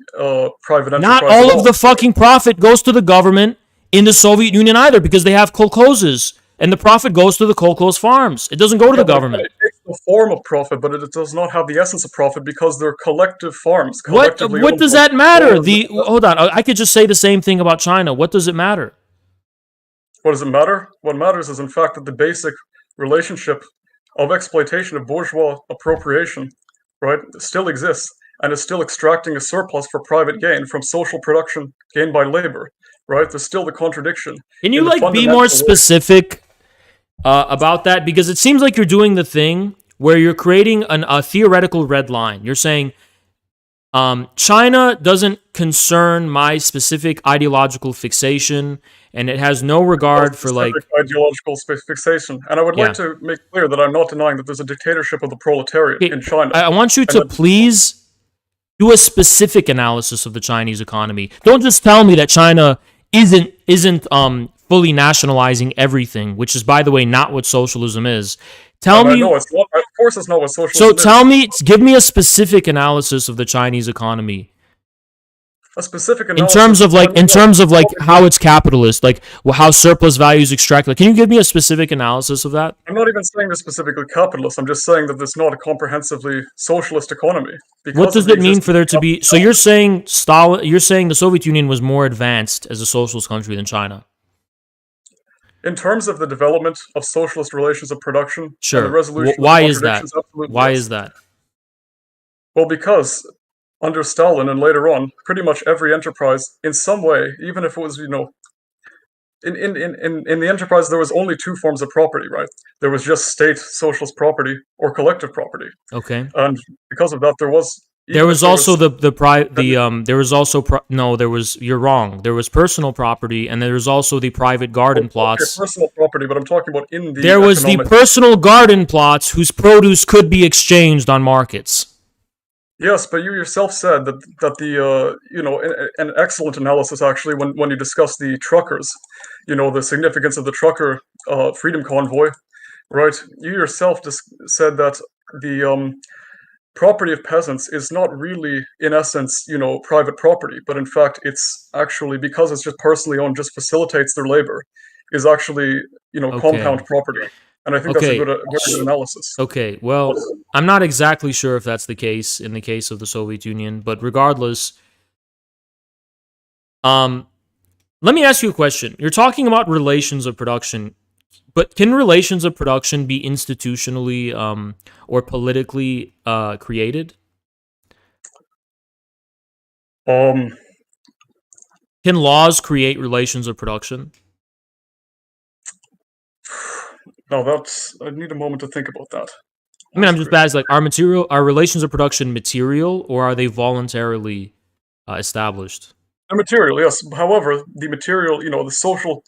private enterprise. Not all of the fucking profit goes to the government in the Soviet Union either, because they have kolkhozes, and the profit goes to the kolkhoz farms. It doesn't go to the government. It takes the form of profit, but it does not have the essence of profit because they're collective farms. What does that matter? Hold on, I could just say the same thing about China. What does it matter? What does it matter? What matters is, in fact, that the basic relationship of exploitation, of bourgeois appropriation, right, still exists and is still extracting a surplus for private gain from social production gained by labor, right? There's still the contradiction. Can you be more specific about that? Because it seems like you're doing the thing where you're creating a theoretical red line. You're saying China doesn't concern my specific ideological fixation, and it has no regard for ideological fixation. And I would like to make clear that I'm not denying that there's a dictatorship of the proletariat in China. I want you to please do a specific analysis of the Chinese economy. Don't just tell me that China isn't fully nationalizing everything, which is, by the way, not what socialism is. No, it's not. Of course, it's not what socialism is. Give me a specific analysis of the Chinese economy. A specific analysis in terms of how it's capitalist, how surplus value is extracted. Can you give me a specific analysis of that? I'm not even saying they're specifically capitalist. I'm just saying that it's not a comprehensively socialist economy. What does it mean for there to be? So you're saying the Soviet Union was more advanced as a socialist country than China? In terms of the development of socialist relations of production, sure. And the resolution Why is that? Why is that? Well, because under Stalin and later on, pretty much every enterprise, in some way, even if it was, in the enterprise, there was only two forms of property, right? There was just state socialist property or collective property. Okay. And because of that, you're wrong. There was personal property, and there was also the private garden plots. Personal property, but I'm talking about in the. There was the personal garden plots whose produce could be exchanged on markets. Yes, but you yourself said that an excellent analysis actually when you discuss the truckers, the significance of the trucker freedom convoy, right? You yourself just said that the property of peasants is not really, in essence, private property, but in fact, it's actually, because it's just personally owned, just facilitates their labor, is actually, compound property. And I think that's a good analysis. Okay, well, I'm not exactly sure if that's the case in the case of the Soviet Union, but regardless, let me ask you a question. You're talking about relations of production, but can relations of production be institutionally or politically created? Can laws create relations of production? No, I need a moment to think about that. I mean, I'm just asking, are relations of production material, or are they voluntarily established? They're material, yes. However, the material, the social,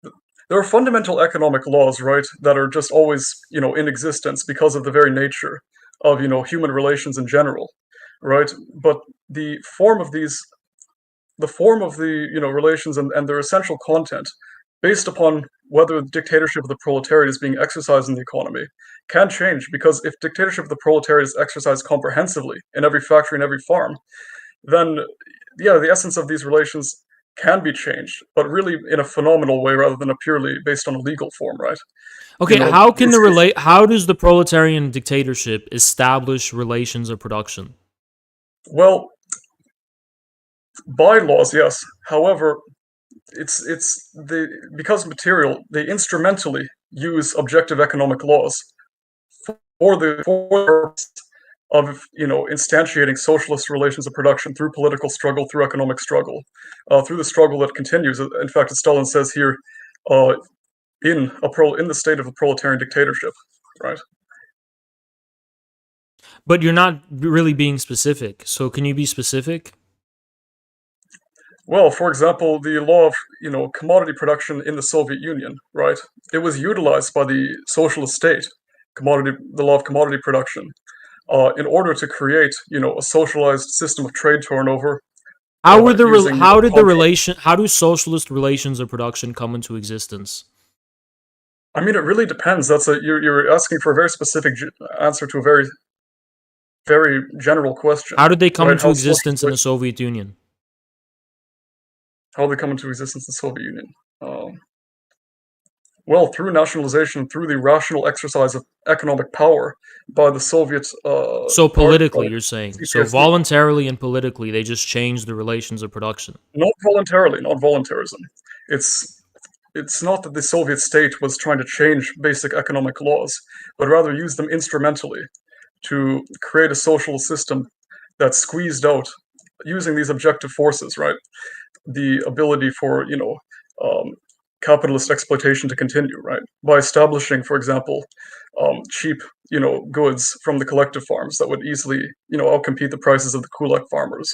there are fundamental economic laws, right, that are just always, in existence because of the very nature of human relations in general, right? But the form of these, the form of the relations and their essential content, based upon whether the dictatorship of the proletariat is being exercised in the economy, can change, because if dictatorship of the proletariat is exercised comprehensively in every factory and every farm, then yeah, the essence of these relations can be changed, but really in a phenomenal way rather than a purely based on a legal form, right? Okay, how does the proletarian dictatorship establish relations of production? Well, by laws, yes. However, because material, they instrumentally use objective economic laws for the purpose of instantiating socialist relations of production through political struggle, through economic struggle, through the struggle that continues. In fact, as Stalin says here, in the state of a proletarian dictatorship, right? But you're not really being specific. So can you be specific? Well, for example, the law of commodity production in the Soviet Union, right? It was utilized by the socialist state, the law of commodity production, in order to create a socialized system of trade turnover. How do socialist relations of production come into existence? I mean, it really depends. You're asking for a very specific answer to a very, very general question. How did they come into existence in the Soviet Union? How did they come into existence in the Soviet Union? Well, through nationalization, through the rational exercise of economic power by the Soviets. So politically, you're saying. So voluntarily and politically, they just changed the relations of production. Not voluntarily, not voluntarism. It's not that the Soviet state was trying to change basic economic laws, but rather use them instrumentally to create a social system that squeezed out, using these objective forces, right? The ability for, capitalist exploitation to continue, right? By establishing, for example, cheap, goods from the collective farms that would easily, outcompete the prices of the kulak farmers,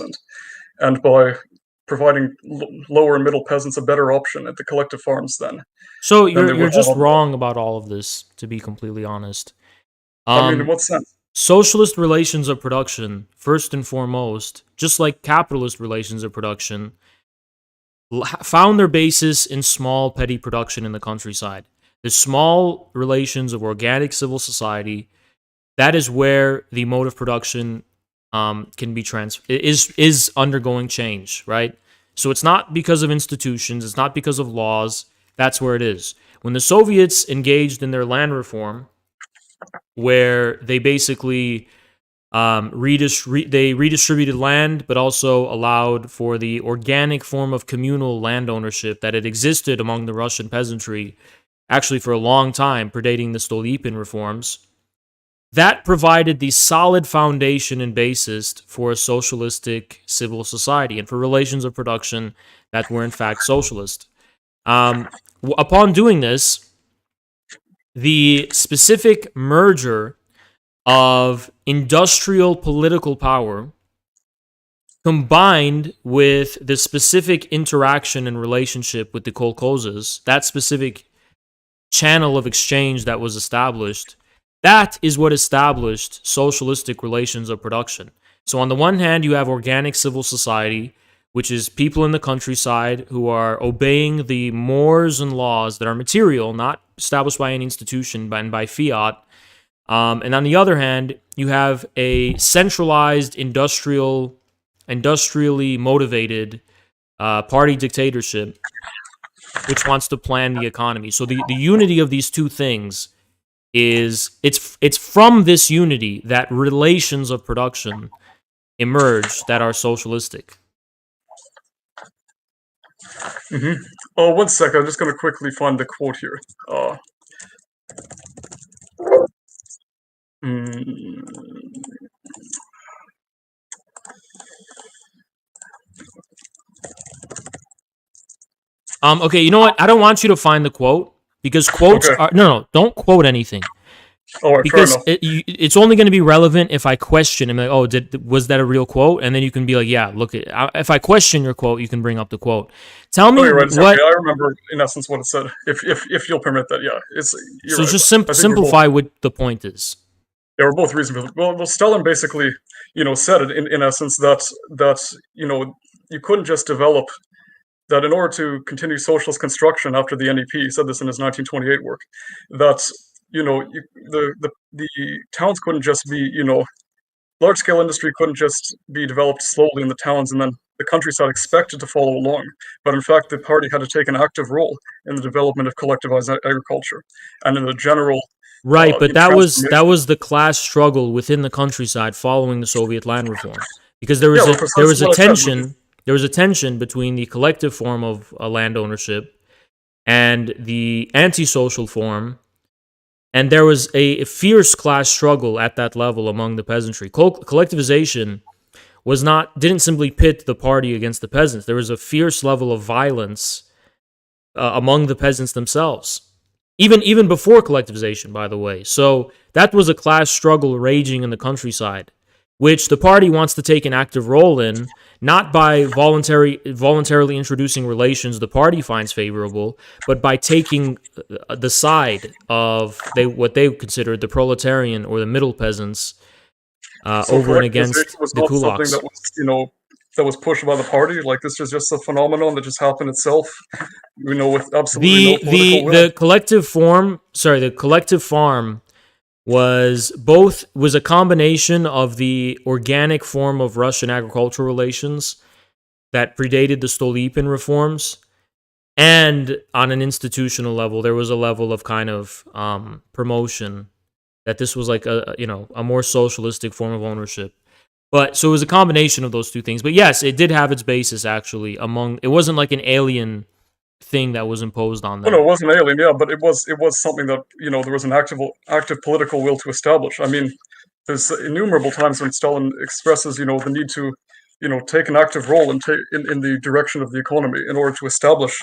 and by providing lower and middle peasants a better option at the collective farms then. So you're just wrong about all of this, to be completely honest. I mean, in what sense? Socialist relations of production, first and foremost, just like capitalist relations of production, found their basis in small petty production in the countryside. The small relations of organic civil society, that is where the mode of production can be is undergoing change, right? So it's not because of institutions, it's not because of laws, that's where it is. When the Soviets engaged in their land reform, where they basically they redistributed land, but also allowed for the organic form of communal land ownership that had existed among the Russian peasantry, actually for a long time, predating the Stolypin reforms. That provided the solid foundation and basis for a socialistic civil society and for relations of production that were in fact socialist. Upon doing this, the specific merger of industrial political power combined with the specific interaction and relationship with the kolkhozes, that specific channel of exchange that was established, that is what established socialistic relations of production. So on the one hand, you have organic civil society, which is people in the countryside who are obeying the mores and laws that are material, not established by any institution, but by fiat. And on the other hand, you have a centralized, industrially motivated party dictatorship, which wants to plan the economy. So the unity of these two things is it's from this unity that relations of production emerge that are socialistic. Mm-hmm. Oh, 1 second. I'm just going to quickly find the quote here. Okay, you know what? I don't want you to find the quote because quotes are no, don't quote anything. All right, because it's only going to be relevant if I question and be like, oh, was that a real quote? And then you can be like, yeah, look. If I question your quote, you can bring up the quote. Tell me right, what. I remember in essence what it said. If you'll permit that, yeah. Just simplify what the point is. They were both reasonable. Well, Stalin basically, said it in essence that you couldn't just develop that in order to continue socialist construction after the NEP. He said this in his 1928 work. That the towns couldn't just be large scale industry couldn't just be developed slowly in the towns and then the countryside expected to follow along. But in fact, the party had to take an active role in the development of collectivized agriculture and in the general Right, but that transformation. was the class struggle within the countryside following the Soviet land reform, because there was Yeah, well, precisely what I said. there was a tension between the collective form of land ownership and the antisocial form, and there was a fierce class struggle at that level among the peasantry. Collectivization didn't simply pit the party against the peasants. There was a fierce level of violence among the peasants themselves. Even before collectivization, by the way. So that was a class struggle raging in the countryside, which the party wants to take an active role in, not by voluntarily introducing relations the party finds favorable, but by taking the side of what they considered the proletarian or the middle peasants So over and against collectivization was the not something kulaks. that was, that was pushed by the party. Like this was just a phenomenon that just happened itself, with absolutely no political will. The collective farm was a combination of the organic form of Russian agricultural relations that predated the Stolypin reforms, and on an institutional level, there was a level of kind of promotion that this was like a more socialistic form of ownership. But so it was a combination of those two things. But yes, it did have its basis actually it wasn't like an alien thing that was imposed on them. No, it wasn't alien, yeah, but it was something that there was an active political will to establish. I mean, there's innumerable times when Stalin expresses the need to take an active role in the direction of the economy in order to establish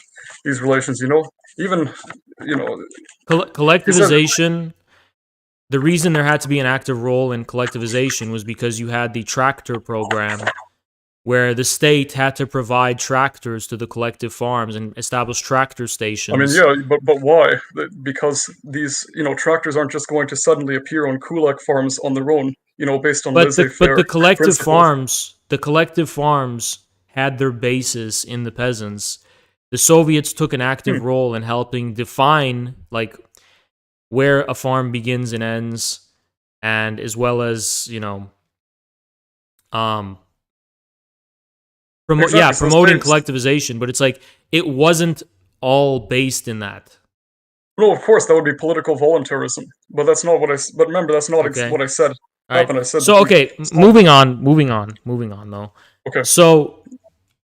these relations. Even Collectivization. The reason there had to be an active role in collectivization was because you had the tractor program, where the state had to provide tractors to the collective farms and establish tractor stations. I mean, yeah, but why? Because these tractors aren't just going to suddenly appear on kulak farms on their own, based on laissez-faire the collective principles. farms had their basis in the peasants. The Soviets took an active role in helping define where a farm begins and ends, and as well as promoting collectivization. But it's like it wasn't all based in that. No, of course that would be political voluntarism, but that's not what I. But remember, that's not what I said. Right. I said so okay, moving on though. Okay. So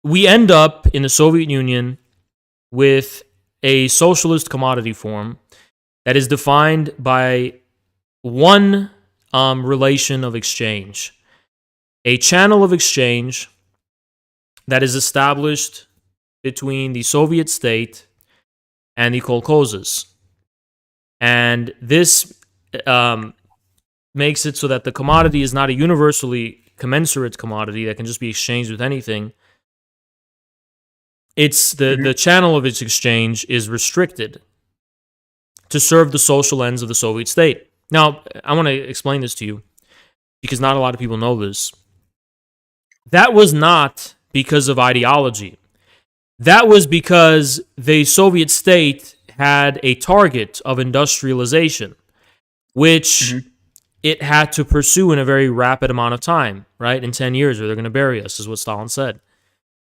we end up in the Soviet Union with a socialist commodity form that is defined by one relation of exchange, a channel of exchange that is established between the Soviet state and the kolkhozes. And this makes it so that the commodity is not a universally commensurate commodity that can just be exchanged with anything. It's the channel of its exchange is restricted to serve the social ends of the Soviet state. Now, I want to explain this to you because not a lot of people know this. That was not because of ideology. That was because the Soviet state had a target of industrialization, which it had to pursue in a very rapid amount of time, right? In 10 years, or they're going to bury us, is what Stalin said.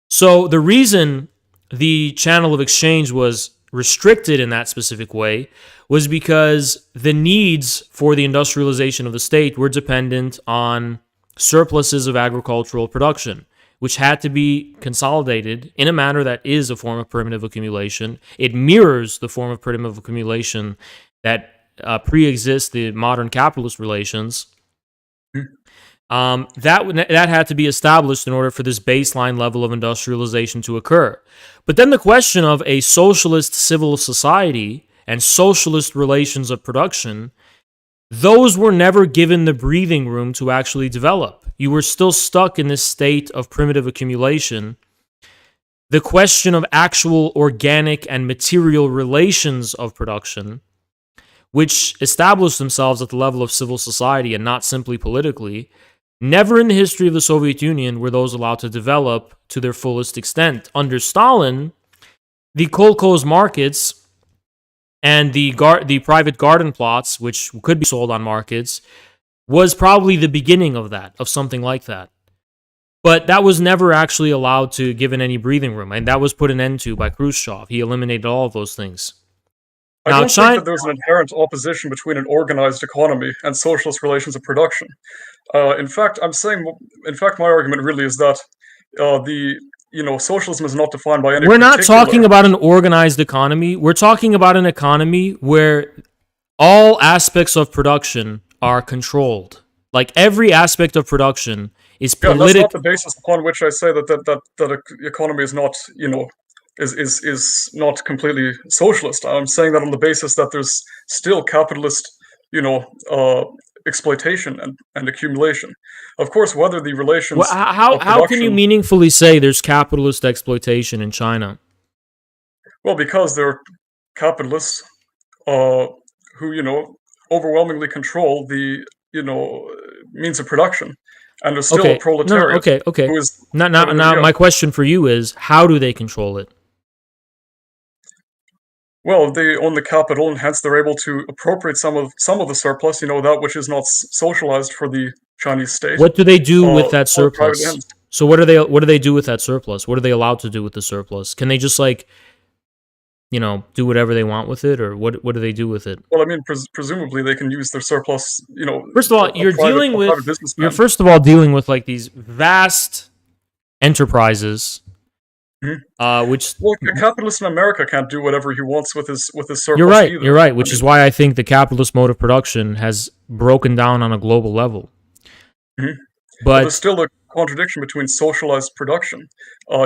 So the reason the channel of exchange was restricted in that specific way was because the needs for the industrialization of the state were dependent on surpluses of agricultural production, which had to be consolidated in a manner that is a form of primitive accumulation. It mirrors the form of primitive accumulation that pre-exists the modern capitalist relations. That had to be established in order for this baseline level of industrialization to occur. But then the question of a socialist civil society and socialist relations of production, those were never given the breathing room to actually develop. You were still stuck in this state of primitive accumulation. The question of actual organic and material relations of production which established themselves at the level of civil society and not simply politically, never in the history of the Soviet Union were those allowed to develop to their fullest extent. Under Stalin, the kolkhoz markets and the private garden plots, which could be sold on markets, was probably the beginning of that, of something like that. But that was never actually allowed to given any breathing room, and that was put an end to by Khrushchev. He eliminated all of those things. I don't think that there's an inherent opposition between an organized economy and socialist relations of production. In fact, my argument really is that socialism is not defined by any. We're not talking about an organized economy. We're talking about an economy where all aspects of production are controlled. Like every aspect of production is political. That's not the basis upon which I say that the economy is not, is not completely socialist. I'm saying that on the basis that there's still capitalist, exploitation and accumulation. Of course, whether the relations. Well, how can you meaningfully say there's capitalist exploitation in China? Well, because there are capitalists who overwhelmingly control the means of production, and there's still a proletariat. Okay. Now, my question for you is, how do they control it? Well, they own the capital, and hence they're able to appropriate some of the surplus. That which is not socialized for the Chinese state. What do they do with that surplus? So what do they do with that surplus? What are they allowed to do with the surplus? Can they just do whatever they want with it, or what do they do with it? Well, I mean, presumably they can use their surplus. First of all, you're dealing with like these vast enterprises. Which a capitalist in America can't do whatever he wants with his surplus. You're right. Which is why I think the capitalist mode of production has broken down on a global level. Mm-hmm. But there's still a contradiction between socialized production,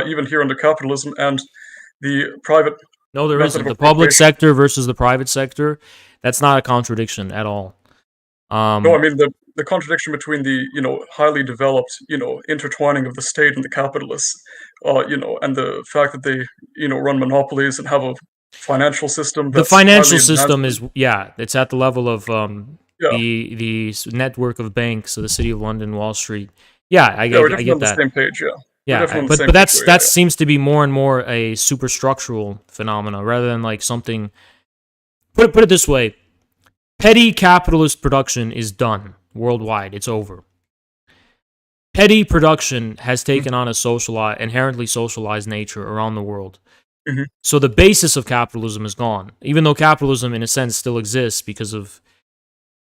even here under capitalism, and the private. No, there isn't. The public sector versus the private sector. That's not a contradiction at all. No, I mean the contradiction between the highly developed intertwining of the state and the capitalists, and the fact that they run monopolies and have a financial system. The financial system is it's at the level of the network of banks of the City of London, Wall Street. I get that. On the same page, but that seems to be more and more a superstructural phenomena rather than like something. Put it this way. Petty capitalist production is done worldwide. It's over. Petty production has taken on a inherently socialized nature around the world. Mm-hmm. So the basis of capitalism is gone, even though capitalism, in a sense, still exists because of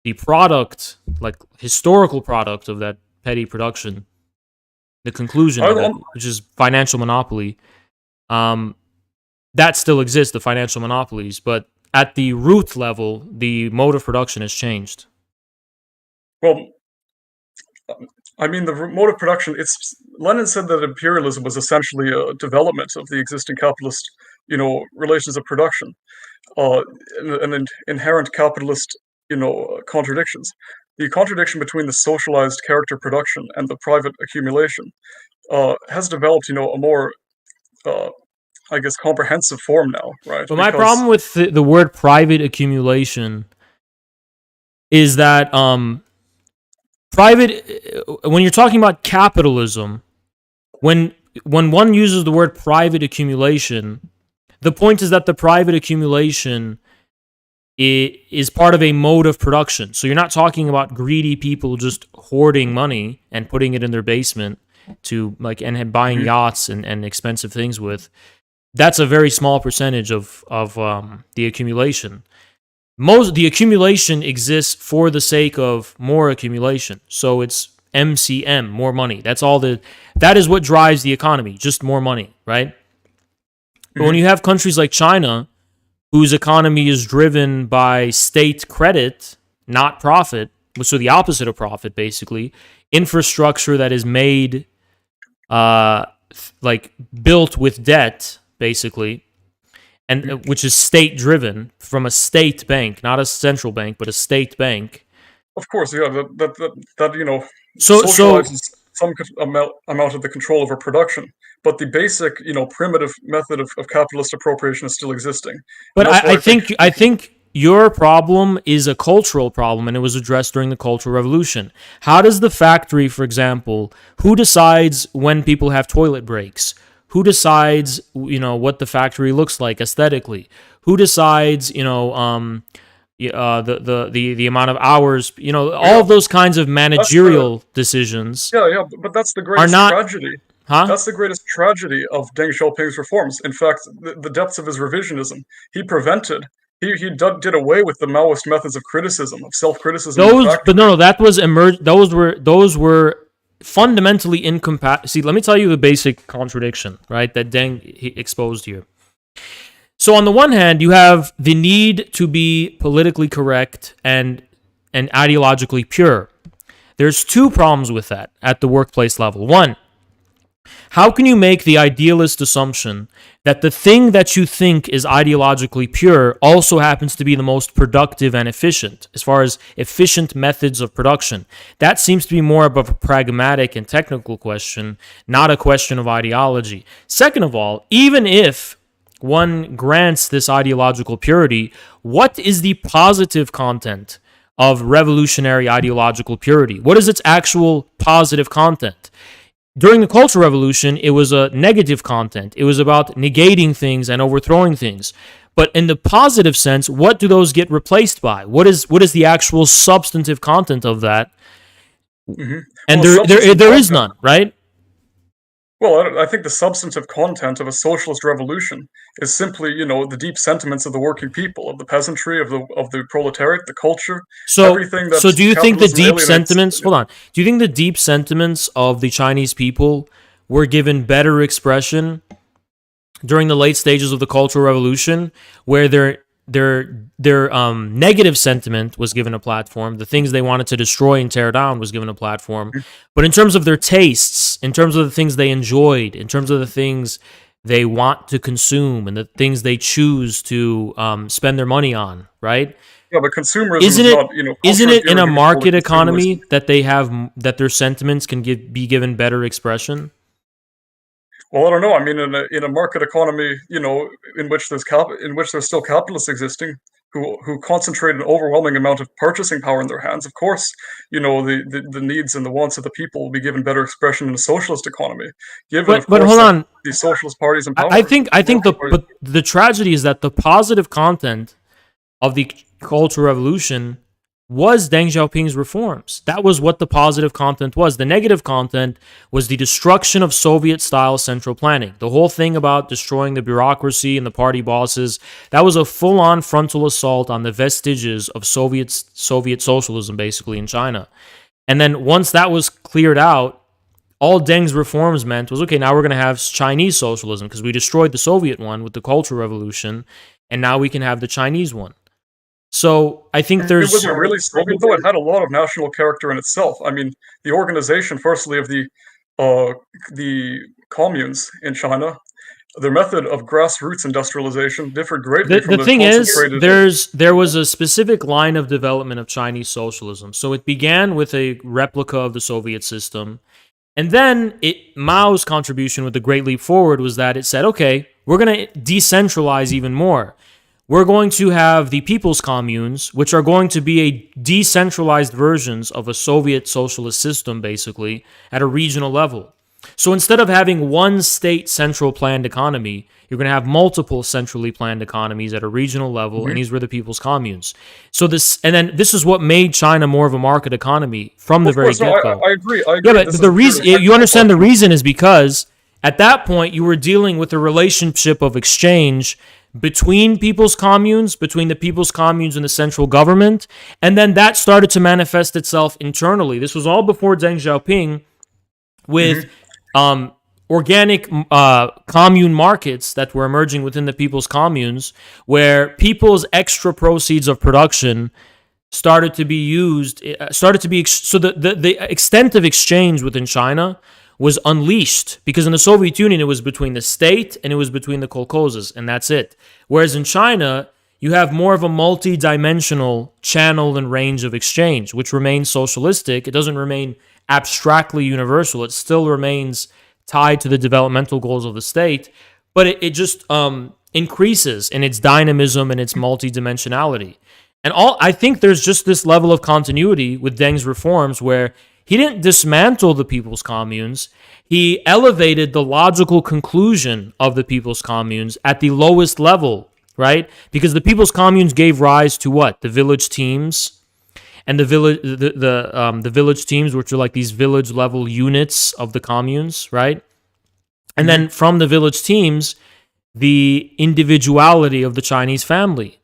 the product, like historical product of that petty production, the conclusion of it, which is financial monopoly. That still exists, the financial monopolies, but at the root level, the mode of production has changed. Well, I mean, the mode of production, Lenin said that imperialism was essentially a development of the existing capitalist, relations of production, and inherent capitalist, contradictions. The contradiction between the socialized character production and the private accumulation has developed, a more comprehensive form now, right? But my problem with the word private accumulation is that when you're talking about capitalism, when one uses the word private accumulation, the point is that the private accumulation is part of a mode of production. So you're not talking about greedy people just hoarding money and putting it in their basement and buying yachts and expensive things with. That's a very small percentage of the accumulation. The accumulation exists for the sake of more accumulation. So it's MCM, more money. That is what drives the economy, just more money, right? But when you have countries like China, whose economy is driven by state credit, not profit, so the opposite of profit, basically, infrastructure that is made, built with debt, basically, and which is state-driven from a state bank, not a central bank, but a state bank. Of course, yeah, socializes some amount of the control over production, but the basic, primitive method of capitalist appropriation is still existing. But I think your problem is a cultural problem, and it was addressed during the Cultural Revolution. How does the factory, for example, who decides when people have toilet breaks? Who decides, what the factory looks like aesthetically? Who decides, the amount of hours? All of those kinds of managerial decisions. Yeah, but that's the greatest tragedy. Huh? That's the greatest tragedy of Deng Xiaoping's reforms. In fact, the depths of his revisionism. He prevented. He did away with the Maoist methods of criticism, of self-criticism. Those were fundamentally incompatible. See, let me tell you the basic contradiction, right, that Deng exposed here. So on the one hand, you have the need to be politically correct and ideologically pure. There's two problems with that at the workplace level. One, how can you make the idealist assumption that the thing that you think is ideologically pure also happens to be the most productive and efficient, as far as efficient methods of production? That seems to be more of a pragmatic and technical question, not a question of ideology. Second of all, even if one grants this ideological purity, what is the positive content of revolutionary ideological purity? What is its actual positive content? During the Cultural Revolution, it was a negative content. It was about negating things and overthrowing things. But in the positive sense, what do those get replaced by? What is the actual substantive content of that? Mm-hmm. And there is none, right? Well, I think the substantive content of a socialist revolution is simply, the deep sentiments of the working people, of the peasantry, of the proletariat, the culture, everything that. So do you think the deep sentiments? Hold on. Do you think the deep sentiments of the Chinese people were given better expression during the late stages of the Cultural Revolution, where their negative sentiment was given a platform, the things they wanted to destroy and tear down was given a platform, but in terms of their tastes, in terms of the things they enjoyed, in terms of the things they want to consume and the things they choose to spend their money on, right? Yeah, but consumerism isn't it in a market economy that their sentiments can be given better expression? Well, I don't know. I mean, in a market economy, in which there's still capitalists existing who concentrate an overwhelming amount of purchasing power in their hands, of course, the needs and the wants of the people will be given better expression in a socialist economy. But hold on, the socialist parties in power. I think the tragedy is that the positive content of the Cultural Revolution was Deng Xiaoping's reforms. That was what the positive content was. The negative content was the destruction of Soviet-style central planning. The whole thing about destroying the bureaucracy and the party bosses, that was a full-on frontal assault on the vestiges of Soviet socialism, basically, in China. And then once that was cleared out, all Deng's reforms meant was, okay, now we're going to have Chinese socialism because we destroyed the Soviet one with the Cultural Revolution, and now we can have the Chinese one. So I think there's... It wasn't really Soviet, though. It had a lot of national character in itself. I mean, the organization, firstly, of the communes in China, their method of grassroots industrialization differed greatly from the thing is, there was a specific line of development of Chinese socialism. So it began with a replica of the Soviet system. And then Mao's contribution with the Great Leap Forward was that it said, okay, we're going to decentralize even more. We're going to have the people's communes, which are going to be a decentralized versions of a Soviet socialist system, basically, at a regional level. So instead of having one state central planned economy, you're going to have multiple centrally planned economies at a regional level, and these were the people's communes. So this is what made China more of a market economy from the very get-go. I agree. Yeah, but the reason you understand the reason is because at that point you were dealing with a relationship of exchange between people's communes, between the people's communes and the central government, and then that started to manifest itself internally. This was all before Deng Xiaoping, with organic commune markets that were emerging within the people's communes, where people's extra proceeds of production started to be used, so the extent of exchange within China was unleashed, because in the Soviet Union it was between the state and it was between the kolkhozes, and that's it. Whereas in China, you have more of a multi-dimensional channel and range of exchange, which remains socialistic. It doesn't remain abstractly universal. It still remains tied to the developmental goals of the state, but it just increases in its dynamism and its multidimensionality. And I think there's just this level of continuity with Deng's reforms where he didn't dismantle the people's communes. He elevated the logical conclusion of the people's communes at the lowest level, right? Because the people's communes gave rise to what? The village teams. And the village teams, which are like these village level units of the communes, right? And then from the village teams, the individuality of the Chinese family.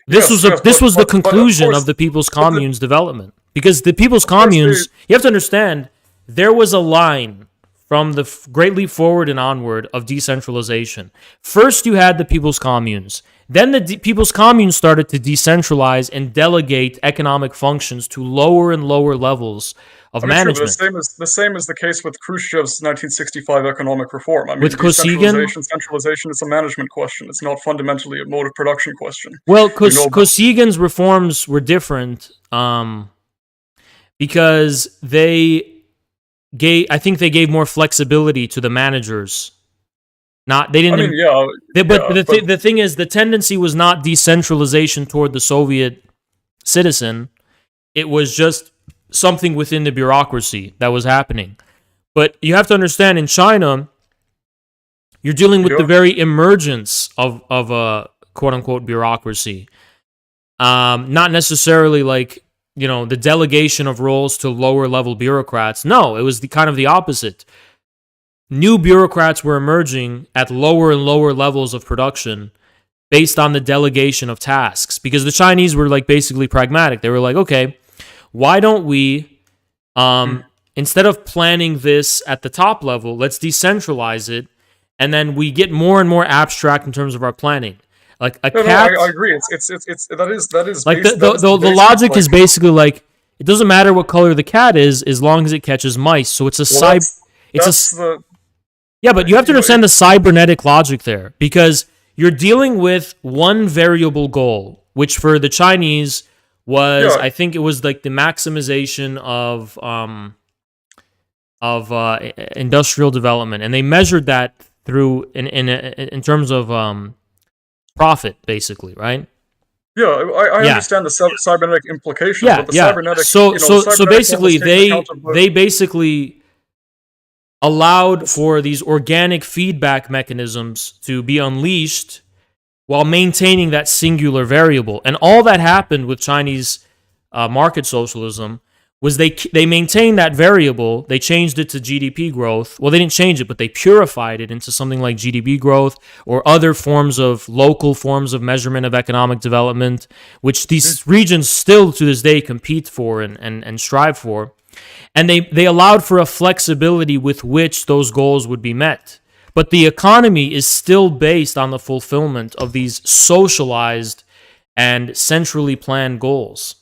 This was the conclusion of the people's communes development. Because the people's communes, you have to understand, there was a line from the Great Leap Forward and onward of decentralization. First, you had the people's communes. Then the people's communes started to decentralize and delegate economic functions to lower and lower levels of management. True, but the same is the case with Khrushchev's 1965 economic reform. I mean, with Kosygin, centralization is a management question. It's not fundamentally a mode of production question. Well, Kosygin reforms were different because I think they gave more flexibility to the managers. The thing is, the tendency was not decentralization toward the Soviet citizen. It was just something within the bureaucracy that was happening. But you have to understand, in China, you're dealing with the very emergence of a quote-unquote bureaucracy. Not necessarily like, the delegation of roles to lower-level bureaucrats. No, it was the opposite. New bureaucrats were emerging at lower and lower levels of production based on the delegation of tasks. Because the Chinese were basically pragmatic. They were like, okay, why don't we, instead of planning this at the top level, let's decentralize it, and then we get more and more abstract in terms of our planning. Like a cat. I agree. That is like the logic is basically like it doesn't matter what color the cat is as long as it catches mice. So it's a yeah, but you have to understand the cybernetic logic there, because you're dealing with one variable goal, which for the Chinese was, I think it was like the maximization of industrial development, and they measured that through in terms of profit, basically, right? Yeah, I understand the cybernetic implications. Yeah, but the cybernetic. So basically, they basically allowed for these organic feedback mechanisms to be unleashed while maintaining that singular variable. And all that happened with Chinese market socialism was they maintained that variable. They changed it to GDP growth. Well, they didn't change it, but they purified it into something like GDP growth or other forms of local forms of measurement of economic development, which these regions still to this day compete for and strive for. And they allowed for a flexibility with which those goals would be met. But the economy is still based on the fulfillment of these socialized and centrally planned goals.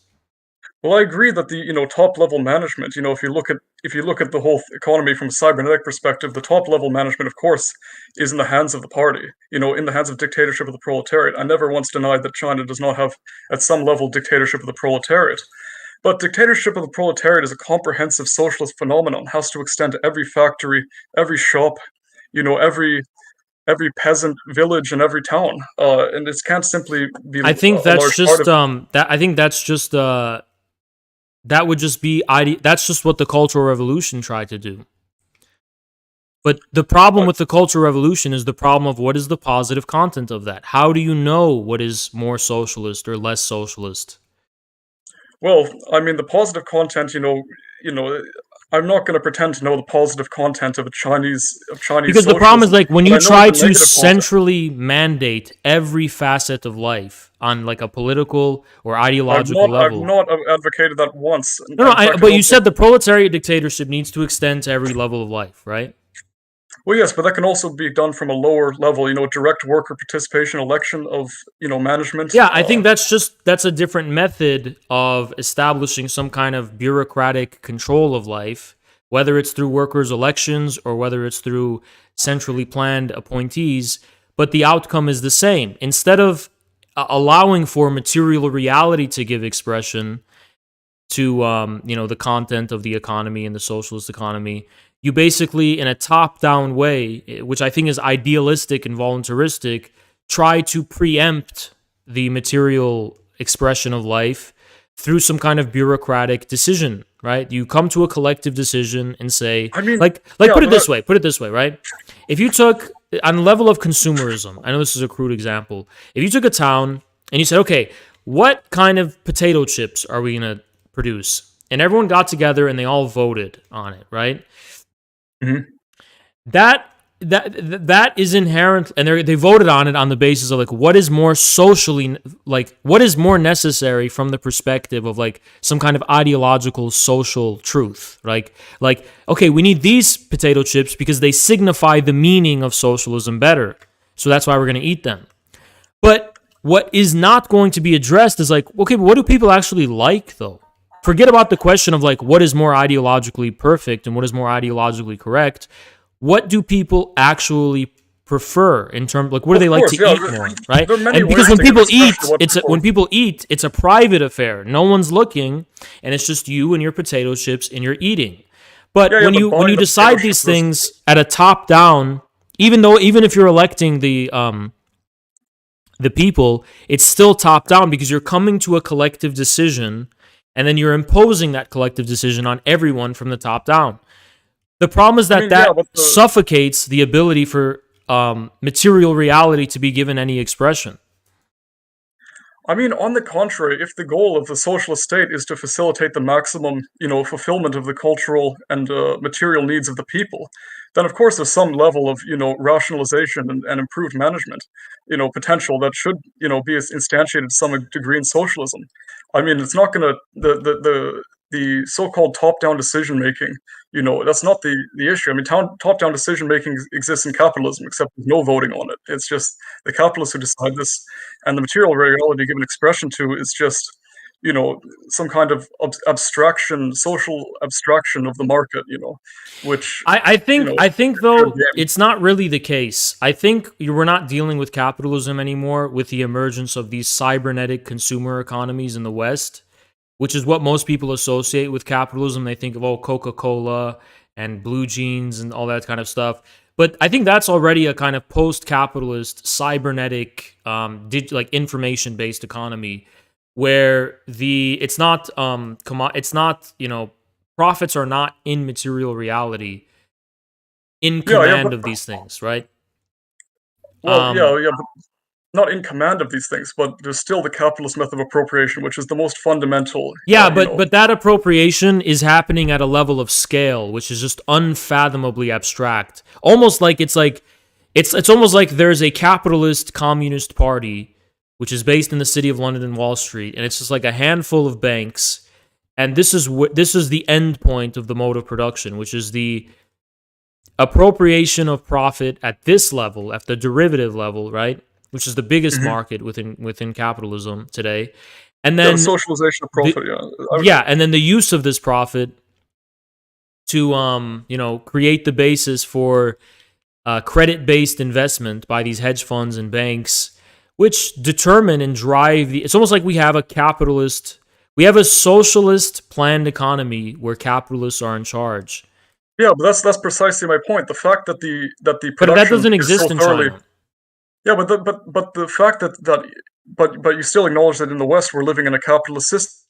Well, I agree that the top level management, if you look at the whole economy from a cybernetic perspective, the top level management, of course, is in the hands of the party. In the hands of dictatorship of the proletariat. I never once denied that China does not have, at some level, dictatorship of the proletariat. But dictatorship of the proletariat is a comprehensive socialist phenomenon. It has to extend to every factory, every shop, every peasant village and every town. And it can't simply be. I think that's just that would just be that's just what the Cultural Revolution tried to do. But the problem with the Cultural Revolution is the problem of what is the positive content of that? How do you know what is more socialist or less socialist? Well, I mean, the positive content, I'm not going to pretend to know the positive content of Chinese. Because the problem is, like, when you try to centrally mandate every facet of life on like a political or ideological level. I've not advocated that once. No, but you said the proletariat dictatorship needs to extend to every level of life, right? Well, yes, but that can also be done from a lower level, direct worker participation, election of, management. Yeah, I think that's a different method of establishing some kind of bureaucratic control of life, whether it's through workers' elections or whether it's through centrally planned appointees, but the outcome is the same. Instead of allowing for material reality to give expression to, the content of the economy and the socialist economy, you basically, in a top-down way, which I think is idealistic and voluntaristic, try to preempt the material expression of life through some kind of bureaucratic decision, right? You come to a collective decision and say, I mean, like yeah, put it this way, right? If you took, on the level of consumerism, I know this is a crude example, if you took a town and you said, okay, what kind of potato chips are we going to produce? And everyone got together and they all voted on it, right? Mhm. That is inherent, and they voted on it on the basis of like what is more socially, like what is more necessary from the perspective of like some kind of ideological social truth, like okay, we need these potato chips because they signify the meaning of socialism better, so that's why we're going to eat them. But what is not going to be addressed is like, okay, but what do people actually like though? Forget about the question of like what is more ideologically perfect and what is more ideologically correct. What do people actually prefer in terms, like what do they like to eat more, right? And because when people eat, it's a private affair. No one's looking, and it's just you and your potato chips and you're eating. But when you decide these things at a top down, even if you're electing the people, it's still top down because you're coming to a collective decision, and then you're imposing that collective decision on everyone from the top down. The problem is that suffocates the ability for material reality to be given any expression. I mean, on the contrary, if the goal of the socialist state is to facilitate the maximum, fulfillment of the cultural and material needs of the people, then of course there's some level of, rationalization and improved management, potential that should, be instantiated to some degree in socialism. I mean, it's not going to the so-called top-down decision-making, that's not the issue. I mean, top-down decision-making exists in capitalism, except there's no voting on it. It's just the capitalists who decide this, and the material reality given expression to is just, some kind of abstraction, social abstraction of the market, which... I think though, it's not really the case. I think we're not dealing with capitalism anymore with the emergence of these cybernetic consumer economies in the West, which is what most people associate with capitalism. They think of, Coca-Cola and blue jeans and all that kind of stuff. But I think that's already a kind of post-capitalist, cybernetic, like information-based economy, where profits are not in material reality, in command of these things, right? Well, but not in command of these things, but there's still the capitalist method of appropriation, which is the most fundamental. But that appropriation is happening at a level of scale, which is just unfathomably abstract. Almost like it's almost like there's a capitalist communist party, which is based in the city of London and Wall Street, and it's just like a handful of banks, and this is the end point of the mode of production, which is the appropriation of profit at this level, at the derivative level, right? Which is the biggest market within capitalism today, and then the socialization of profit. And then the use of this profit to create the basis for credit-based investment by these hedge funds and banks, which determine and drive the. It's almost like we have a socialist planned economy where capitalists are in charge. Yeah, but that's precisely my point. The fact that the production but that doesn't exist in China. Yeah, but the fact but you still acknowledge that in the West we're living in a capitalist system,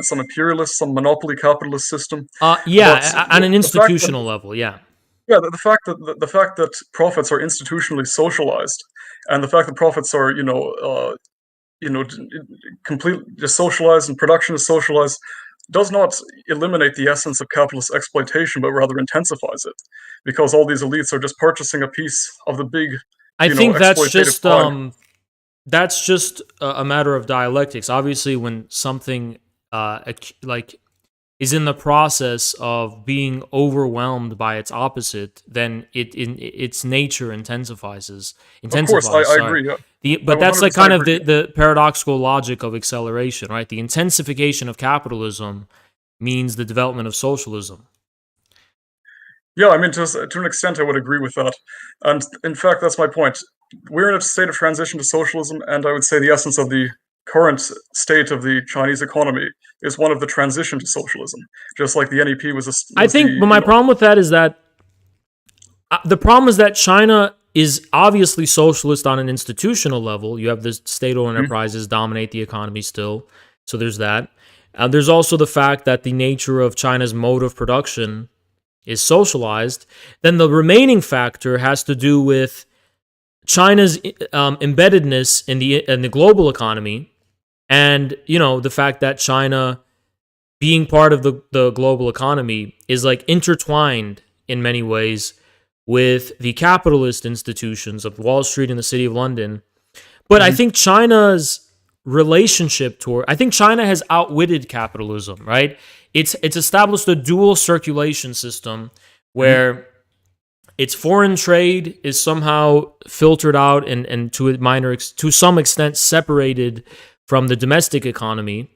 some imperialist, some monopoly capitalist system. On an institutional level, yeah. Yeah, the fact that profits are institutionally socialized, and the fact that profits are completely just socialized and production is socialized, does not eliminate the essence of capitalist exploitation, but rather intensifies it, because all these elites are just purchasing a piece of the big. I think that's just a matter of dialectics. Obviously, when something is in the process of being overwhelmed by its opposite, then its nature intensifies. Of course, I agree. Yeah. But that's like kind of the paradoxical logic of acceleration, right? The intensification of capitalism means the development of socialism. Yeah, I mean, to an extent, I would agree with that. And in fact, that's my point. We're in a state of transition to socialism, and I would say the essence of the current state of the Chinese economy is one of the transition to socialism, just like the NEP was. But my problem with that is that The problem is that China is obviously socialist on an institutional level. You have the state-owned enterprises dominate the economy still, so there's that. There's also the fact that the nature of China's mode of production is socialized. Then the remaining factor has to do with China's embeddedness in the global economy, and the fact that China, being part of the global economy, is like intertwined in many ways with the capitalist institutions of Wall Street and the City of London. But I think China's relationship I think China has outwitted capitalism, right? It's established a dual circulation system where its foreign trade is somehow filtered out and to some extent separated from the domestic economy.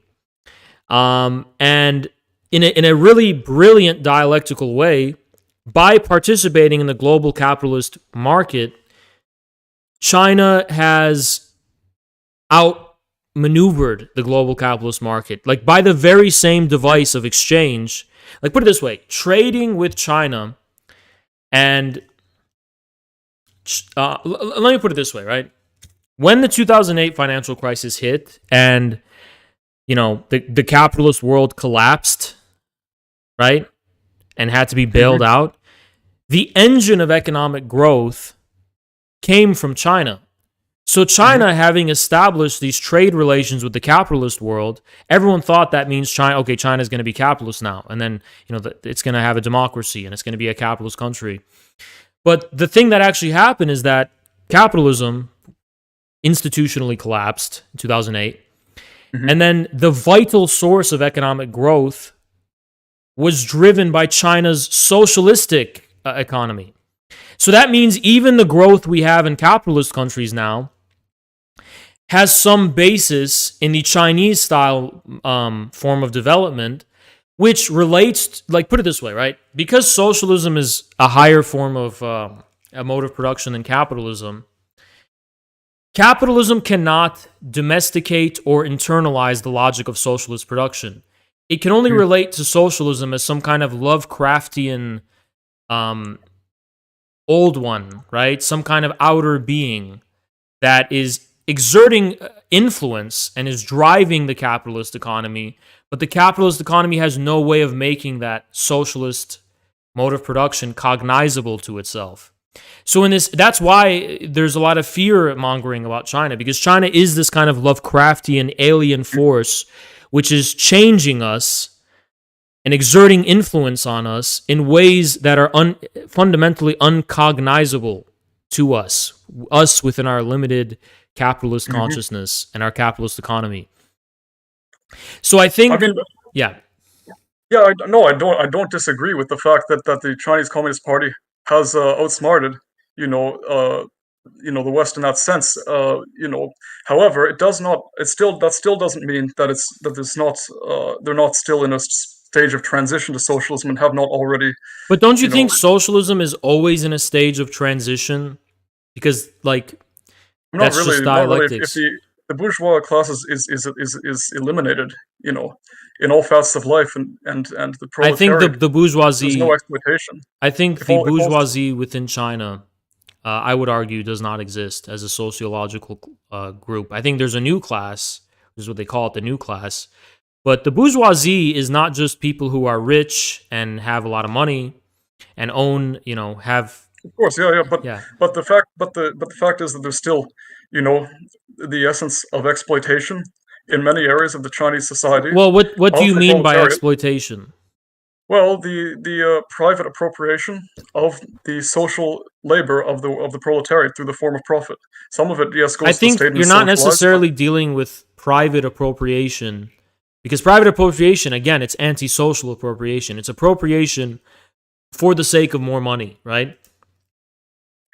And in a really brilliant dialectical way, by participating in the global capitalist market, China has outmaneuvered the global capitalist market. Like, by the very same device of exchange, like, put it this way, trading with China and let me put it this way, right? When the 2008 financial crisis hit and, the capitalist world collapsed, right? And had to be bailed out, the engine of economic growth came from China. So China, having established these trade relations with the capitalist world, everyone thought that means China's going to be capitalist now. And then, it's going to have a democracy and it's going to be a capitalist country. But the thing that actually happened is that capitalism institutionally collapsed in 2008. And then the vital source of economic growth was driven by China's socialistic economy. So that means even the growth we have in capitalist countries now has some basis in the Chinese style form of development, which relates, like, put it this way, right? Because socialism is a higher form of a mode of production than capitalism, capitalism cannot domesticate or internalize the logic of socialist production. It can only relate to socialism as some kind of Lovecraftian old one, right? Some kind of outer being that is exerting influence and is driving the capitalist economy, but the capitalist economy has no way of making that socialist mode of production cognizable to itself. So that's why there's a lot of fear mongering about China, because China is this kind of Lovecraftian alien force which is changing us and exerting influence on us in ways that are fundamentally uncognizable to us within our limited capitalist consciousness and our capitalist economy. So I think, Yeah, I don't disagree with the fact that the Chinese Communist Party has outsmarted, the West in that sense. However, that still doesn't mean that they're not still in a stage of transition to socialism and have not already. But don't you think socialism is always in a stage of transition? Because, like, that's just dialectics. If the bourgeois class is eliminated, in all facets of life, and the proletariat, I think the bourgeoisie. There's no exploitation. I think the bourgeoisie within China, I would argue, does not exist as a sociological group. I think there's a new class. This is what they call it, the new class. But the bourgeoisie is not just people who are rich and have a lot of money and own, have. Of course, but the fact is that there's still, the essence of exploitation in many areas of the Chinese society. Well, what do you mean by exploitation? Well, the private appropriation of the social labor of the proletariat through the form of profit. Some of it, yes, goes to the state. I think you're not necessarily dealing with private appropriation, because private appropriation, again, it's anti-social appropriation. It's appropriation for the sake of more money, right?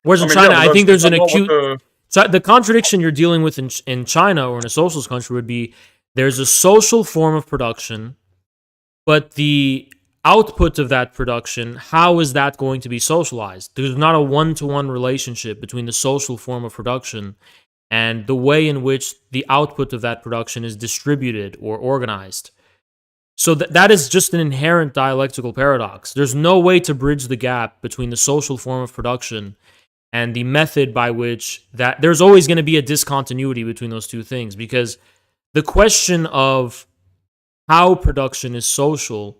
Whereas in China, I think there's an acute. So the contradiction you're dealing with in China or in a socialist country would be there's a social form of production, but the output of that production, how is that going to be socialized? There's not a one-to-one relationship between the social form of production and the way in which the output of that production is distributed or organized. So that is just an inherent dialectical paradox. There's no way to bridge the gap between the social form of production and the method by which that there's always going to be a discontinuity between those two things, because the question of how production is social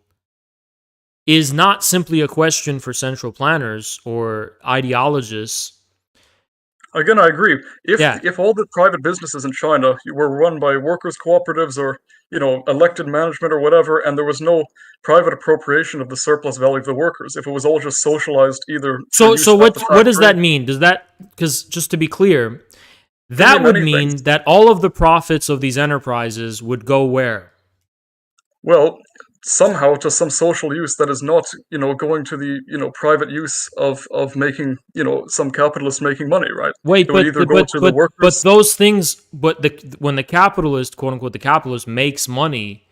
is not simply a question for central planners or ideologists. Again, I agree. Yeah. If all the private businesses in China were run by workers' cooperatives or elected management or whatever, and there was no private appropriation of the surplus value of the workers, if it was all just socialized, either So what does factory, that mean? Does that, because just to be clear, that would mean that all of the profits of these enterprises would go where? Well, somehow to some social use that is not, going to the, private use of making, some capitalists making money, right? Wait, it would either go to the workers. But those things, when the capitalist, quote unquote, the capitalist makes money,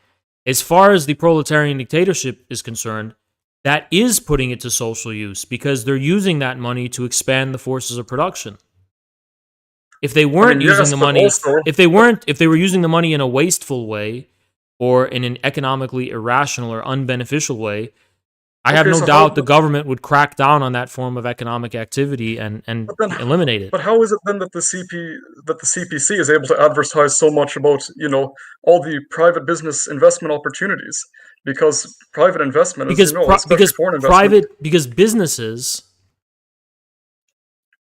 as far as the proletarian dictatorship is concerned, that is putting it to social use, because they're using that money to expand the forces of production. If they weren't using the money, if they were using the money in a wasteful way, or in an economically irrational or unbeneficial way, I have no doubt the government would crack down on that form of economic activity and eliminate it. But how is it then that the CPC is able to advertise so much about all the private business investment opportunities? Because private investment, because businesses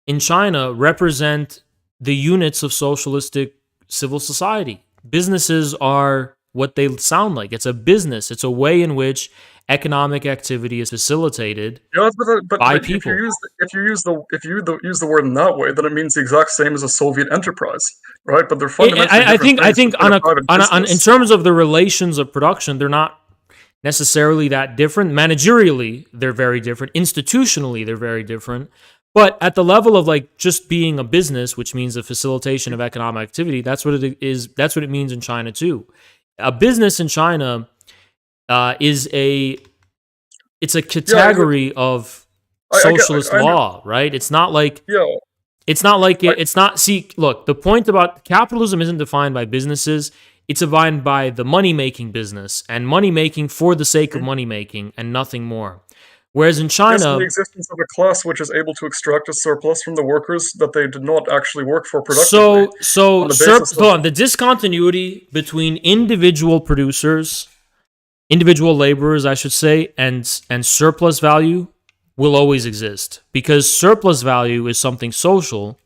in China represent the units of socialistic civil society. Businesses are what they sound like. It's a business. It's a way in which economic activity is facilitated by people. If you use the word in that way, then it means the exact same as a Soviet enterprise, right? But they're fundamentally I think in terms of the relations of production, they're not necessarily that different. Managerially, they're very different. Institutionally, they're very different. But at the level of like just being a business, which means the facilitation of economic activity, that's what it is. That's what it means in China too. A business in China is a category of socialist law, right? It's not like see, look, the point about capitalism isn't defined by businesses. It's defined by the money-making business and money-making for the sake of money-making and nothing more. Whereas in China, the existence of a class which is able to extract a surplus from the workers that they did not actually work for productively. The discontinuity between individual producers, individual laborers, I should say, and surplus value will always exist, because surplus value is something social.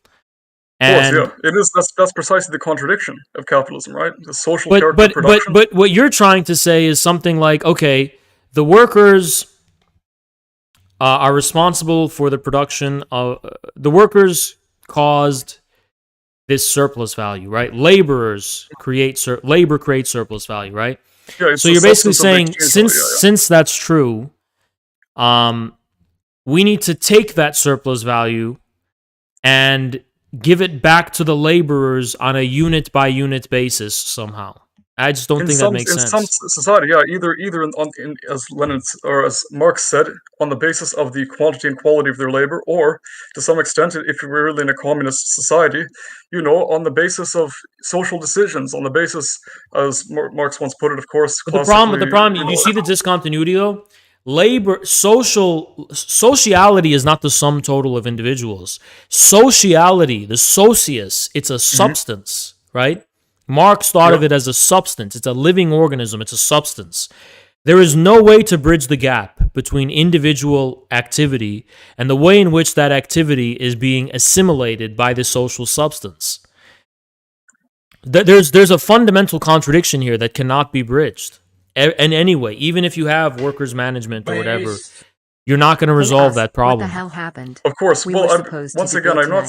And it is. That's precisely the contradiction of capitalism, right? The social character of production. But what you're trying to say is something like, okay, the workers are responsible for the production of the workers caused this surplus value, right? Labor creates surplus value, right? Yeah, so you're basically saying since that's true, we need to take that surplus value and give it back to the laborers on a unit by unit basis somehow. I just don't think that makes sense. In some society, either as Lenin or as Marx said, on the basis of the quantity and quality of their labor, or to some extent, if we're really in a communist society, on the basis of social decisions, on the basis, as Marx once put it, of course. But the problem, you see the discontinuity though. Sociality is not the sum total of individuals. Sociality, the socius, it's a substance, right? Marx thought of it as a substance. It's a living organism. It's a substance. There is no way to bridge the gap between individual activity and the way in which that activity is being assimilated by the social substance. There's a fundamental contradiction here that cannot be bridged in any way. Even if you have workers' management or whatever, you're not going to resolve that problem. What the hell happened? Of course. Once again, I'm not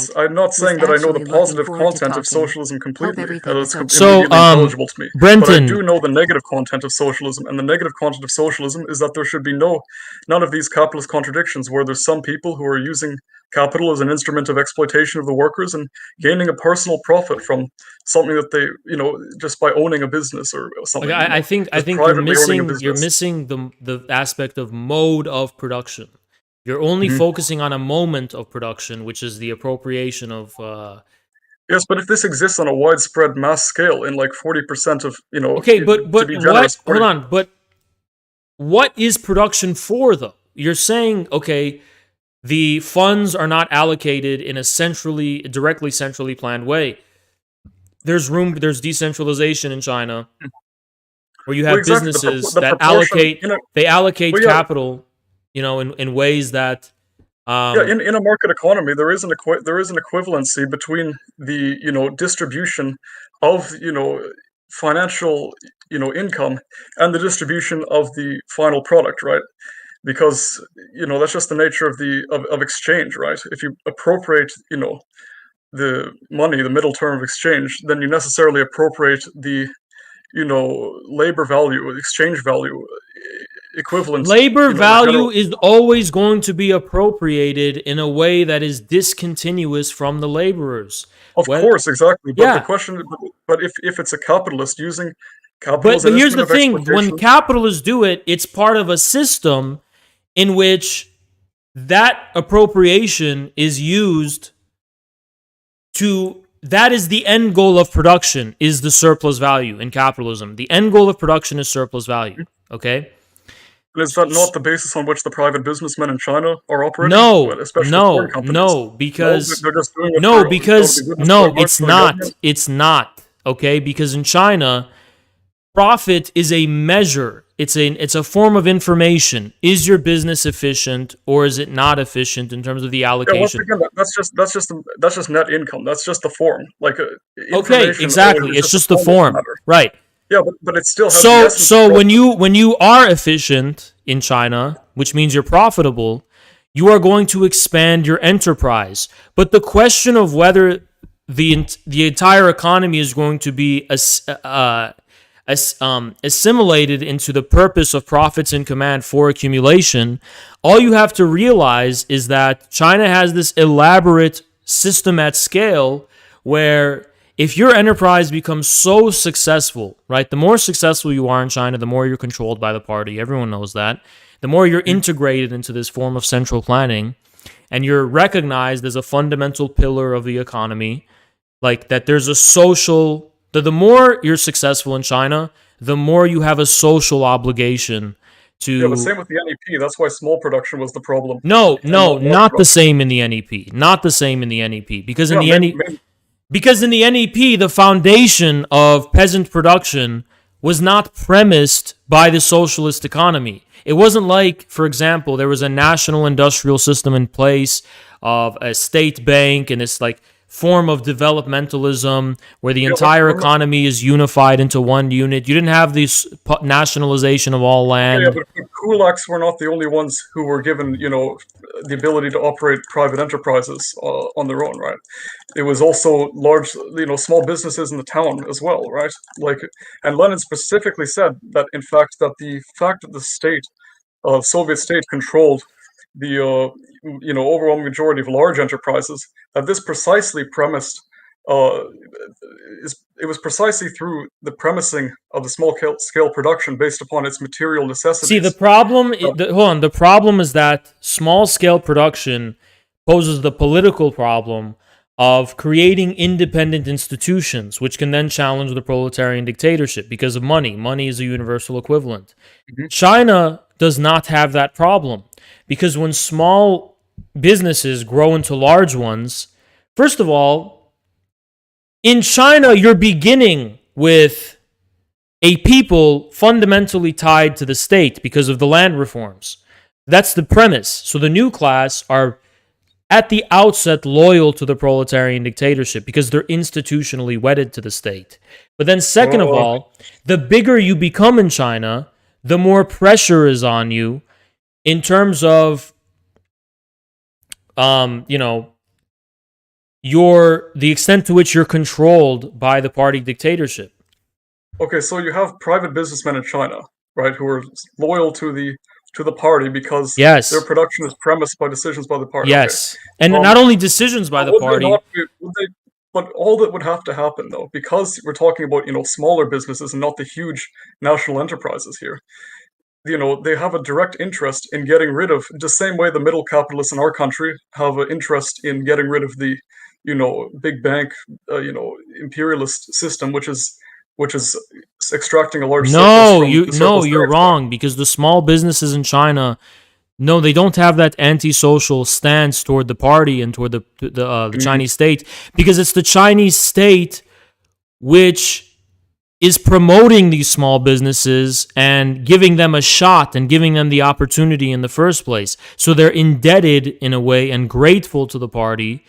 saying that I know the positive content of socialism completely. It's completely intelligible to me. Brenton, but I do know the negative content of socialism, and the negative content of socialism is that there should be none of these capitalist contradictions, where there's some people who are using capital as an instrument of exploitation of the workers and gaining a personal profit from something that they, just by owning a business or something. I think you're missing the aspect of mode of production. You're only focusing on a moment of production, which is the appropriation of. Yes, but if this exists on a widespread mass scale in like 40% of, Okay, but hold on, but what is production for, though? You're saying, okay, the funds are not allocated in a directly centrally planned way. There's decentralization in China, where you have exactly. businesses The that proportion, allocate well, yeah, capital, in ways that, yeah, in a market economy, there is an equivalency between the distribution of financial income and the distribution of the final product, right? Because that's just the nature of of exchange, right? If you appropriate the money, the middle term of exchange, then you necessarily appropriate the labor value, exchange value, equivalent. labor In the value general. is always going to be appropriated in a way that is discontinuous from the laborers. Of course, exactly. But the Yeah. question, but if it's a capitalist using capital But as an here's the instrument of thing: when exploitation, capitalists do it, it's part of a system in which that appropriation is used to. That is the end goal of production, is the surplus value in capitalism. The end goal of production is surplus value. Okay. is that not the basis on which the private businessmen in China are operating? No, Well, especially foreign no, companies. no, because they're just doing it no, for, because the goodness no, of their it's hearts for the not. government. It's not. Okay, because in China, profit is a measure. It's a form of information. Is your business efficient or is it not efficient in terms of the Yeah, once allocation? again, that's just net income. That's just the form. Like Okay, information exactly. is It's just a the form of the form, matter. right? Yeah, but it still has the So essence of so profit. when you are efficient in China, which means you're profitable, you are going to expand your enterprise. But the question of whether the entire economy is going to be assimilated into the purpose of profits in command for accumulation, all you have to realize is that China has this elaborate system at scale where if your enterprise becomes so successful, right, the more successful you are in China, the more you're controlled by the party. Everyone knows that. The more you're integrated into this form of central planning and you're recognized as a fundamental pillar of the economy, like that there's a social, the more you're successful in China, the more you have a social obligation to. Yeah, but same with the NEP. That's why small production was the problem. No, And no, not large not the production. same in the NEP. Not the same in the NEP. Because in Yeah, the NEP, because in the NEP, the foundation of peasant production was not premised by the socialist economy. It wasn't like, for example, there was a national industrial system in place of a state bank and this like form of developmentalism where the Yeah, entire economy is unified into one unit. You didn't have this nationalization of all yeah, land. but kulaks were not the only ones who were given, the ability to operate private enterprises on their own, right? It was also large, small businesses in the town as well, right? Like, and Lenin specifically said that, in fact, the fact that the state, Soviet state, controlled the, overwhelming majority of large enterprises, that this precisely premised uh, it was precisely through the premising of the small scale production based upon its material necessities. See, the problem, hold on, the problem is that small scale production poses the political problem of creating independent institutions, which can then challenge the proletarian dictatorship because of money. Money is a universal equivalent. China does not have that problem because when small businesses grow into large ones, first of all, in China, you're beginning with a people fundamentally tied to the state because of the land reforms. That's the premise. So the new class are at the outset loyal to the proletarian dictatorship because they're institutionally wedded to the state. But then second of all, the bigger you become in China, the more pressure is on you in terms of the extent to which you're controlled by the party dictatorship. Okay, so you have private businessmen in China, right, who are loyal to the party because Yes. their production is premised by decisions by the party. Yes. Okay. And not only decisions by the party. But all that would have to happen, though, because we're talking about, smaller businesses and not the huge national enterprises here, they have a direct interest in getting rid of, the same way the middle capitalists in our country have an interest in getting rid of the, big bank, imperialist system, which is which is extracting a large No, surplus from the surplus you're tax. wrong, because the small businesses in China, no, they don't have that antisocial stance toward the party and toward the Chinese state, because it's the Chinese state which is promoting these small businesses and giving them a shot and giving them the opportunity in the first place. So they're indebted in a way and grateful to the party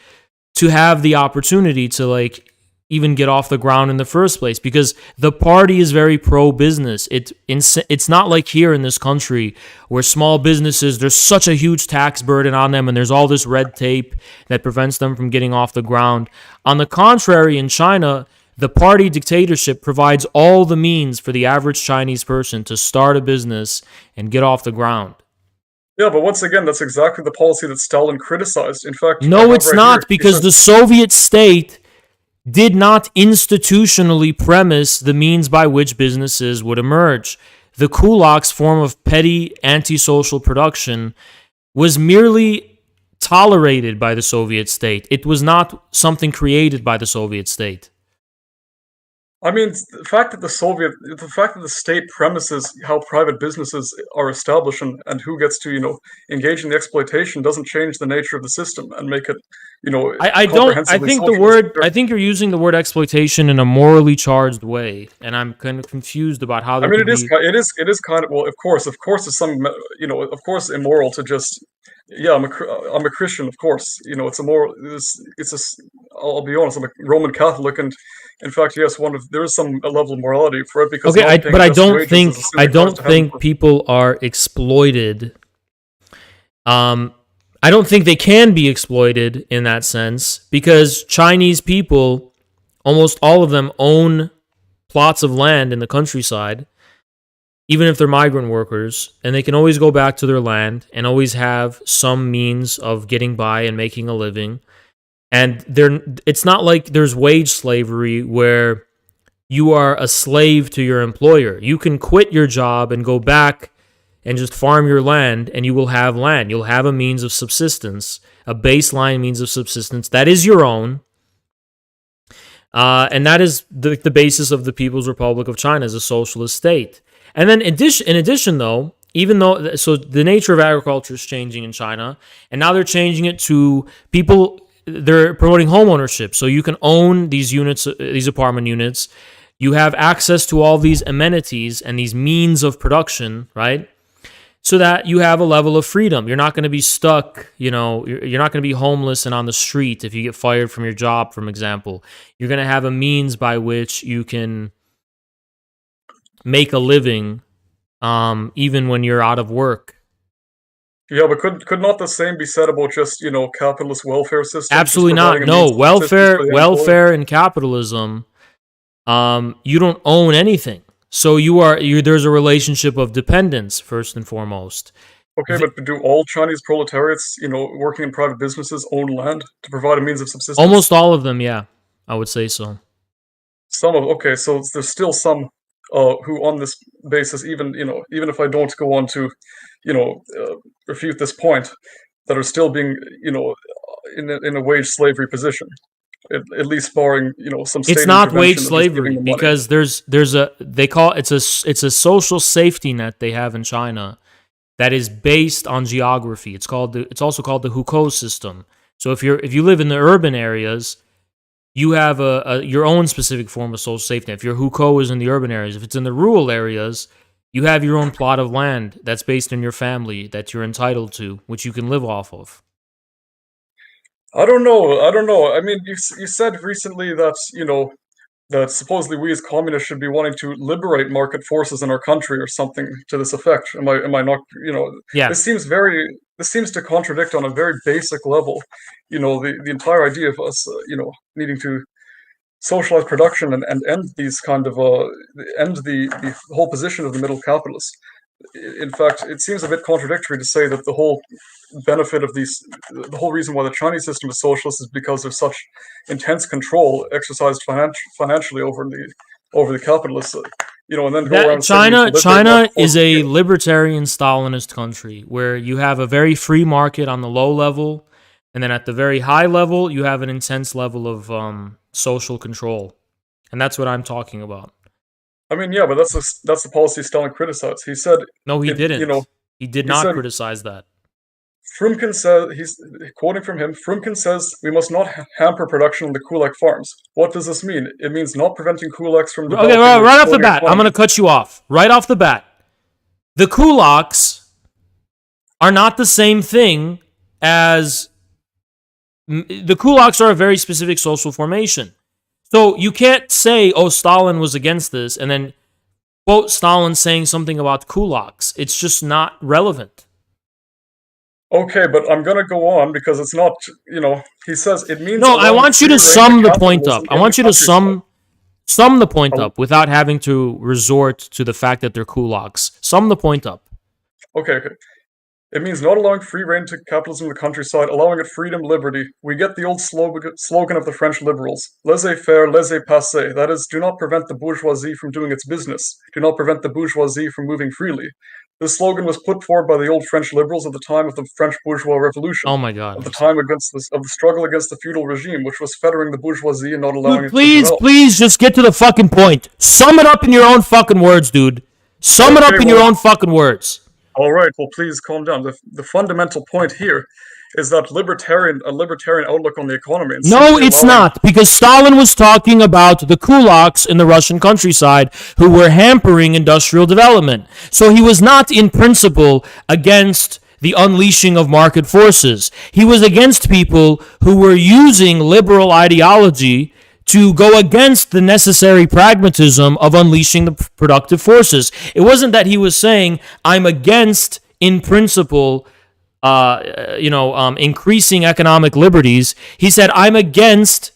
to have the opportunity to like even get off the ground in the first place, because the party is very pro-business. It's not like here in this country where small businesses, there's such a huge tax burden on them and there's all this red tape that prevents them from getting off the ground. On the contrary, in China, the party dictatorship provides all the means for the average Chinese person to start a business and get off the ground. Yeah, but once again, that's exactly the policy that Stalin criticized. In fact, No, it's not, because the Soviet state did not institutionally premise the means by which businesses would emerge. The kulak's form of petty antisocial production was merely tolerated by the Soviet state. It was not something created by the Soviet state. I mean, the fact that the state premises how private businesses are established and who gets to, engage in the exploitation doesn't change the nature of the system and make it, I think you're using the word exploitation in a morally charged way, and I'm kind of confused about how. I mean, it is kind of, well, of course, it's some, of course, immoral to just. Yeah, I'm a Christian, of course. It's a moral. I'll be honest. I'm a Roman Catholic, and in fact, yes, there is some level of morality for it, because I don't think people are exploited. I don't think they can be exploited in that sense, because Chinese people, almost all of them, own plots of land in the countryside, even if they're migrant workers, and they can always go back to their land and always have some means of getting by and making a living. And it's not like there's wage slavery where you are a slave to your employer. You can quit your job and go back and just farm your land, and you will have land. You'll have a means of subsistence, a baseline means of subsistence that is your own. And that is the basis of the People's Republic of China as a socialist state. And then in addition, though, even though, so the nature of agriculture is changing in China, and now they're changing it to people, they're promoting home ownership. So you can own these units, these apartment units. You have access to all these amenities and these means of production, right? So that you have a level of freedom. You're not going to be stuck, you're not going to be homeless and on the street if you get fired from your job, for example. You're going to have a means by which you can make a living, even when you're out of work. Yeah, but could not the same be said about just, capitalist welfare systems? Absolutely not. No, welfare and capitalism, you don't own anything. So there's a relationship of dependence, first and foremost. Okay, but do all Chinese proletariats, working in private businesses, own land to provide a means of subsistence? Almost all of them, yeah. I would say so. Okay, so there's still some who on this basis, even if I don't go on to, refute this point, that are still being, in a wage slavery position. At least barring, some state it's not wage slavery, because it's a social safety net they have in China that is based on geography. It's also called the hukou system. So if you live in the urban areas, you have your own specific form of social safety net. If your hukou is in the urban areas, if it's in the rural areas, you have your own plot of land that's based on your family that you're entitled to, which you can live off of. I don't know. I mean, you said recently that, that supposedly we as communists should be wanting to liberate market forces in our country or something to this effect. Am I not, Yeah. This seems to contradict on a very basic level, the entire idea of us, needing to socialize production and end these kind of, end the whole position of the middle capitalists. In fact, it seems a bit contradictory to say that the whole benefit of the whole reason why the Chinese system is socialist is because there's such intense control exercised financially over the capitalists, and then go around China is a libertarian Stalinist country where you have a very free market on the low level, and then at the very high level you have an intense level of social control, and that's what I'm talking about. I mean, yeah, but that's the policy Stalin criticized. He said No, he it, didn't. you know, He did he not said criticize that. Frumkin says, he's quoting from him, Frumkin says we must not hamper production on the kulak farms. What does this mean? It means not preventing kulaks from developing Okay, right off the exploiting bat, I'm going to cut you off. Right off the bat. The kulaks are not the same thing as... The kulaks are a very specific social formation. So you can't say, oh, Stalin was against this, and then quote Stalin saying something about kulaks. It's just not relevant. Okay, but I'm gonna go on because it's not, he says it means... No, I want you to sum the point up. I want you to countryside. sum the point up without having to resort to the fact that they're kulaks. Sum the point up. Okay. It means not allowing free rein to capitalism in the countryside, allowing it freedom, liberty. We get the old slogan of the French liberals, laissez-faire, laissez-passer. That is, do not prevent the bourgeoisie from doing its business. Do not prevent the bourgeoisie from moving freely. This slogan was put forward by the old French liberals at the time of the French bourgeois revolution. Oh my God. At the time of the struggle against the feudal regime, which was fettering the bourgeoisie and not allowing it to develop. Please just get to the fucking point. Sum it up in your own fucking words, dude. Sum it up in your own fucking words. All right, well, please calm down. The fundamental point here is that a libertarian outlook on the economy. And No, it's not, because Stalin was talking about the kulaks in the Russian countryside who were hampering industrial development. So he was not, in principle, against the unleashing of market forces. He was against people who were using liberal ideology to go against the necessary pragmatism of unleashing the productive forces. It wasn't that he was saying, I'm against, in principle, increasing economic liberties. He said, I'm against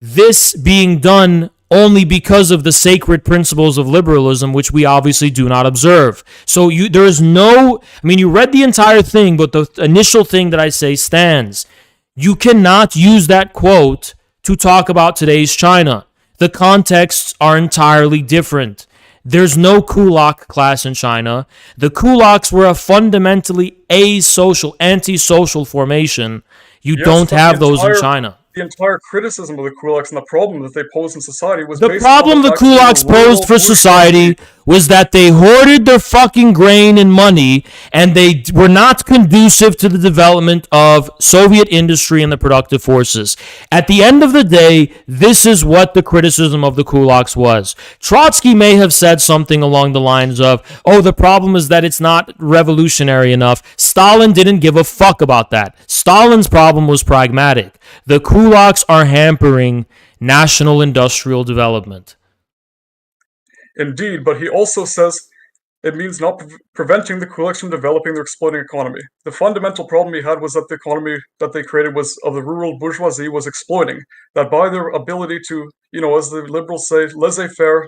this being done only because of the sacred principles of liberalism, which we obviously do not observe. So you read the entire thing, but the initial thing that I say stands. You cannot use that quote to talk about today's China. The contexts are entirely different. There's no kulak class in China. The kulaks were a fundamentally asocial, antisocial formation. You don't have those in China. The entire criticism of the kulaks and the problem that they pose in society was the problem the kulaks posed for society was that they hoarded their fucking grain and money, and they were not conducive to the development of Soviet industry and the productive forces. At the end of the day, this is what the criticism of the kulaks was. Trotsky may have said something along the lines of, oh, the problem is that it's not revolutionary enough. Stalin didn't give a fuck about that. Stalin's problem was pragmatic. The kulaks are hampering national industrial development. Indeed, but he also says it means not preventing the kulaks from developing their exploiting economy. The fundamental problem he had was that the economy that they created was of the rural bourgeoisie was exploiting. That by their ability to, as the liberals say, laissez-faire,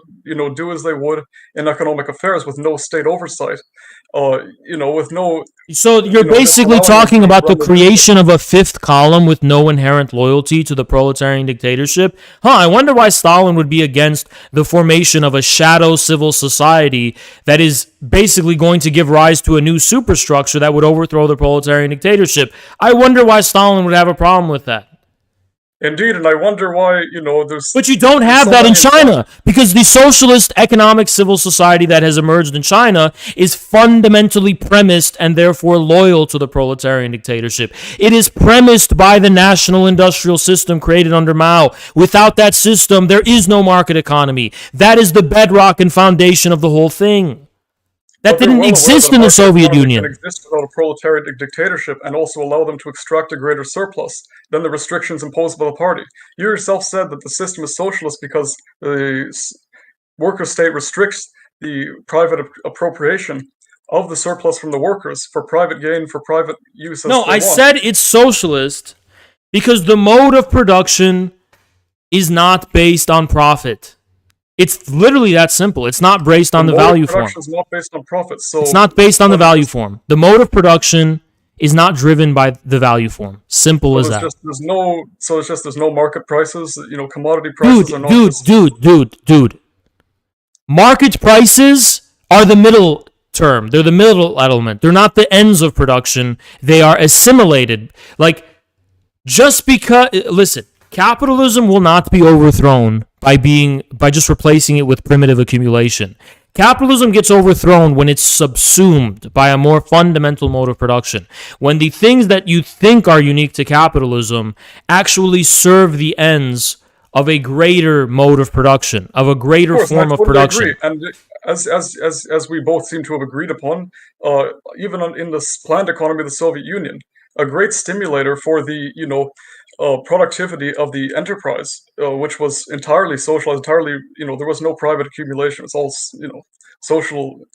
do as they would in economic affairs with no state oversight, with no... So you're basically talking about the creation of a fifth column with no inherent loyalty to the proletarian dictatorship? I wonder why Stalin would be against the formation of a shadow civil society that is basically going to give rise to a new superstructure that would overthrow the proletarian dictatorship. I wonder why Stalin would have a problem with that. Indeed, and I wonder why, there's... But you don't have that in China, because the socialist economic civil society that has emerged in China is fundamentally premised and therefore loyal to the proletarian dictatorship. It is premised by the national industrial system created under Mao. Without that system, there is no market economy. That is the bedrock and foundation of the whole thing. That didn't exist in the Soviet Union. Can exist without a proletariat dictatorship and also allow them to extract a greater surplus than the restrictions imposed by the party. You yourself said that the system is socialist because the worker state restricts the private appropriation of the surplus from the workers for private gain, for private use. No, I said it's socialist because the mode of production is not based on profit. It's literally that simple. It's not based on the value form. Production is not based on profit, so it's not based on the value form. The mode of production is not driven by the value form. Simple as that. There's no market prices. Commodity prices are not. Dude. Market prices are the middle term. They're the middle element. They're not the ends of production. They are assimilated. Listen, capitalism will not be overthrown by just replacing it with primitive accumulation. Capitalism gets overthrown when it's subsumed by a more fundamental mode of production. When the things that you think are unique to capitalism actually serve the ends of a greater mode of production, of a greater form of production. Agree. And as we both seem to have agreed upon, even in this planned economy of the Soviet Union, a great stimulator for the productivity of the enterprise, which was entirely socialized, entirely there was no private accumulation. It's all socially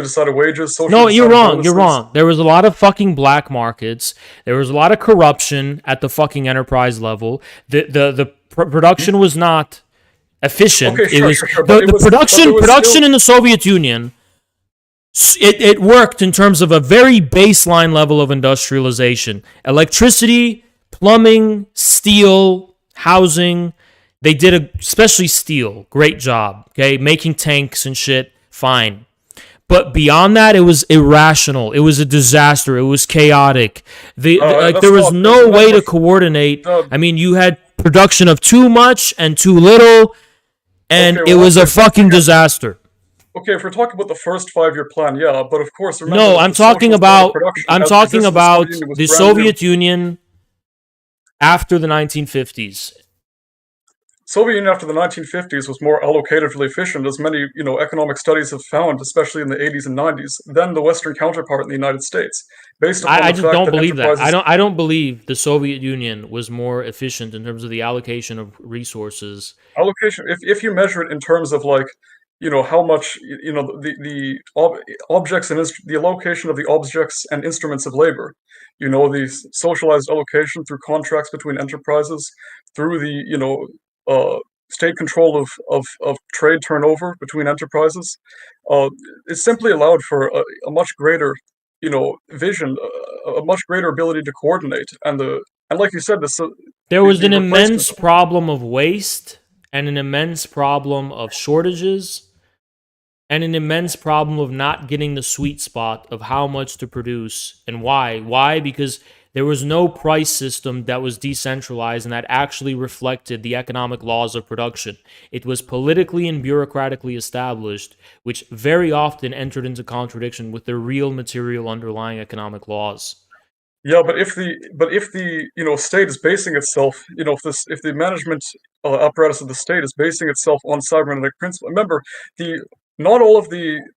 decided wages. No, you're wrong. You're wrong. There was a lot of fucking black markets. There was a lot of corruption at the fucking enterprise level. The production was not efficient. Okay, It was sure. the production in the Soviet Union. It worked in terms of a very baseline level of industrialization. Electricity, plumbing, steel, housing. They did, especially steel, great job. Okay, making tanks and shit, fine. But beyond that, it was irrational. It was a disaster. It was chaotic. There was no way to coordinate. I mean, you had production of too much and too little, and it was a fucking disaster. Okay, if we're talking about the first 5-year plan, yeah, but of course, remember. No, I'm talking about the Soviet Union after the 1950s. Soviet Union after the 1950s was more allocatively efficient, as many economic studies have found, especially in the 80s and 90s, than the Western counterpart in the United States. Based upon I the just fact don't that believe that. I don't believe the Soviet Union was more efficient in terms of the allocation of resources. Allocation, if you measure it in terms of how much the objects and the allocation of the objects and instruments of labor, the socialized allocation through contracts between enterprises, through the state control of trade turnover between enterprises, it simply allowed for a much greater vision, a much greater ability to coordinate, and like you said, there was an immense problem of waste, and an immense problem of shortages, and an immense problem of not getting the sweet spot of how much to produce and why. Why? Because there was no price system that was decentralized and that actually reflected the economic laws of production. It was politically and bureaucratically established, which very often entered into contradiction with the real material underlying economic laws. Yeah, but if the state is basing itself, if the management apparatus of the state is basing itself on cybernetic principle, remember not all of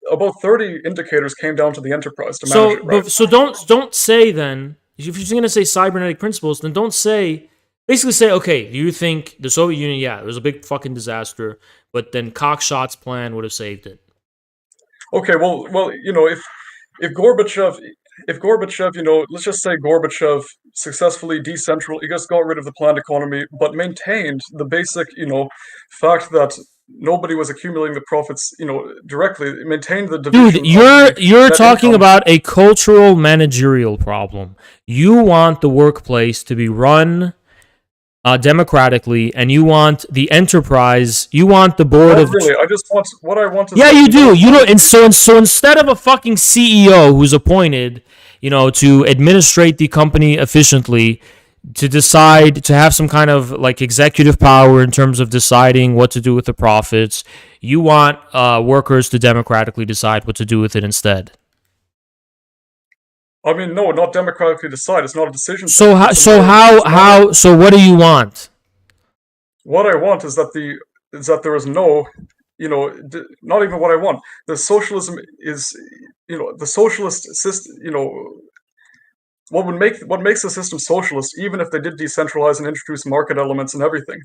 about 30 indicators came down to the enterprise to manage it, right? So don't say then, if you're just going to say cybernetic principles, then basically say, okay, do you think the Soviet Union, yeah, it was a big fucking disaster, but then Cockshot's plan would have saved it. Okay, well, if Gorbachev, let's just say Gorbachev successfully he just got rid of the planned economy, but maintained the basic, fact that nobody was accumulating the profits, directly. It maintained the division. Dude, you're talking about a cultural managerial problem. You want the workplace to be run democratically, and you want the enterprise. You want the board of. Really, I just want what I want. Yeah, you do. And so instead of a fucking CEO who's appointed, to administrate the company efficiently, to decide to have some kind of executive power in terms of deciding what to do with the profits, you want workers to democratically decide what to do with it instead. I mean, no, not democratically decide. It's not a decision. So what do you want? What I want is that there is no, not even what I want. The socialism is, the socialist system, what makes the system socialist, even if they did decentralize and introduce market elements and everything,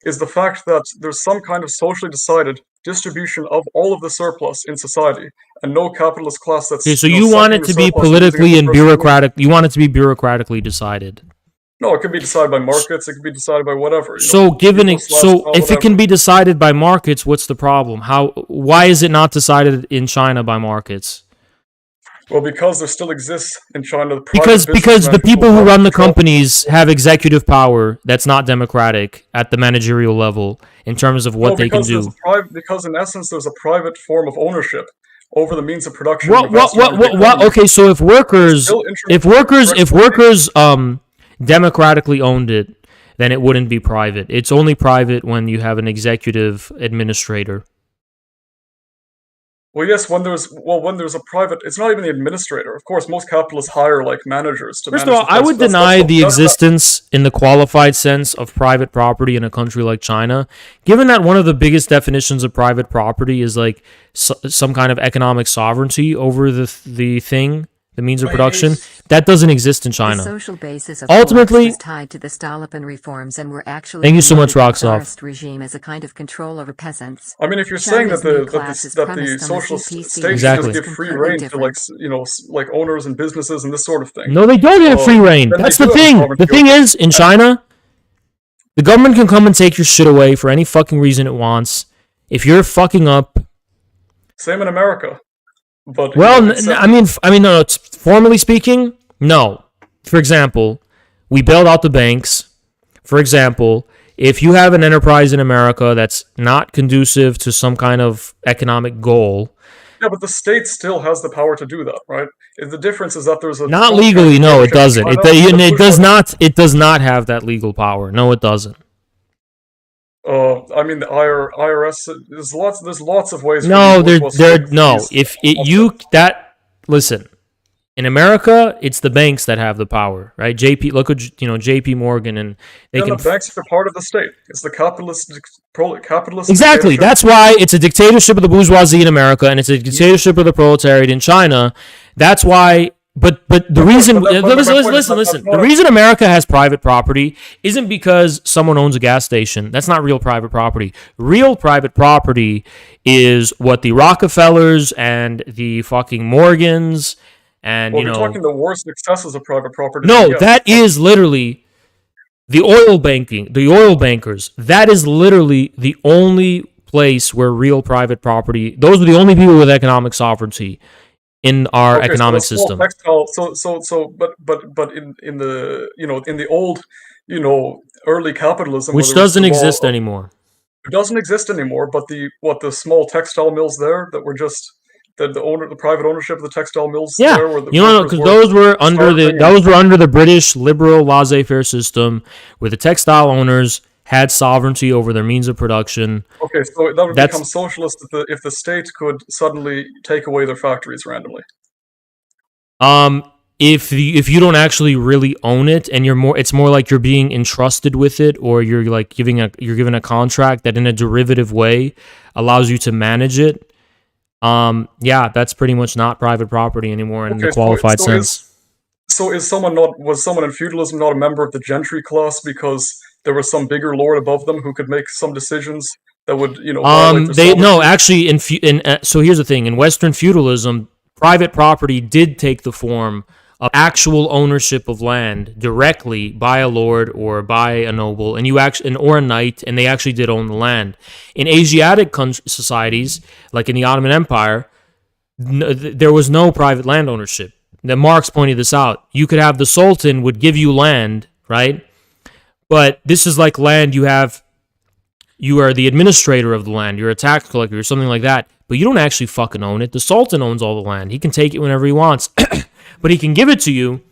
is the fact that there's some kind of socially decided distribution of all of the surplus in society, and no capitalist class that's. Okay, so you want it to be politically and bureaucratic. You want it to be bureaucratically decided. No, it can be decided by markets. It can be decided by whatever. So if it can be decided by markets, what's the problem? Why is it not decided in China by markets? Well, because there still exists in China. Because the people who run the companies have executive power that's not democratic at the managerial level in terms of what they can do. Because in essence, there's a private form of ownership over the means of production. What? Okay, so if workers democratically owned it, then it wouldn't be private. It's only private when you have an executive administrator. Well, yes, when there's a private, it's not even the administrator. Of course, most capitalists hire like managers to First manage of all, the I place. would That's deny what- the that's- existence in the qualified sense of private property in a country like China, given that one of the biggest definitions of private property is like some kind of economic sovereignty over the thing, the means of production. That doesn't exist in The China. social basis of Ultimately- Ultimately, was tied to the Stalin reforms and were actually Thank you so much, promoted by the Roxov. Tsarist regime as a kind of control over peasants. I mean, if you're saying that China's new the class is that the premised on the socialist CPC states Exactly. just give free completely rein to different. like like owners and businesses and this sort of thing. No, they don't have free reign. then they That's do the have thing. sovereignty The thing over- is, in China, the government can come and take your shit away for any fucking reason it wants. If you're fucking up, Same in America, but well, it's, no. Formally speaking, no. For example, we bailed out the banks. For example, if you have an enterprise in America that's not conducive to some kind of economic goal, yeah, but the state still has the power to do that, right? The difference is that there's a not contract legally, no, it ownership in doesn't. China, It the does push- not. It does not have that legal power. No, it doesn't. I mean, the IRS. There's lots of ways. No, for no. If it, you that listen, in America, it's the banks that have the power, right? Look at JP Morgan, and they can the banks are part of the state. It's the capitalist. exactly. dictatorship. That's why it's a dictatorship of the bourgeoisie in America, and it's a dictatorship of the proletariat in China. That's why. But the reason but my listen. point is that's The not- reason America has private property isn't because someone owns a gas station. That's not real private property. Real private property is what the Rockefellers and the fucking Morgans and Well, you're talking the worst excesses of private property. no, yeah. that is literally the oil bankers. That is literally the only place where real private property. Those are the only people with economic sovereignty in our Okay, economic so the small system. Textile, but in the in the old early capitalism, Which where there was doesn't the law exist of- anymore. It doesn't exist anymore. But the small textile mills there that were just the private ownership of the textile mills. Yeah, there, where the you know, workers because were those were under the British liberal laissez-faire system, where the textile owners had sovereignty over their means of production. Okay, so that would That's- become socialist if the state could suddenly take away their factories randomly. If you don't actually really own it, and it's more like you're being entrusted with it, or you're like given a contract that in a derivative way allows you to manage it. Yeah, that's pretty much not private property anymore in the Okay, qualified sense. Was someone in feudalism not a member of the gentry class because there was some bigger lord above them who could make some decisions that would violate their sovereignty? Actually so here's the thing: in Western feudalism, private property did take the form of actual ownership of land directly by a lord or by a noble, or a knight, and they actually did own the land. In Asiatic societies, like in the Ottoman Empire, there was no private land ownership. That Marx pointed this out. You could have the Sultan would give you land, right? But this is like land you are the administrator of the land. You're a tax collector or something like that. But you don't actually fucking own it. The Sultan owns all the land. He can take it whenever he wants. But he can give it to you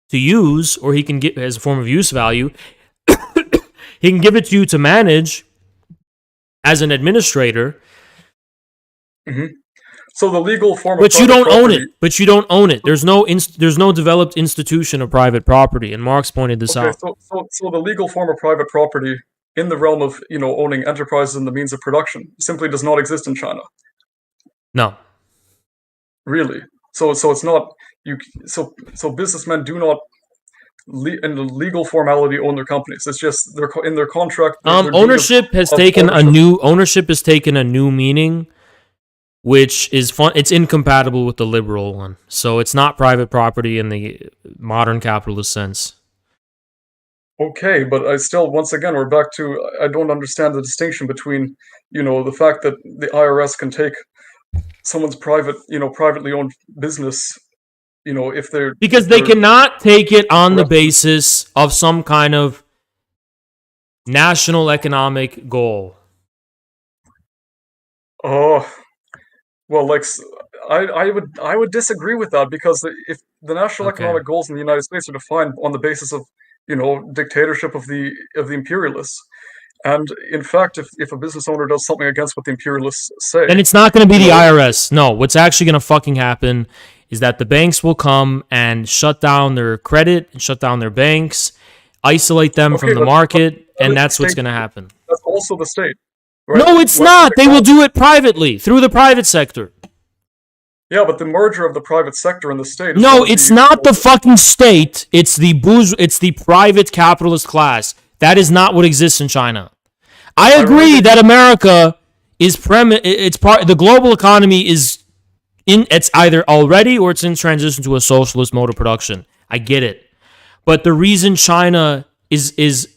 to use, or he can get as a form of use value. He can give it to you to manage as an administrator. Mm-hmm. So the legal form But of you don't private own property- it. But you don't own it. There's no developed institution of private property, and Marx pointed this Okay, out. so the legal form of private property in the realm of owning enterprises and the means of production simply does not exist in China. No. Really. So it's not so businessmen do not in the legal formality own their companies. It's just they're in their contract. their deed of- Ownership has of taken ownership. a new meaning, which is fun. It's incompatible with the liberal one. So it's not private property in the modern capitalist sense. Okay, but I still, once again, we're back to I don't understand the distinction between the fact that the IRS can take someone's privately owned business, if they're Because they cannot take it on the basis of some kind of national economic goal. Oh, well, I would disagree with that because if the national Okay. economic goals in the United States are defined on the basis of dictatorship of the imperialists. And in fact, if a business owner does something against what the imperialists say, then it's not going to be the IRS. No, what's actually going to fucking happen is that the banks will come and shut down their credit and shut down their banks, isolate them from the market, and that's what's going to happen. That's also the state. Right? No, it's not. They will do it privately, through the private sector. Yeah, but the merger of the private sector and the state... No, it's not the fucking state. It's the private capitalist class. That is not what exists in China. I agree that America is the global economy is it's either already or it's in transition to a socialist mode of production. I get it. But the reason China is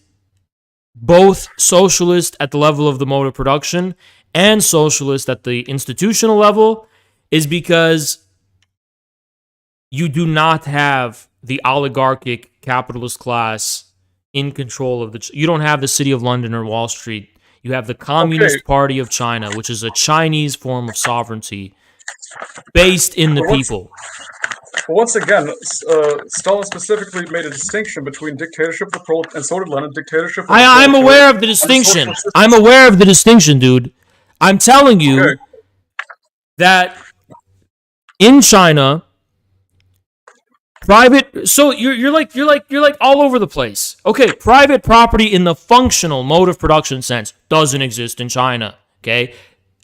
both socialist at the level of the mode of production and socialist at the institutional level is because you do not have the oligarchic capitalist class in control of you don't have the City of London or Wall Street. You have the Communist Party of China, which is a Chinese form of sovereignty based in the people. Once again, Stalin specifically made a distinction between dictatorship of the and so did Lenin, dictatorship of I'm aware of the distinction. I'm aware of the distinction, dude. I'm telling you that in China, so you're like all over the place. Okay, private property in the functional mode of production sense doesn't exist in China. Okay,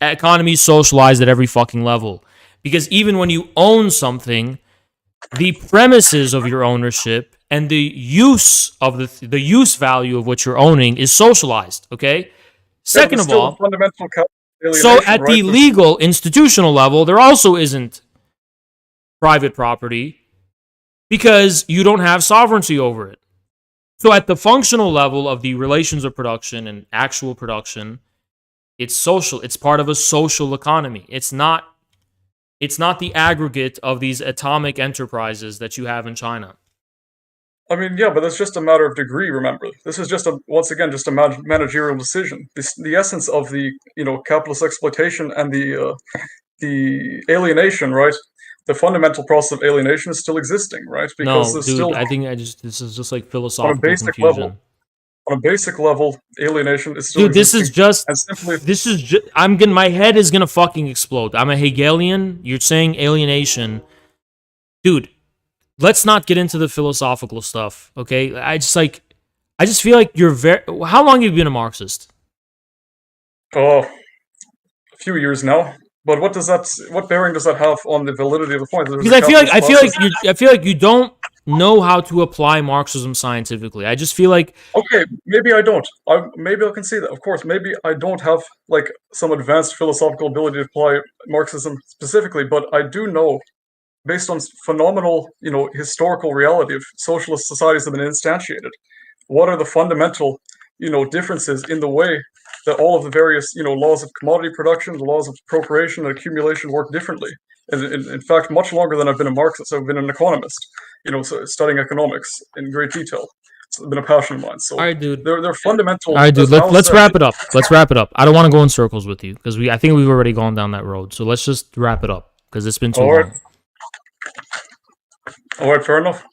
economy is socialized at every fucking level because even when you own something, the premises of your ownership and the use of the use value of what you're owning is socialized. Okay. Second of all, so at the legal institutional level, there also isn't private property because you don't have sovereignty over it. So at the functional level of the relations of production and actual production, it's social. It's part of a social economy. It's not the aggregate of these atomic enterprises that you have in China. I mean, yeah, but that's just a matter of degree, remember. This is just once again, a managerial decision. The essence of the, capitalist exploitation and the alienation, right? The fundamental process of alienation is still existing, right? Because I think this is just like philosophical confusion. On a basic level, alienation is still existing. My head is gonna fucking explode. I'm a Hegelian. You're saying alienation. Dude, let's not get into the philosophical stuff, okay? I just feel like you're how long have you been a Marxist? Oh, a few years now. But what bearing does that have on the validity of the point? Because I feel like you don't know how to apply Marxism scientifically. I just feel like maybe I don't. Maybe I can see that. Of course, maybe I don't have some advanced philosophical ability to apply Marxism specifically, but I do know, based on phenomenal, historical reality of socialist societies that have been instantiated, what are the fundamental, differences in the way that all of the various, laws of commodity production, the laws of appropriation and accumulation work differently. And in fact, much longer than I've been a Marxist, I've been an economist, so studying economics in great detail. It's been a passion of mine. So, all right, dude. They're fundamental. All right, dude. Let's wrap it up. Let's wrap it up. I don't want to go in circles with you because I think we've already gone down that road. So let's just wrap it up because it's been too long. All right, fair enough.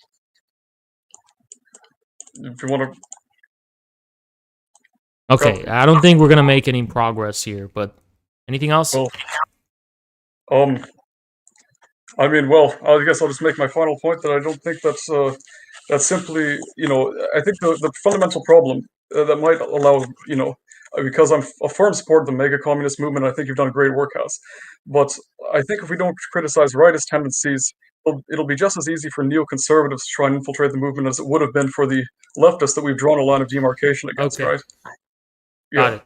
If you want to. Okay, I don't think we're gonna make any progress here, but anything else? Well, I guess I'll just make my final point that I don't think that's simply, I think the fundamental problem that might allow, because I'm a firm supporter of the mega communist movement, I think you've done great work, House. But I think if we don't criticize rightist tendencies, it'll be just as easy for neoconservatives to try and infiltrate the movement as it would have been for the leftists that we've drawn a line of demarcation against, right? Got it.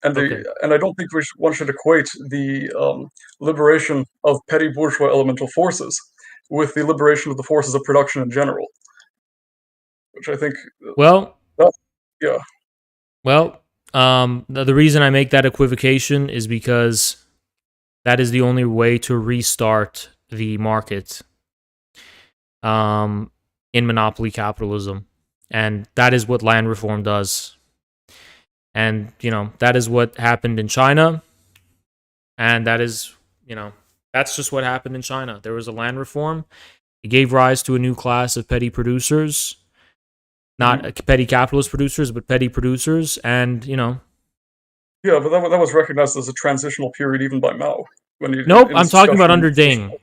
And I don't think one should equate the liberation of petty bourgeois elemental forces with the liberation of the forces of production in general, which I think. Well. Yeah. Well, the reason I make that equivocation is because that is the only way to restart the market in monopoly capitalism, and that is what land reform does. And, that is what happened in China. And that is, that's just what happened in China. There was a land reform. It gave rise to a new class of petty producers. not petty capitalist producers, but petty producers, and Yeah, but that was recognized as a transitional period even by Mao. Nope, I'm talking about under Deng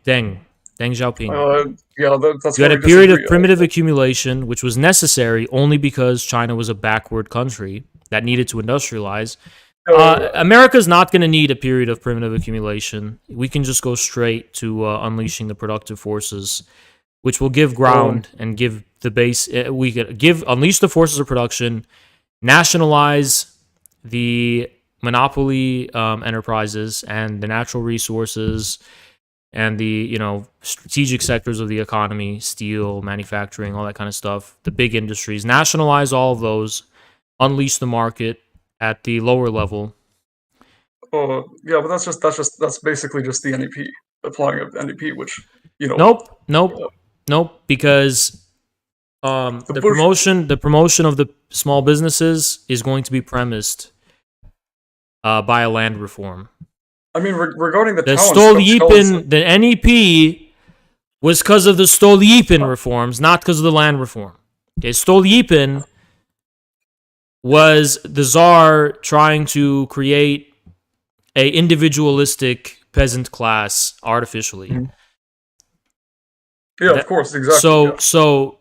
Xiaoping. Yeah, that's You had where a we period of disagree. primitive accumulation, which was necessary only because China was a backward country that needed to industrialize. America's not going to need a period of primitive accumulation. We can just go straight to unleashing the productive forces, which will give ground and give the base. We could unleash the forces of production, nationalize the monopoly enterprises and the natural resources and the strategic sectors of the economy, steel, manufacturing, all that kind of stuff, the big industries, nationalize all of those, unleash the market at the lower level. Yeah, but that's basically just the NEP, applying of NEP, which Nope, because the promotion of the small businesses is going to be premised by a land reform. I mean, regarding the Stolypin, the NEP was because of the Stolypin reforms, not because of the land reform. Okay, Stolypin was the Tsar trying to create a individualistic peasant class artificially. Mm-hmm. Yeah, of course, exactly. So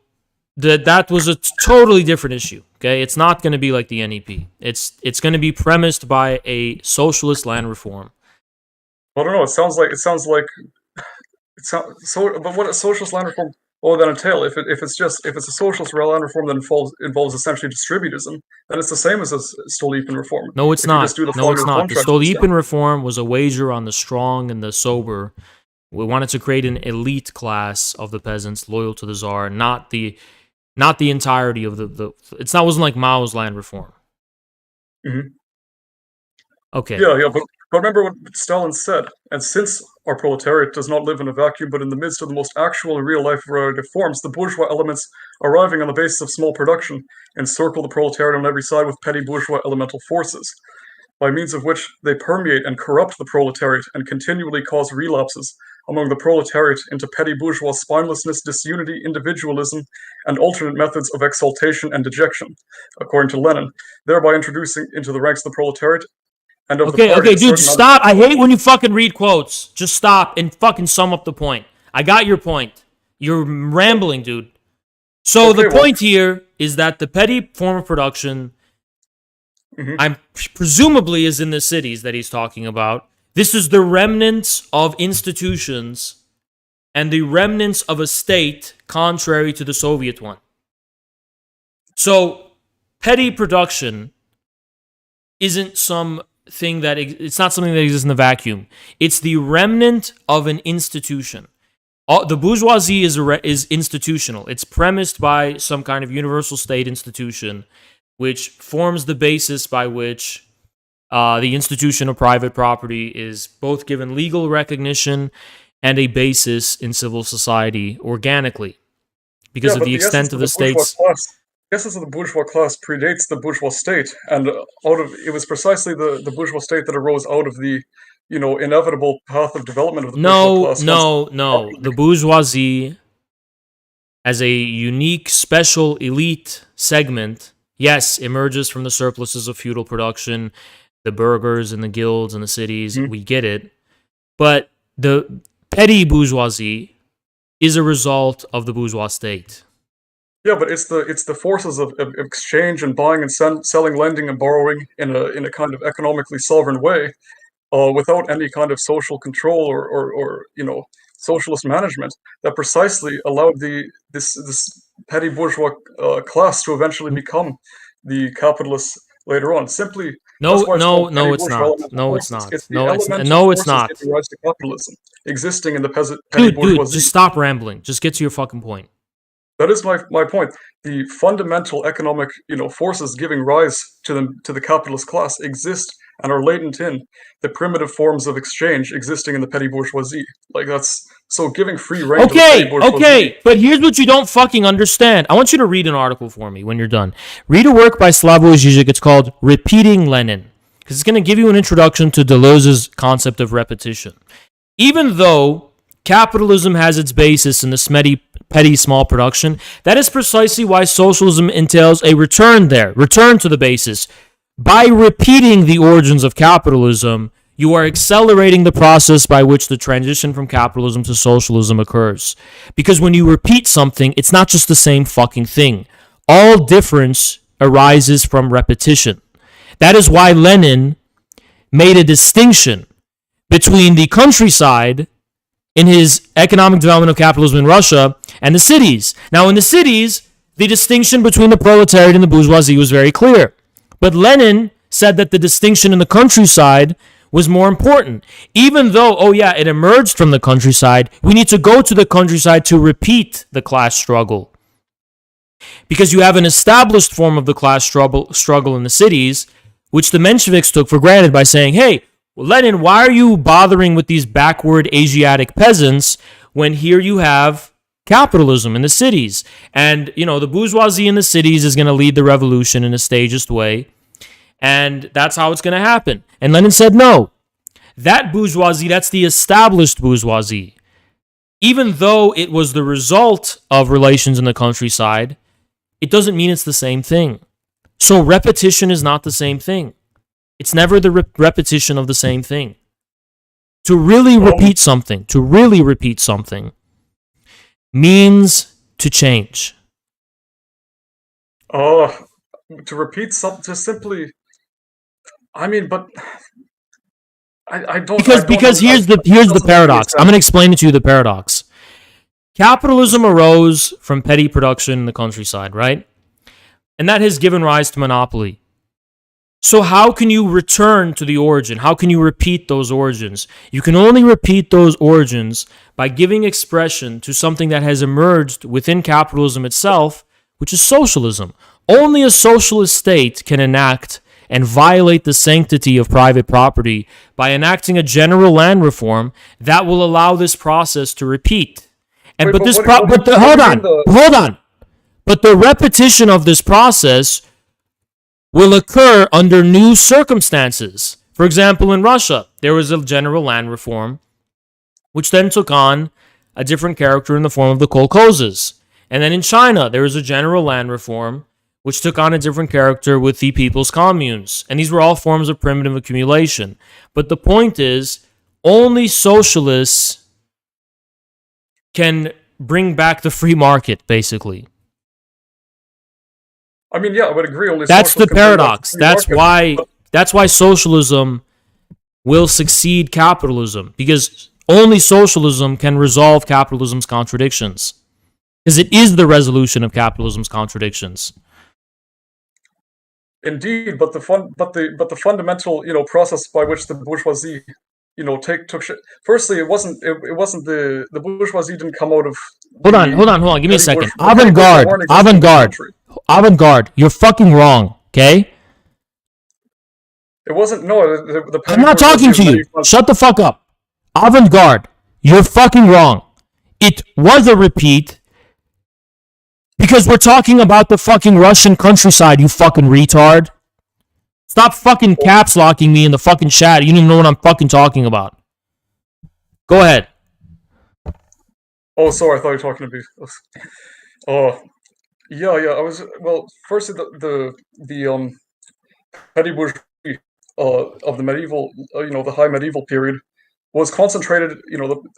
that was a totally different issue. Okay, it's not going to be like the NEP. It's going to be premised by a socialist land reform. I don't know. It sounds like so. But what a socialist land reform will then entail? If it's a socialist land reform that involves essentially distributism, then it's the same as a Stolypin reform. No, it's not. No, it's not. The Stolypin system. reform was a wager on the strong and the sober. We wanted to create an elite class of the peasants loyal to the Tsar, not the entirety of the. Wasn't like Mao's land reform. Mm-hmm. Okay. Yeah, but remember what Stalin said. And since our proletariat does not live in a vacuum, but in the midst of the most actual and real-life variety of forms, the bourgeois elements arriving on the basis of small production encircle the proletariat on every side with petty bourgeois elemental forces, by means of which they permeate and corrupt the proletariat and continually cause relapses among the proletariat into petty bourgeois spinelessness, disunity, individualism, and alternate methods of exaltation and dejection, according to Lenin, thereby introducing into the ranks of the proletariat and of the party. Okay, dude, stop. I hate when you fucking read quotes. Just stop and fucking sum up the point. I got your point. You're rambling, dude. So the point here is that the petty form of production, I'm presumably is in the cities that he's talking about. This is the remnants of institutions and the remnants of a state contrary to the Soviet one. So petty production isn't something that it's not something that exists in a vacuum. It's the remnant of an institution. The bourgeoisie is institutional. It's premised by some kind of universal state institution, which forms the basis by which the institution of private property is both given legal recognition and a basis in civil society organically, because of the extent of the state's. The essence of the bourgeois class predates the bourgeois state, and it was precisely the bourgeois state that arose out of the inevitable path of development of the bourgeois class. No. The bourgeoisie, as a unique, special, elite segment, yes, emerges from the surpluses of feudal production, the burghers and the guilds and the cities. We get it, but the petty bourgeoisie is a result of the bourgeois state. Yeah, but it's the forces of exchange and buying and selling, lending and borrowing in a kind of economically sovereign way, without any kind of social control or socialist management, that precisely allowed this petty bourgeois class to eventually become the capitalists later on. Simply, no, it's not. Giving rise to capitalism existing in the petty bourgeoisie. Dude, just stop rambling. Just get to your fucking point. That is my point. The fundamental economic, forces giving rise to the capitalist class exist and are latent in the primitive forms of exchange existing in the petty bourgeoisie. Like that's so giving free rein to the petty bourgeoisie. Okay, but here's what you don't fucking understand. I want you to read an article for me when you're done. Read a work by Slavoj Žižek. It's called "Repeating Lenin," because it's going to give you an introduction to Deleuze's concept of repetition. Even though capitalism has its basis in the petty small production. That is precisely why socialism entails a return to the basis. By repeating the origins of capitalism, you are accelerating the process by which the transition from capitalism to socialism occurs. Because when you repeat something, it's not just the same fucking thing. All difference arises from repetition. That is why Lenin made a distinction between the countryside in his economic development of capitalism in Russia and the cities. Now, in the cities, the distinction between the proletariat and the bourgeoisie was very clear. But Lenin said that the distinction in the countryside was more important. Even though, it emerged from the countryside, we need to go to the countryside to repeat the class struggle. Because you have an established form of the class struggle in the cities, which the Mensheviks took for granted by saying, hey, Lenin, why are you bothering with these backward Asiatic peasants when here you have capitalism in the cities? And, the bourgeoisie in the cities is going to lead the revolution in a staged way. And that's how it's going to happen. And Lenin said, no, that bourgeoisie, that's the established bourgeoisie. Even though it was the result of relations in the countryside, it doesn't mean it's the same thing. So repetition is not the same thing. It's never the repetition of the same thing. To really repeat something, means to change. To repeat something, to simply, but I don't. Because here's the paradox. I'm going to explain to you the paradox. Capitalism arose from petty production in the countryside, right? And that has given rise to monopoly. So how can you return to the origin? How can you repeat those origins? You can only repeat those origins by giving expression to something that has emerged within capitalism itself, which is socialism. Only a socialist state can enact and violate the sanctity of private property by enacting a general land reform that will allow this process to repeat. And hold on. But the repetition of this process will occur under new circumstances. For example, in Russia, there was a general land reform, which then took on a different character in the form of the kolkhozes. And then in China, there was a general land reform, which took on a different character with the people's communes. And these were all forms of primitive accumulation. But the point is, only socialists can bring back the free market, basically. I would agree. That's the paradox. That's why socialism will succeed capitalism, because only socialism can resolve capitalism's contradictions, because it is the resolution of capitalism's contradictions. Indeed, but the fundamental process by which the bourgeoisie took shit. Firstly, it wasn't the bourgeoisie didn't come out of. Hold on. Give me a second. Avant-garde. You're fucking wrong. Okay. It wasn't. No, I'm not talking to you. Shut the fuck up. Avant-garde. You're fucking wrong. It was a repeat because we're talking about the fucking Russian countryside. You fucking retard. Stop fucking caps locking me in the fucking chat. You don't even know what I'm fucking talking about. Go ahead. Oh, sorry. I thought you were talking to me. Yeah. I was. Well, firstly, the petty bourgeoisie of the medieval, the high medieval period, was concentrated.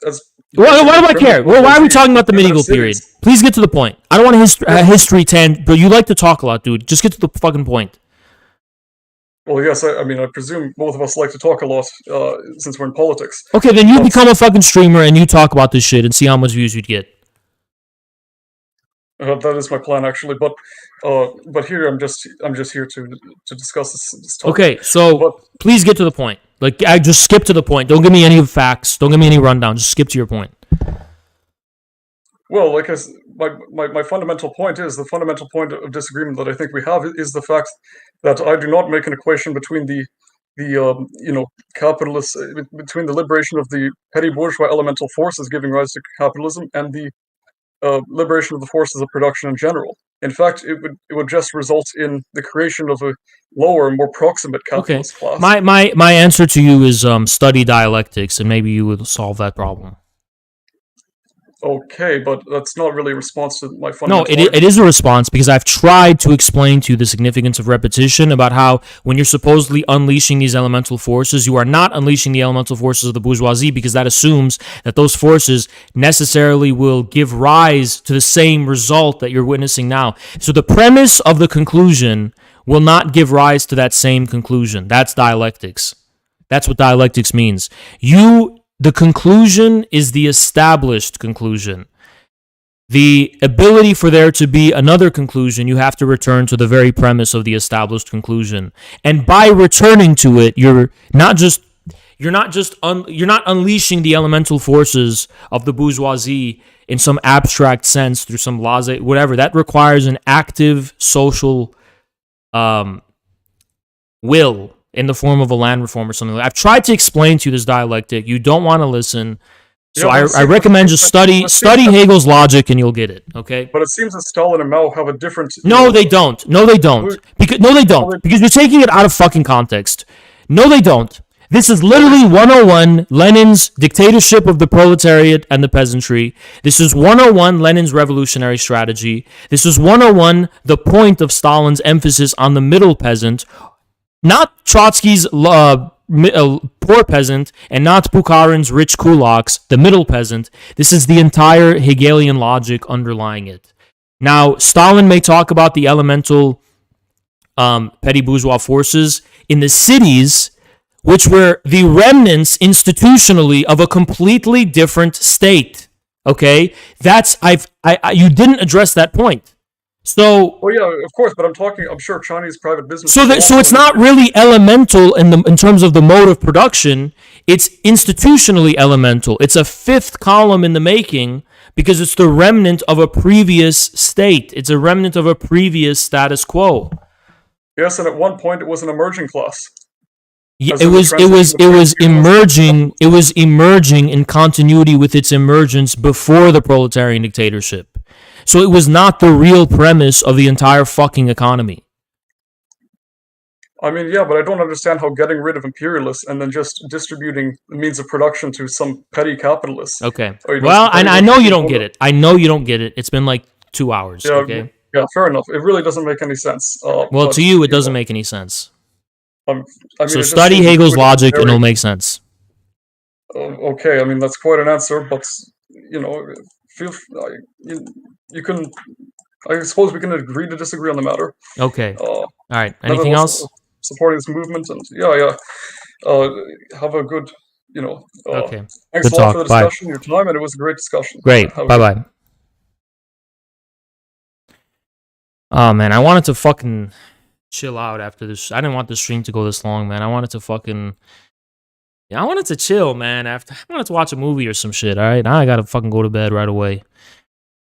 As. Why do I care? Well, why are we talking about the medieval period? Please get to the point. I don't want a history but you like to talk a lot, dude. Just get to the fucking point. Well, yes, I presume both of us like to talk a lot, since we're in politics. Okay, then you become a fucking streamer and you talk about this shit and see how much views you'd get. That is my plan, actually. But here I'm just here to discuss this topic. Okay, so please get to the point. I just skip to the point. Don't give me any facts. Don't give me any rundown. Just skip to your point. Well, my fundamental point is, the fundamental point of disagreement that I think we have is the fact that I do not make an equation between the capitalists, between the liberation of the petty bourgeois elemental forces giving rise to capitalism and the liberation of the forces of production in general. In fact, it would just result in the creation of a lower, more proximate capitalist class. My answer to you is study dialectics, and maybe you would solve that problem. Okay, but that's not really a response to my No, fundamental it argument. is a response because I've tried to explain to you the significance of repetition about how when you're supposedly unleashing these elemental forces, you are not unleashing the elemental forces of the bourgeoisie because that assumes that those forces necessarily will give rise to the same result that you're witnessing now. So the premise of the conclusion will not give rise to that same conclusion. That's dialectics. That's what dialectics means. The conclusion is the established conclusion. The ability for there to be another conclusion, you have to return to the very premise of the established conclusion. And by returning to it, you're not unleashing the elemental forces of the bourgeoisie in some abstract sense through some laissez, whatever. That requires an active social will in the form of a land reform or something. I've tried to explain to you this dialectic. You don't want to listen. So I recommend just study Hegel's logic and you'll get it, okay? But it seems that Stalin and Mao have a different... No, they don't. Because you're taking it out of fucking context. No, they don't. This is literally 101 Lenin's dictatorship of the proletariat and the peasantry. This is 101 Lenin's revolutionary strategy. This is 101 the point of Stalin's emphasis on the middle peasant, not Trotsky's poor peasant, and not Bukharin's rich kulaks, the middle peasant. This is the entire Hegelian logic underlying it. Now, Stalin may talk about the elemental petty bourgeois forces in the cities, which were the remnants institutionally of a completely different state. Okay? You didn't address that point. So, well, yeah, of course, but I'm sure Chinese private business. So it's not really elemental in terms of the mode of production. It's institutionally elemental. It's a fifth column in the making because it's the remnant of a previous state. It's a remnant of a previous status quo. Yes, and at one point it was an emerging class. Yeah, it was emerging. It was emerging in continuity with its emergence before the proletarian dictatorship. So it was not the real premise of the entire fucking economy. I mean, yeah, but I don't understand how getting rid of imperialists and then just distributing the means of production to some petty capitalists. Okay. Well, I know you don't get it. I know you don't get it. It's been like 2 hours. Yeah, okay. Yeah, fair enough. It really doesn't make any sense. Well, to you, it doesn't make any sense. I mean, so study Hegel's logic and it'll make sense. Okay, I mean, that's quite an answer, but, you can... I suppose we can agree to disagree on the matter. Okay. All right. Anything else? Supporting this movement and have a good, okay. Thanks good a lot talk. for the discussion, your time, and it was a great discussion. Great. Bye-bye. Oh, man, I wanted to fucking chill out after this. I didn't want the stream to go this long, man. I wanted to fucking... Yeah, I wanted to chill, man. I wanted to watch a movie or some shit, all right? Now I gotta fucking go to bed right away.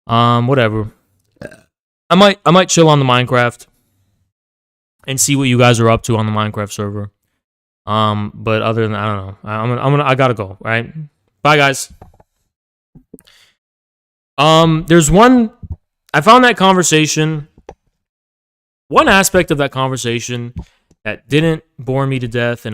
Whatever. I might chill on the Minecraft and see what you guys are up to on the Minecraft server. But other than I don't know. I gotta go, right? Bye, guys. There's one... I found that conversation... One aspect of that conversation that didn't bore me to death, and